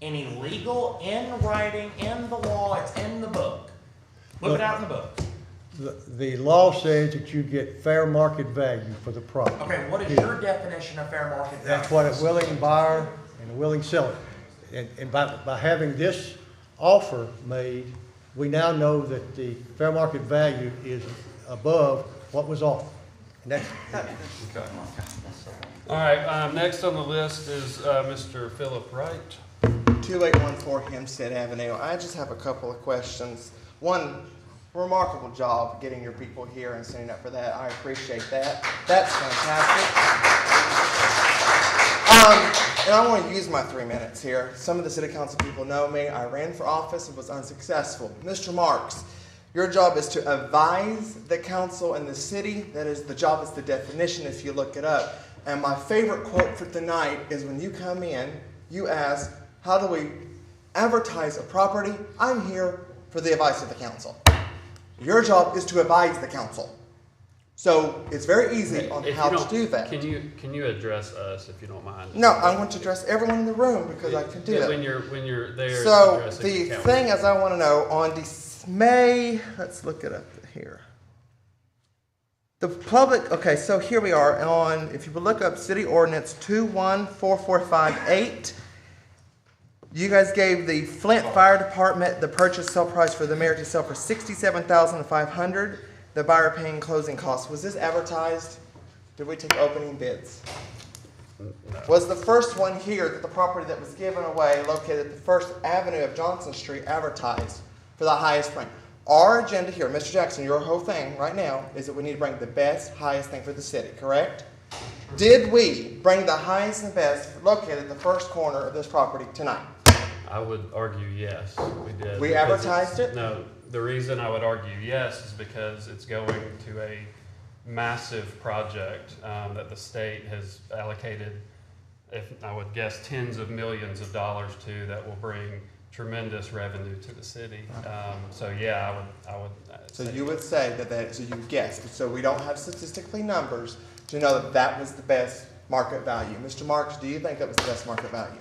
Any legal, in writing, in the law, it's in the book. Look it out in the book. The law says that you get fair market value for the property. Okay, what is your definition of fair market value? That's what a willing buyer and a willing seller. And by having this offer made, we now know that the fair market value is above what was offered. And that's, All right, next on the list is Mr. Phillip Wright. 2814 Hampstead Avenue. I just have a couple of questions. One, remarkable job getting your people here and setting up for that. I appreciate that. That's fantastic. And I want to use my 3 minutes here. Some of the city council people know me. I ran for office and was unsuccessful. Mr. Marks, your job is to advise the council and the city. That is, the job is the definition if you look it up. And my favorite quote for tonight is when you come in, you ask, how do we advertise a property? I'm here for the advice of the council. Your job is to advise the council. So it's very easy on how to do that. Can you address us if you don't mind? No, I want to address everyone in the room because I can do that. When you're there. So the thing is, I want to know on May. Let's look it up here. The public. Okay, so here we are on. If you would look up City Ordinance 214458. You guys gave the Flint Fire Department the purchase sale price for the mayor to sell for $67,500. The buyer paying closing costs. Was this advertised? Did we take opening bids? No. Was the first one here that the property that was given away, located at the First Avenue of Johnson Street, advertised for the highest price? Our agenda here, Mr. Jackson, your whole thing right now is that we need to bring the best, highest thing for the city, correct? Did we bring the highest and best located at the first corner of this property tonight? I would argue yes, we did. We advertised it? No, the reason I would argue yes is because it's going to a massive project that the state has allocated, I would guess, tens of millions of dollars to, that will bring tremendous revenue to the city. So yeah, I would. So you would say so you guessed. So we don't have statistically numbers to know that that was the best market value. Mr. Marks, do you think that was the best market value?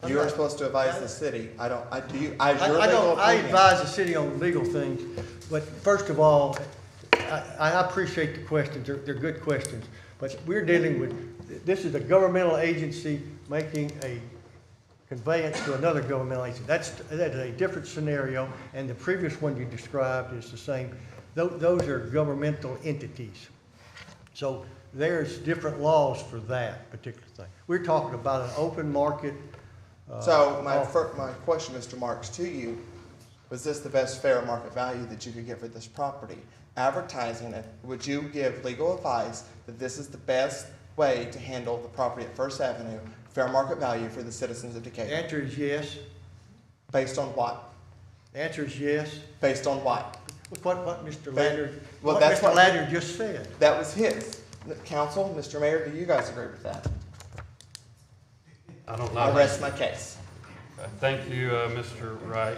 You are supposed to advise the city. I don't. Do you? I advise the city on legal things, but first of all, I appreciate the questions. They're good questions, but we're dealing with. This is a governmental agency making a conveyance to another governmental agency. That's a different scenario, and the previous one you described is the same. Those are governmental entities, so there's different laws for that particular thing. We're talking about an open market. So my question, Mr. Marks, to you, was this the best fair market value that you could get for this property? Advertising it, would you give legal advice that this is the best way to handle the property at First Avenue, fair market value for the citizens of Decatur? The answer is yes. Based on what? The answer is yes. Based on what? What Mr. Lander, well, that's Mr. Lander just said. That was his. Council, Mr. Mayor, do you guys agree with that? I don't know. I rest my case. Thank you, Mr. Wright.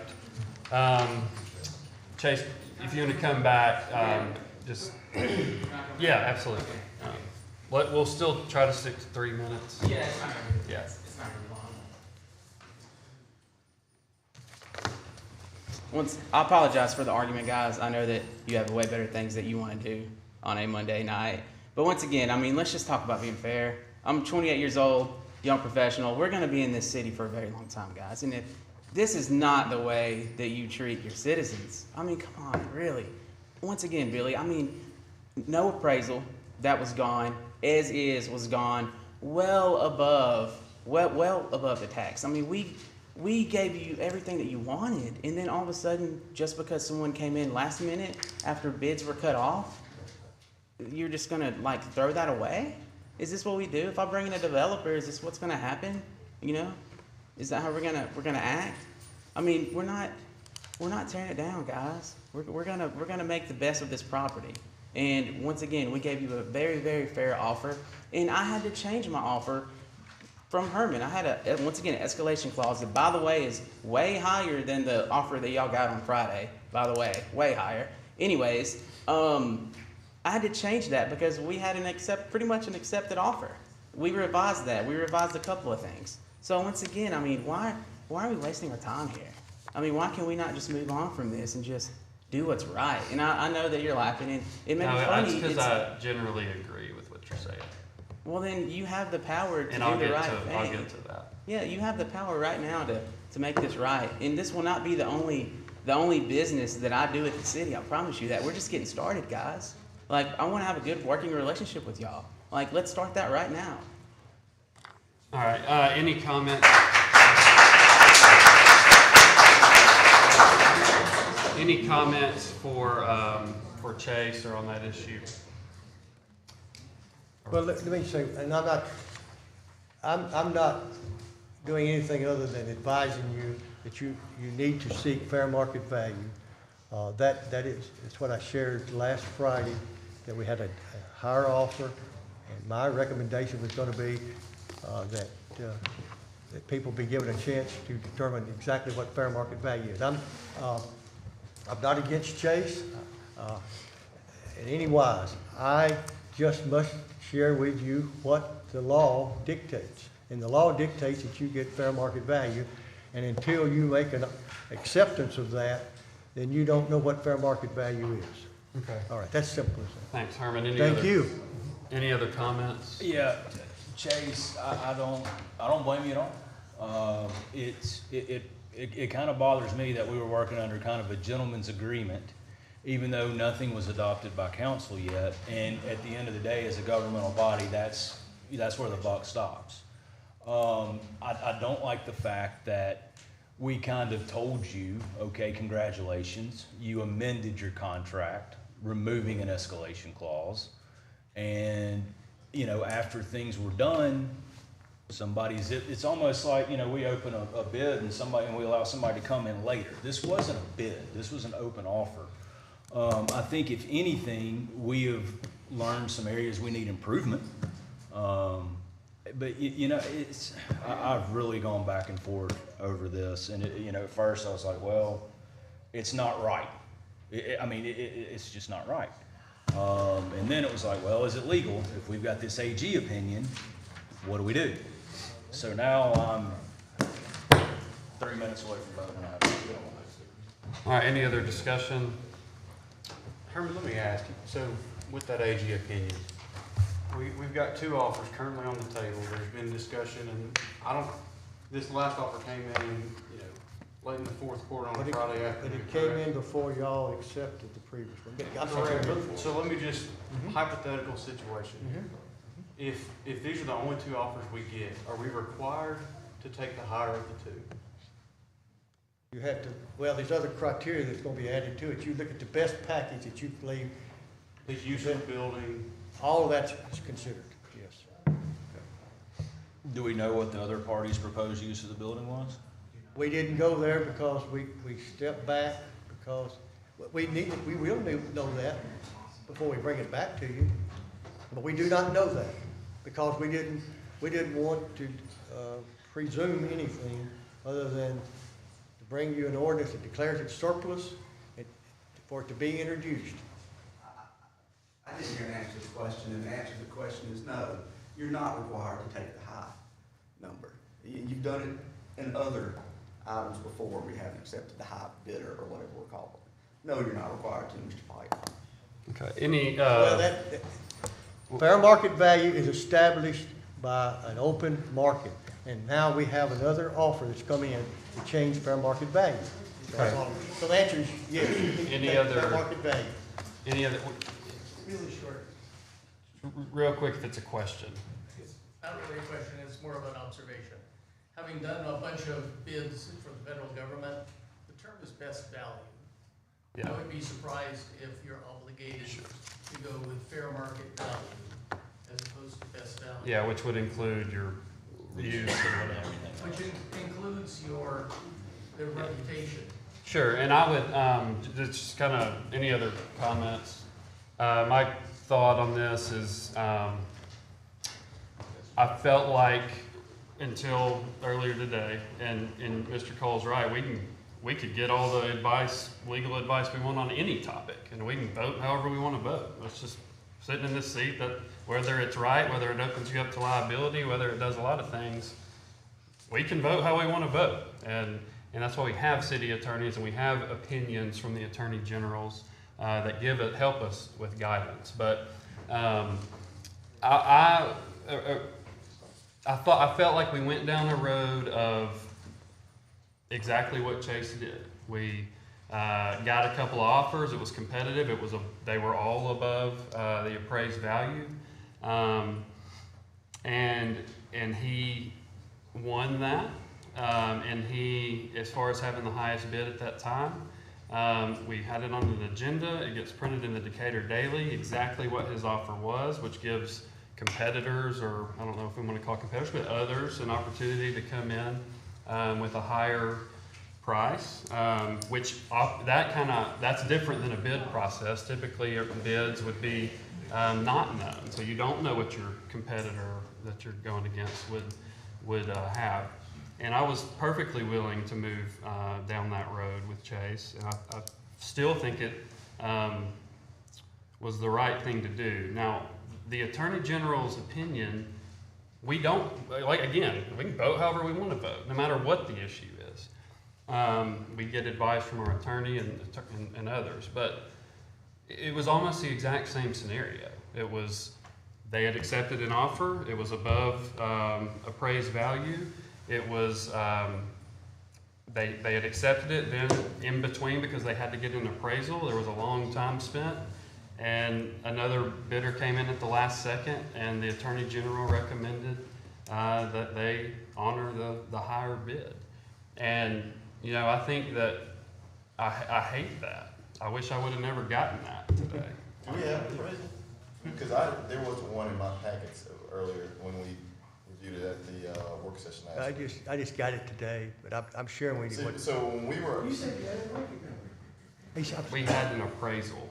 Chase, if you want to come back, yeah, absolutely. We'll still try to stick to 3 minutes. Yeah, it's not gonna be, yeah. it's not gonna be long. I apologize for the argument, guys. I know that you have way better things that you want to do. on a Monday night. But once again, I mean, let's just talk about being fair. I'm 28 years old, young professional. We're gonna be in this city for a very long time, guys. And if this is not the way that you treat your citizens, I mean, come on, really. Once again, Billy, I mean, no appraisal, that was gone. As is was gone, well above the tax. I mean, we gave you everything that you wanted, and then all of a sudden, just because someone came in last minute after bids were cut off, you're just gonna like throw that away? Is this what we do? If I bring in a developer, is this what's gonna happen? You know, is that how we're gonna act? I mean, we're not tearing it down, guys. We're gonna make the best of this property. And once again, we gave you a very, very fair offer, and I had to change my offer from Herman. I had once again, an escalation clause that, by the way, is way higher than the offer that y'all got on Friday, by the way, way higher. Anyways, I had to change that because we had pretty much an accepted offer. We revised that. We revised a couple of things. So once again, I mean, why are we wasting our time here? I mean, why can we not just move on from this and just do what's right? And I know that you're laughing, and it may be funny. That's because I generally agree with what you're saying. Well, then you have the power to do I'll the get right to, thing. I'll get to that. Yeah, you have the power right now to make this right. And this will not be the only business that I do at the city. I promise you that. We're just getting started, guys. Like, I want to have a good working relationship with y'all. Like, let's start that right now. All right, any comments? Any comments for Chase or on that issue? Well, let me say, and I'm not doing anything other than advising you that you need to seek fair market value. That is what I shared last Friday, that we had a higher offer, and my recommendation was gonna be that people be given a chance to determine exactly what fair market value is. I'm not against Chase in any wise. I just must share with you what the law dictates. And the law dictates that you get fair market value, and until you make an acceptance of that, then you don't know what fair market value is. Okay. All right, that's simple as that. Thanks, Herman. Thank you. Any other comments? Yeah, Chase, I don't blame you at all. It kind of bothers me that we were working under kind of a gentleman's agreement, even though nothing was adopted by council yet. And at the end of the day, as a governmental body, that's where the buck stops. I don't like the fact that we kind of told you, okay, congratulations, you amended your contract, removing an escalation clause. And, you know, after things were done, it's almost like, you know, we open a bid and we allow somebody to come in later. This wasn't a bid, this was an open offer. I think if anything, we have learned some areas we need improvement. But you know, I've really gone back and forth over this, and you know, at first I was like, well, it's not right. It's just not right. And then it was like, well, is it legal? If we've got this AG opinion, what do we do? So now I'm 3 minutes away from voting. All right, any other discussion? Herman, let me ask you, so with that AG opinion, we've got two offers currently on the table. There's been discussion, and this last offer came in, you know, late in the fourth quarter on a Friday afternoon. But it came in before y'all accepted the previous one. Correct. So let me just, hypothetical situation. If these are the only two offers we get, are we required to take the higher of the two? You have to, well, there's other criteria that's gonna be added to it. You look at the best package that you believe. The use of the building. All of that's considered, yes. Do we know what the other party's proposed use of the building was? We didn't go there because we stepped back because we will know that before we bring it back to you. But we do not know that because we didn't want to presume anything other than to bring you an ordinance that declares it surplus and for it to be introduced. I didn't hear an answer to the question, and the answer to the question is no. You're not required to take the high number. You've done it in other items before. We haven't accepted the high bidder or whatever we're calling it. No, you're not required to, Mr. Pike. Okay, any, Well, fair market value is established by an open market, and now we have another offer that's come in to change fair market value. Okay. So the answer is yes. Any Fair other- market value. any other, Really short. real quick, if it's a question. It's not really a question, it's more of an observation. Having done a bunch of bids for the federal government, the term is best value. Yeah. I would be surprised if you're obligated to go with fair market value as opposed to best value. Yeah, which would include your use and whatever. Which includes the reputation. Sure, and I would, just kind of, any other comments? My thought on this is, I felt like until earlier today, and Mr. Cole's right, we could get all the advice, legal advice we want on any topic, and we can vote however we want to vote. It's just sitting in this seat that whether it's right, whether it opens you up to liability, whether it does a lot of things, we can vote how we want to vote. And that's why we have city attorneys and we have opinions from the attorney generals that help us with guidance. But I felt like we went down a road of exactly what Chase did. We got a couple of offers. It was competitive. They were all above the appraised value, and he won that. And he, as far as having the highest bid at that time, we had it on the agenda. It gets printed in the Decatur Daily, exactly what his offer was, which gives competitors, or I don't know if we want to call competitors, but others, an opportunity to come in with a higher price, which that's different than a bid process. Typically, bids would be not known, so you don't know what your competitor that you're going against would have. And I was perfectly willing to move down that road with Chase, and I still think it was the right thing to do. Now, the Attorney General's opinion, we don't, again, we can vote however we want to vote, no matter what the issue is. We get advice from our attorney and others, but it was almost the exact same scenario. It was, they had accepted an offer, it was above appraised value. It was, they had accepted it, then in between, because they had to get an appraisal, there was a long time spent, and another bidder came in at the last second, and the Attorney General recommended that they honor the higher bid. And, I think that, I hate that. I wish I would have never gotten that today. Do we have an appraisal? Because there was one in my packets earlier when we reviewed it at the work session last week. I just got it today, but I'm sharing with you. So when we were. You said you had a We had an appraisal.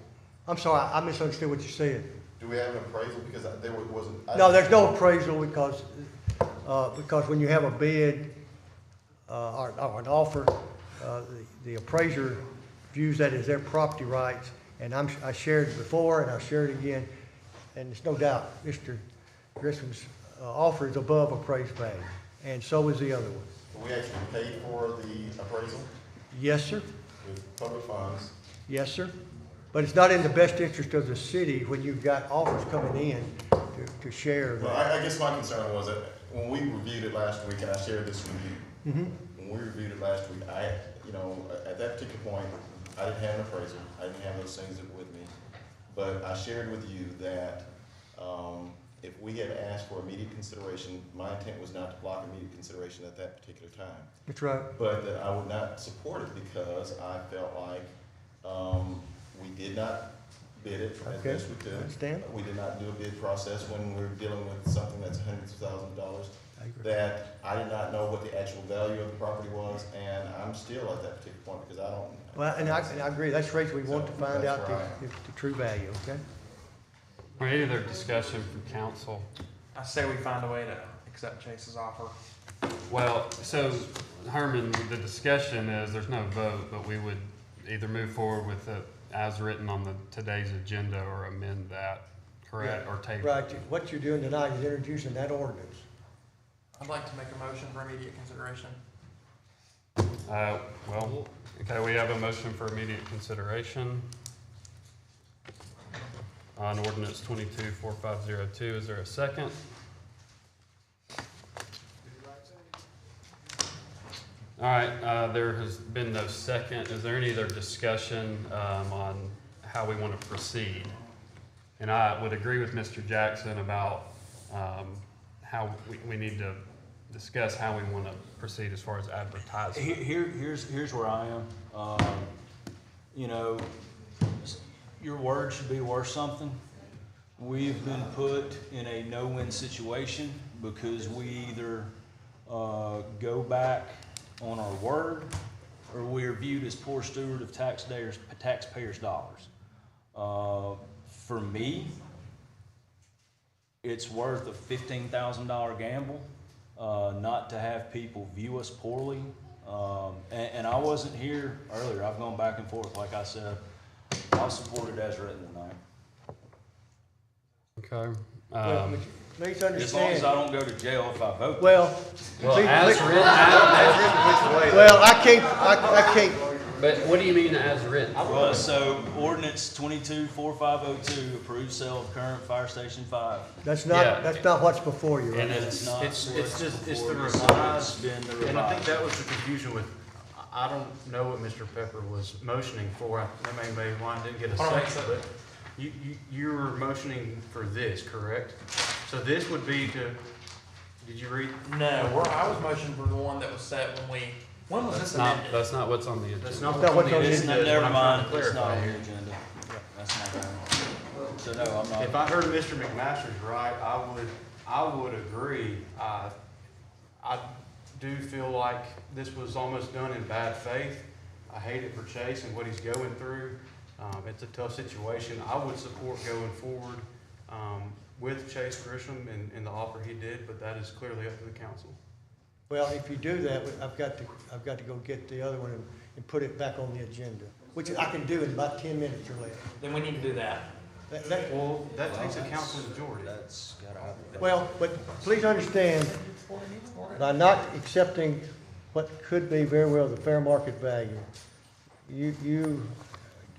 I'm sorry, I misunderstood what you said. Do we have an appraisal? Because there wasn't. No, there's no appraisal because when you have a bid or an offer, the appraiser views that as their property rights. And I shared it before and I'll share it again. And there's no doubt Mr. Grissom's offer is above appraised value, and so is the other one. We actually paid for the appraisal Yes, sir. with public funds. Yes, sir. But it's not in the best interest of the city when you've got offers coming in to share Well, that. I guess my concern was that when we reviewed it last week, and I shared this with you, when we reviewed it last week, at that particular point, I didn't have an appraisal. I didn't have those things with me. But I shared with you that if we had asked for immediate consideration, my intent was not to block immediate consideration at that particular time. That's right. But that I would not support it because I felt like we did not bid it as Okay. best we could. Understand. We did not do a bid process when we were dealing with something that's hundreds of thousands of dollars. I agree. That I did not know what the actual value of the property was, and I'm still at that particular point because I don't. Well, and I agree, that's the reason we want to find That's out right. the true value, okay? Or any other discussion from council? I say we find a way to accept Chase's offer. Well, so Herman, the discussion is, there's no vote, but we would either move forward with it as written on today's agenda or amend that, correct, or table. Right, what you're doing tonight is introducing that ordinance. I'd like to make a motion for immediate consideration. Okay, we have a motion for immediate consideration. on ordinance 22-4502. Is there a second? All right, there has been no second. Is there any other discussion on how we want to proceed? And I would agree with Mr. Jackson about how we need to discuss how we want to proceed as far as advertising. Here's where I am. You know, your word should be worth something. We've been put in a no-win situation because we either go back on our word or we are viewed as poor steward of taxpayers' dollars. For me, it's worth a $15,000 gamble not to have people view us poorly. And I wasn't here earlier. I've gone back and forth. Like I said, I'll support it as written tonight. Okay. Please As long as I understand, don't go to jail if I vote. well, Well, please- as please- written, as written, which way? well, I can't, But what do you mean as written? Well, so ordinance 22-4502 approves sale of current Fire Station 5. that's Yeah. not what's before you right And now. it's not It's what's just, it's the before you, so revised, it's been the and I think revised. that was the confusion with, I don't know what Mr. Pepper was motioning for. That may be why I didn't get a Hold on, second, but you were motioning for this, correct? So this would be to, did you read? No, I was motioning for the one that was set when was this Not, amended? that's not what's on the agenda. That's not That's what's not on the what's agenda, on is Never what I'm trying mind, to it's not clarify on here. the agenda. That's not on. So no, I'm not. If I heard Mr. McMaster's right, I would agree. I do feel like this was almost done in bad faith. I hate it for Chase and what he's going through. It's a tough situation. I would support going forward with Chase Grisham and the offer he did, but that is clearly up to the council. Well, if you do that, I've got to go get the other one and put it back on the agenda, which I can do in about 10 minutes or less. Then we need to do that. Well, that takes a council majority. That's gotta happen. Well, but please understand, by not accepting what could be very well the fair market value, you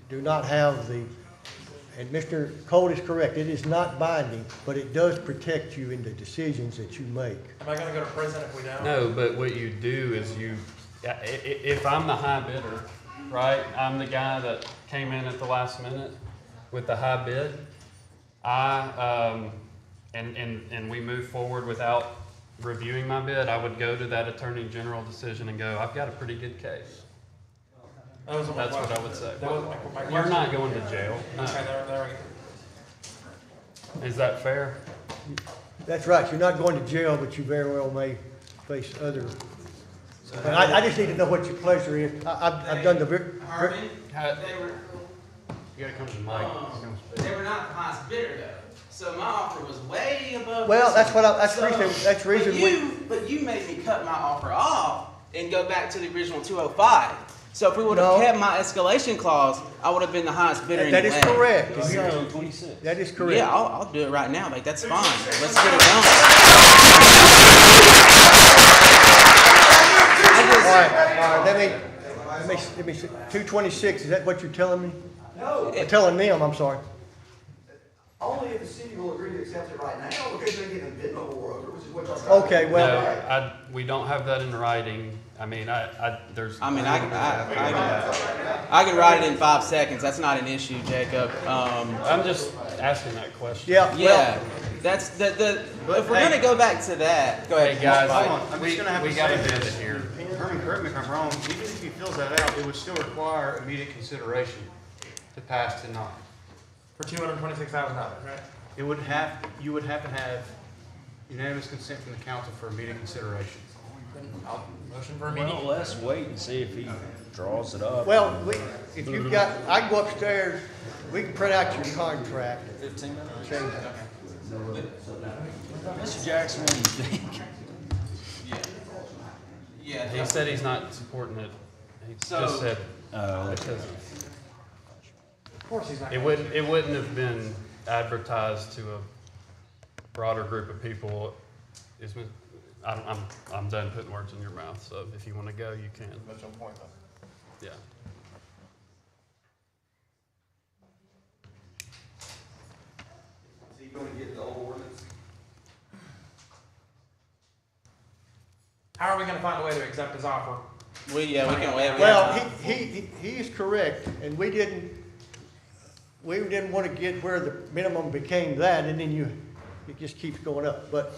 do not have the, and Mr. Cole is correct, it is not binding, but it does protect you in the decisions that you make. Am I gonna go to prison if we don't? No, but what you do is if I'm the high bidder, right, I'm the guy that came in at the last minute with the high bid, and we move forward without reviewing my bid, I would go to that Attorney General decision and go, I've got a pretty good case. That was my That's what I question. would say. That was my You're question. not going to jail. No. Okay, there we go. Is that fair? That's right, you're not going to jail, but you very well may face other. But I just need to know what your pleasure is. I've done the, Harvey, How- they were, You gotta come to the mic. they were not the highest bidder though. So my offer was way above. well, this that's one. what that's the reason we. But you made me cut my offer off and go back to the original 205. So if we would have No. kept my escalation clause, I would have been the highest bidder That is anyway. correct. So, 26. That is correct. yeah, I'll do it right now. Like that's fine. Let's get it done. All right, let me see, 226, is that what you're telling me? No, Or telling them, I'm sorry. only if the city will agree to accept it right now, because they're getting a bid over, which is what y'all trying to Okay, do. well, we don't have that in writing. I mean, there's. I mean, I can write it in 5 seconds. That's not an issue, Jacob. I'm just asking that question. yeah, well, Yeah, that's the. If we're gonna go back to that, go ahead. Hey, guys, Hold on, I'm we just gonna have to gotta say do this it here. Herman, correct me if I'm wrong, even if he fills that out, it would still require immediate consideration to pass tonight. For $226,000, right? You would have to have unanimous consent from the council for immediate consideration. Then I'll motion for immediate. Well, let's wait and see if he draws it up. well, if you've got, I can go upstairs, we can print out your contract. 15 minutes. Change it. Mr. Jackson, what do you think? Yeah. He said he's not supporting it. He just said, because Of course he's not. it wouldn't have been advertised to a broader group of people. I'm done putting words in your mouth, so if you want to go, you can. That's your point, though. Yeah. gonna get the old ordinance? How are we gonna find a way to accept his offer? We can waive. Well, he is correct, and we didn't want to get where the minimum became that, and then it just keeps going up. But,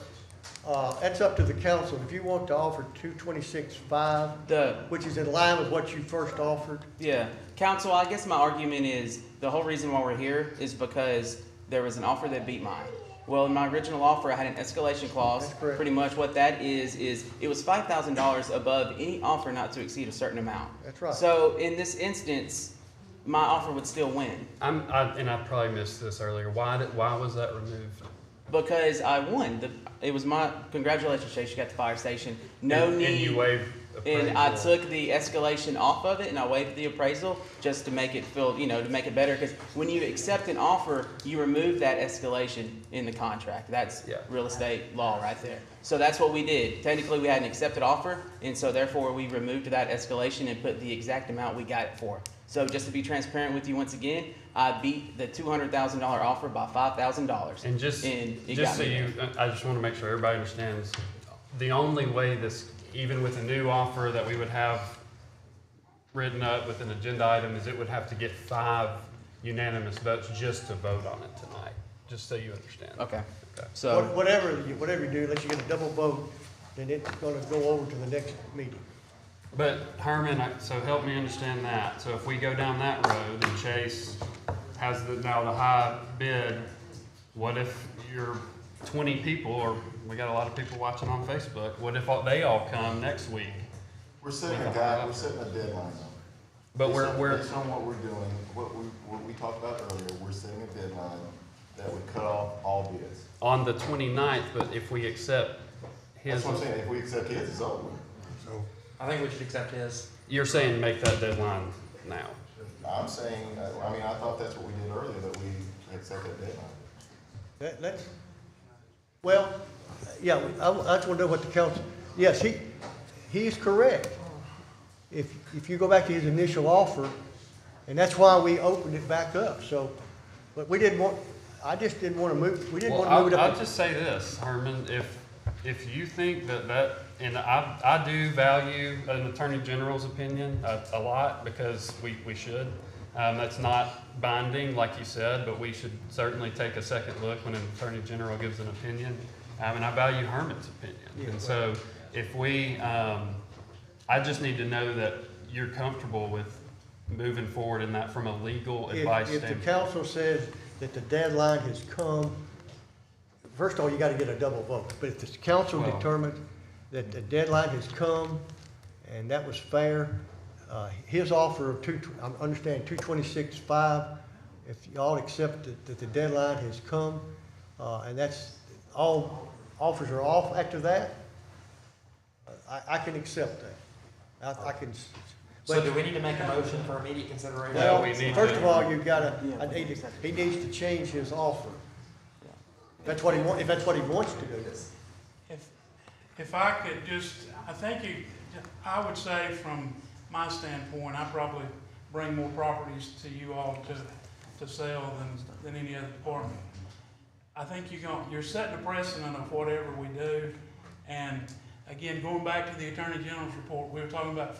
that's up to the council. If you want to offer 226.5, which is in line with what you first offered. Yeah, council, I guess my argument is, the whole reason why we're here is because there was an offer that beat mine. Well, in my original offer, I had an escalation clause. That's correct. Pretty much what that is it was $5,000 above any offer not to exceed a certain amount. That's right. So in this instance, my offer would still win. And I probably missed this earlier. Why was that removed? Because I won. It was my, congratulations, Chase, you got the fire station. No And need. you waived appraisal. And I took the escalation off of it and I waived the appraisal just to make it feel, to make it better. Because when you accept an offer, you remove that escalation in the contract. That's real estate law right there. So that's what we did. Technically, we had an accepted offer, and so therefore we removed that escalation and put the exact amount we got it for. So just to be transparent with you once again, I beat the $200,000 offer by $5,000. And just so I just want to make sure everybody understands, the only way this, even with a new offer that we would have written up with an agenda item, is it would have to get 5 unanimous votes just to vote on it tonight, just so you understand. Okay. So whatever you do, unless you get a double vote, then it's gonna go over to the next meeting. But Herman, so help me understand that. So if we go down that road and Chase has now the high bid, what if you're 20 people, or we got a lot of people watching on Facebook, what if they all come next week? We're setting a deadline now. But Based we're based on what we're doing, what we talked about earlier, we're setting a deadline that would cut off all bids. on the 29th, but if we accept his. That's what I'm saying, if we accept his, it's over. So I think we should accept his. You're saying make that deadline now? I'm saying, I thought that's what we did earlier, that we had set that deadline. Well, yeah, I just want to know what the council, yes, he is correct. If you go back to his initial offer, and that's why we opened it back up, so, but I just didn't want to move, we didn't want to move it up. I'll just say this, Herman, if you think that, and I do value an Attorney General's opinion a lot, because we should. That's not binding, like you said, but we should certainly take a second look when an Attorney General gives an opinion. And I value Herman's opinion. Yeah, and so if I just need to know that you're comfortable with moving forward in that from a legal advice standpoint. If the council says that the deadline has come, first of all, you got to get a double vote. But if the council determines that the deadline has come and that was fair, his offer of I understand 226.5, if y'all accept that the deadline has come, and that's all offers are off after that, I can accept that. I can. So do we need to make a motion for immediate consideration? Well, first of all, you've got he needs to change his offer. That's what he wants, if that's what he wants to do. If I could just, I would say from my standpoint, I probably bring more properties to you all to sell than any other department. I think you're setting a precedent of whatever we do, and again, going back to the Attorney General's report, we were talking about,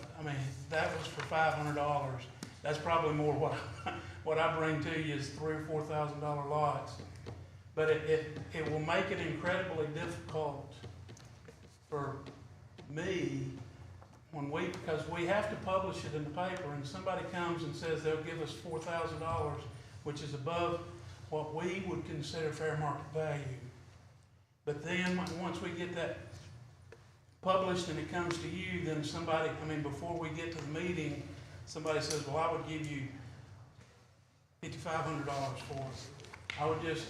that was for $500. That's probably more what I bring to you is $3,000 or $4,000 lots. But it will make it incredibly difficult for me because we have to publish it in the paper, and somebody comes and says they'll give us $4,000, which is above what we would consider fair market value. But then, once we get that published and it comes to you, then somebody, before we get to the meeting, somebody says, well, I would give you $5,500 for it. I would just,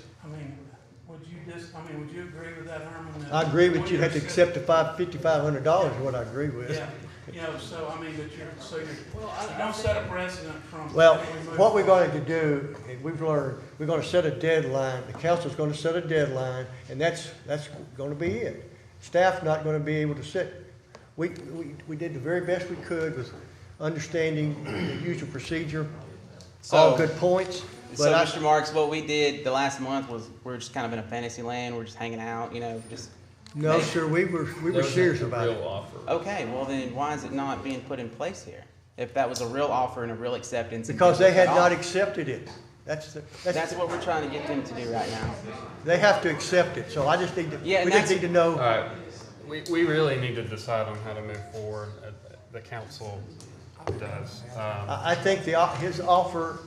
would you agree with that, Herman? I agree with you. You have to accept the $5,500 is what I agree with. Yeah, you don't set a precedent from. Well, what we're going to do, we've learned, we're going to set a deadline. The council's going to set a deadline, and that's going to be it. Staff's not going to be able to set. We did the very best we could with understanding the usual procedure. All good points. So, But Mr. Marks, what we did the last month was we're just kind of in a fantasy land. We're just hanging out, just. No, sir, we were serious about it. Real offer. Okay, well then why is it not being put in place here? If that was a real offer and a real acceptance. and Because they had people not cut accepted it. That's what we're trying to get them to do right now. They have to accept it, so I just need to, Yeah, and we just that's- need to know. All right, we really need to decide on how to move forward. The council does. I think his offer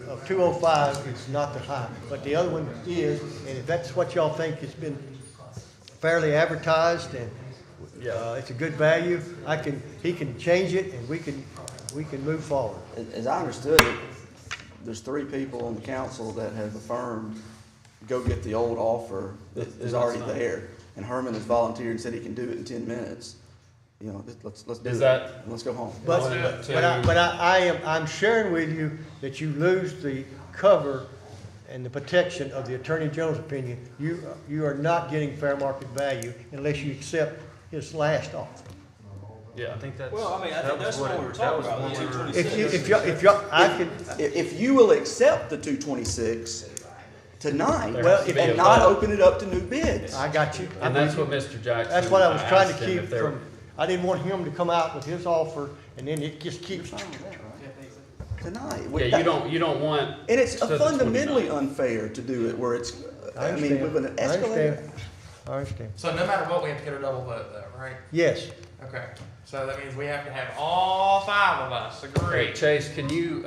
of 205 is not the high, but the other one is, and if that's what y'all think has been fairly advertised and it's a good value, he can change it and we can move forward. As I understood it, there's 3 people on the council that have affirmed, go get the old offer that is already there. And Herman has volunteered and said he can do it in 10 minutes. Let's do Is it. that- Let's go home. I'm sharing with you that you lose the cover and the protection of the Attorney General's opinion. You are not getting fair market value unless you accept his last offer. Yeah, I think that's. Well, I mean, I think that's what we were talking about, the 226. If you will accept the 226 tonight, There has to be a and not vote. open it up to new bids. I got you. And that's what Mr. Jackson. That's what I was trying to asked him keep if there- from, I didn't want him to come out with his offer and then it just keeps. Tonight. Yeah, you don't want. And it's to the fundamentally 29th. unfair to do it where it's, I mean, understand. with an I escalator. understand. I understand. So no matter what, we have to get a double vote though, right? Yes. Okay, so that means we have to have all 5 of us agree. Hey, Chase, can you,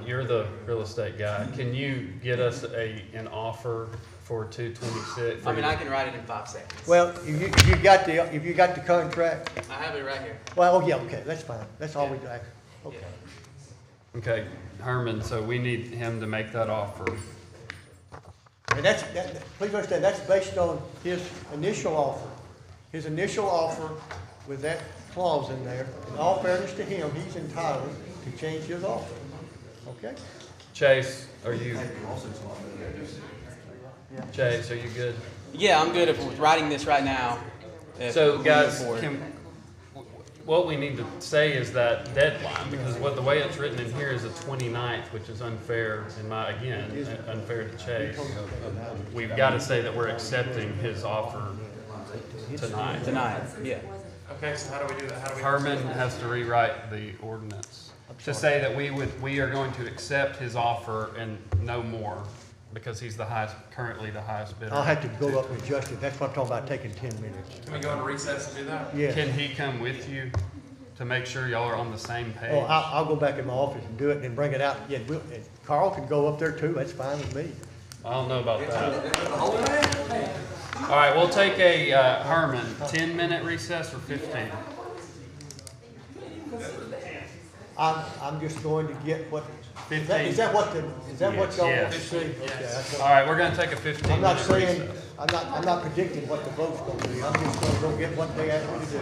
you're the real estate guy, can you get us an offer for 226? I mean, I can write it in 5 seconds. Well, if you got the contract, I have it right here. well, yeah, okay, that's fine. That's all we do. Okay. Okay, Herman, so we need him to make that offer. And please understand, that's based on his initial offer. His initial offer with that clause in there, in all fairness to him, he's entitled to change his offer. Okay? Chase, are you? Chase, are you good? Yeah, I'm good with writing this right now. if So we move guys, forward. what we need to say is that deadline, because the way it's written in here is the 29th, which is unfair, unfair to Chase. We've got to say that we're accepting his offer tonight. Tonight, yeah. Okay, so how do we do that? How do we? Herman has to rewrite the ordinance to say that we are going to accept his offer and no more, because he's currently the highest bidder. I'll have to go up and adjust it. That's what I'm talking about, taking 10 minutes. Can we go into recess and do that? Yes. Can he come with you to make sure y'all are on the same page? Oh, I'll go back in my office and do it and then bring it out. Yeah, and Carl can go up there too. That's fine with me. I don't know about that. All right, we'll take a, Herman, 10-minute recess or 15? I'm just going to get what, is 15. that what y'all want to Yes. see? Okay, that's All right, we're gonna take a 15-minute I'm not recess. saying, I'm not predicting what the vote's gonna be. I'm just gonna go get what they asked me to do.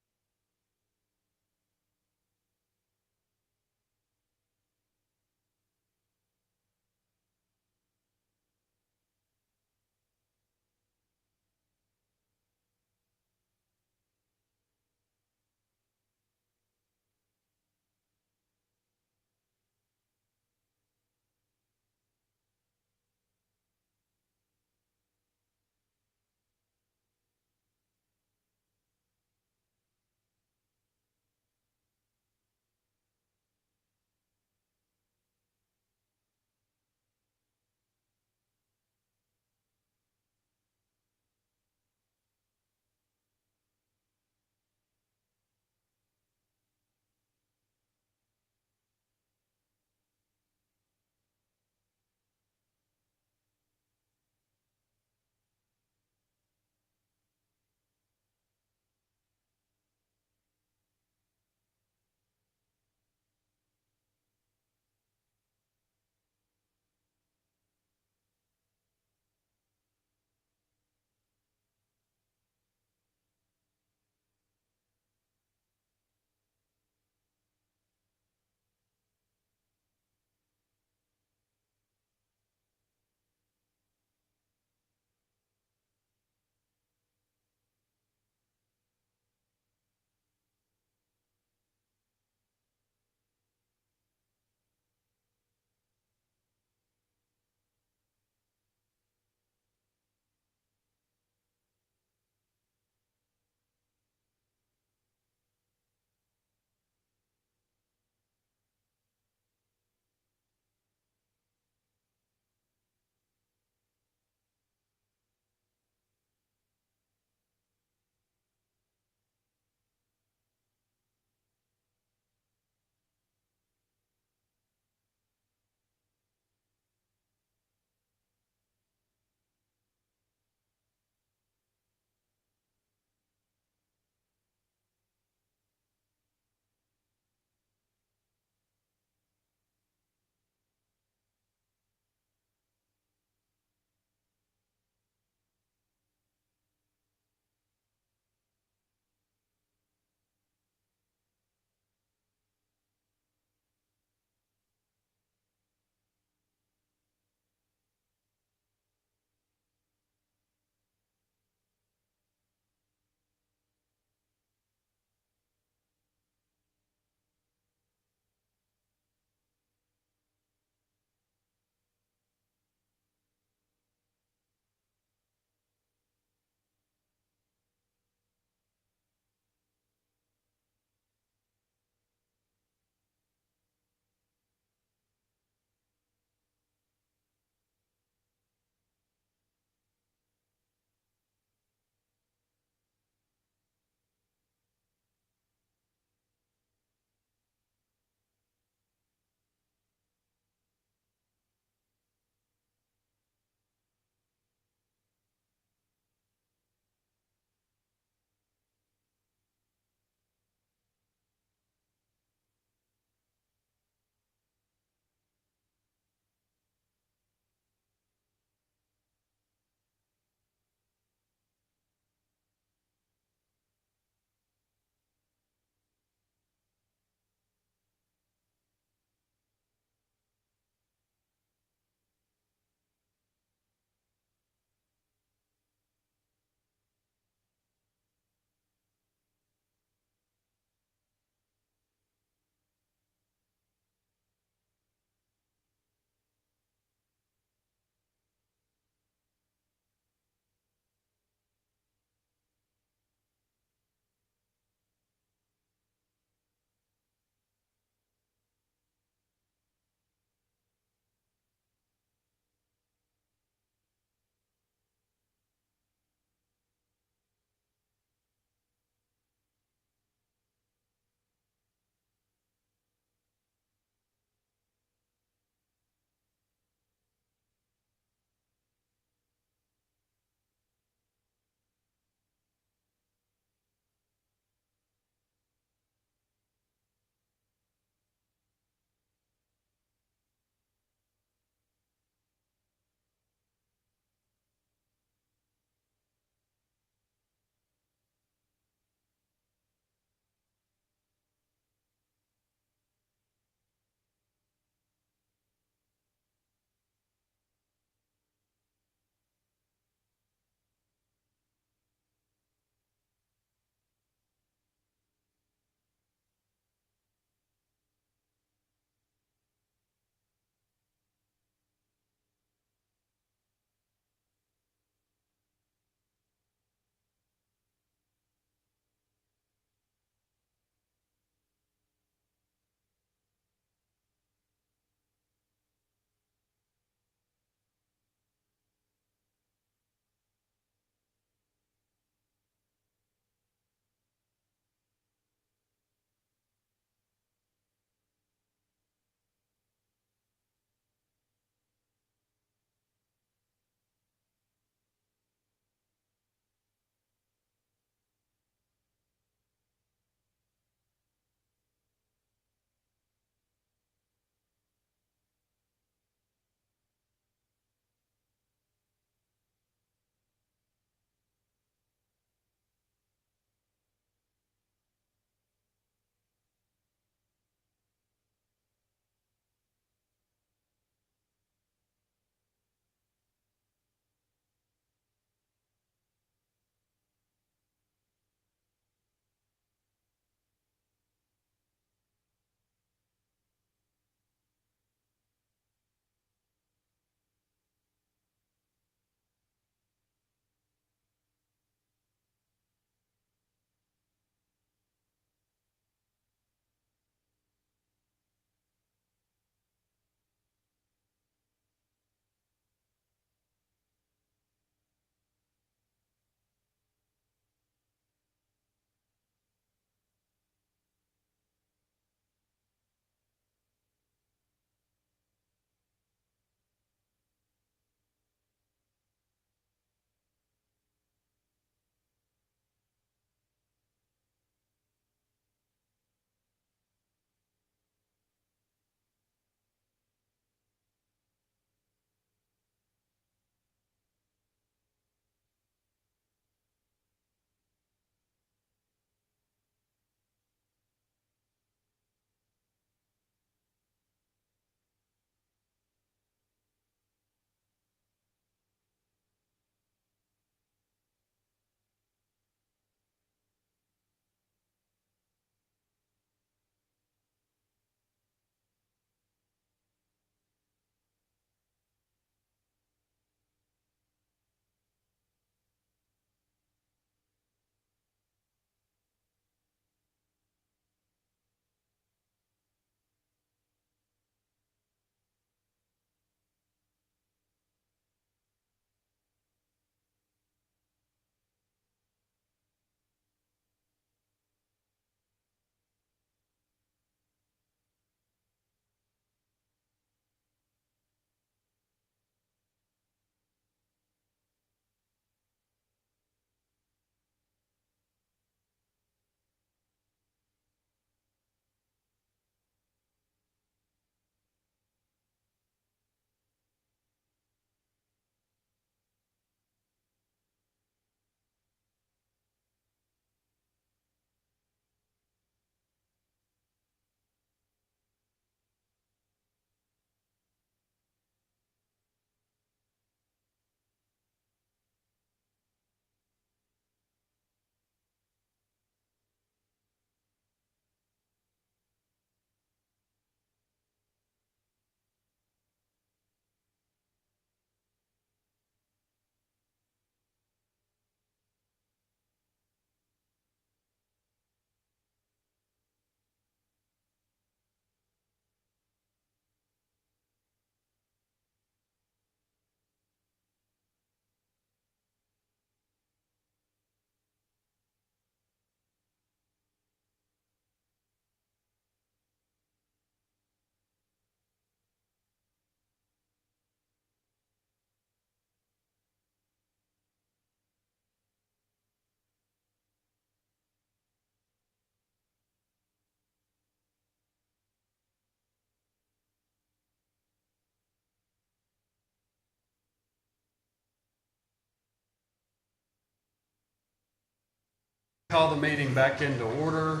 Call the meeting back into order.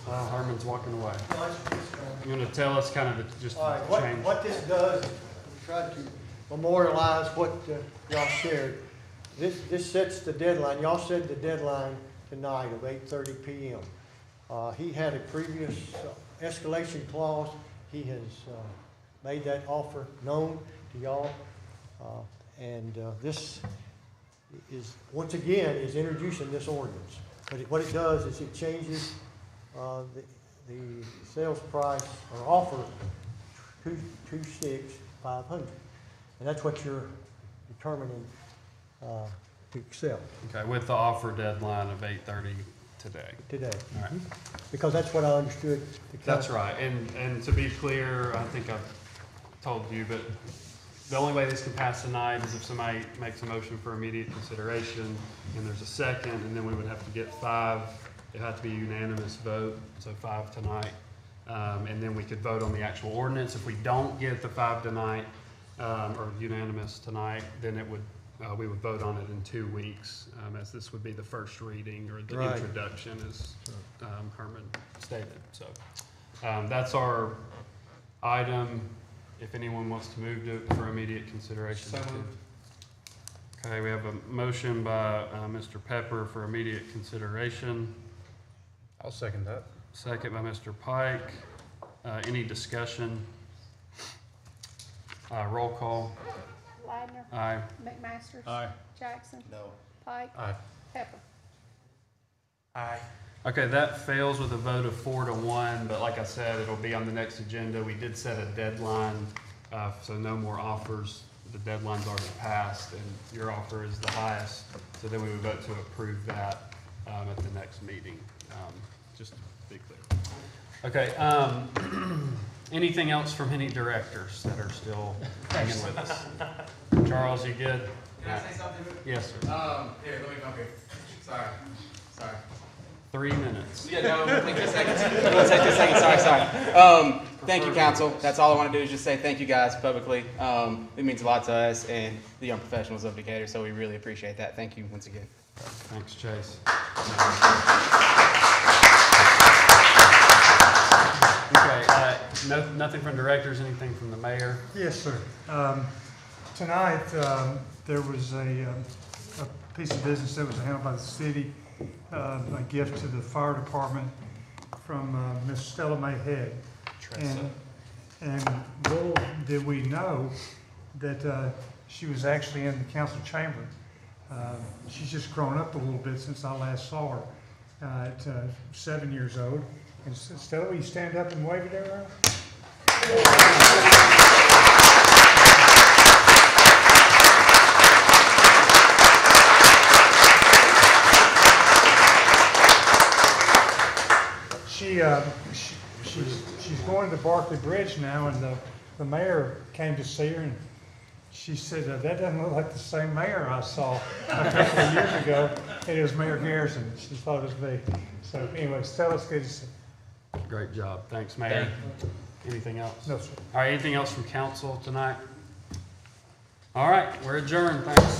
Herman's walking away. You want to tell us kind of just All right, change? what this does, we try to memorialize what y'all shared. This sets the deadline. Y'all set the deadline tonight of 8:30 p.m. He had a previous escalation clause. He has made that offer known to y'all. And this is, once again, is introducing this ordinance. But what it does is it changes the sales price or offer to $2,650. And that's what you're determining to accept Okay, with the offer deadline of 8:30 today. today. All right. Because that's what I understood. the That's council- right, and to be clear, I think I've told you, but the only way this can pass tonight is if somebody makes a motion for immediate consideration, and there's a second, and then we would have to get 5, it had to be a unanimous vote, so 5 tonight. And then we could vote on the actual ordinance. If we don't get the 5 tonight, or unanimous tonight, then it would, we would vote on it in 2 weeks, as this would be the first reading or the Right. introduction, as Herman stated. So that's our item. If anyone wants to move to for immediate consideration. Okay, we have a motion by Mr. Pepper for immediate consideration. I'll second that. Second by Mr. Pike. Any discussion? Roll call. Ladner. Aye. McMaster. Aye. Jackson. No. Pike. Aye. Pepper. Aye. Okay, that fails with a vote of 4-1, but like I said, it'll be on the next agenda. We did set a deadline, so no more offers. The deadline's already passed, and your offer is the highest, so then we would vote to approve that at the next meeting, just to be clear. Okay, anything else from any directors that are still hanging with us? Charles, you good? Can I say something? Yes, sir. Here, let me come here. Sorry. 3 minutes. Yeah, no, take 2 seconds. Take 2 seconds. Sorry. Thank you, council. That's all I want to do is just say thank you guys publicly. It means a lot to us and the young professionals of Decatur, so we really appreciate that. Thank you once again. Thanks, Chase. Okay, nothing from directors, anything from the mayor? Yes, sir. Tonight, there was a piece of business that was handled by the city, a gift to the fire department from Miss Stella Mae Head. And little did we know that she was actually in the council chamber. She's just grown up a little bit since I last saw her at 7 years old. And Stella, will you stand up and wave it around? She's going to Barkley Bridge now, and the mayor came to see her, and she said, that doesn't look like the same mayor I saw a couple of years ago. It was Mayor Garrison. She thought it was me. So anyway, Stella, it's good to see you. Great job. Thanks, Mayor. Anything else? No, sir. All right, anything else from council tonight? All right, we're adjourned. Thanks.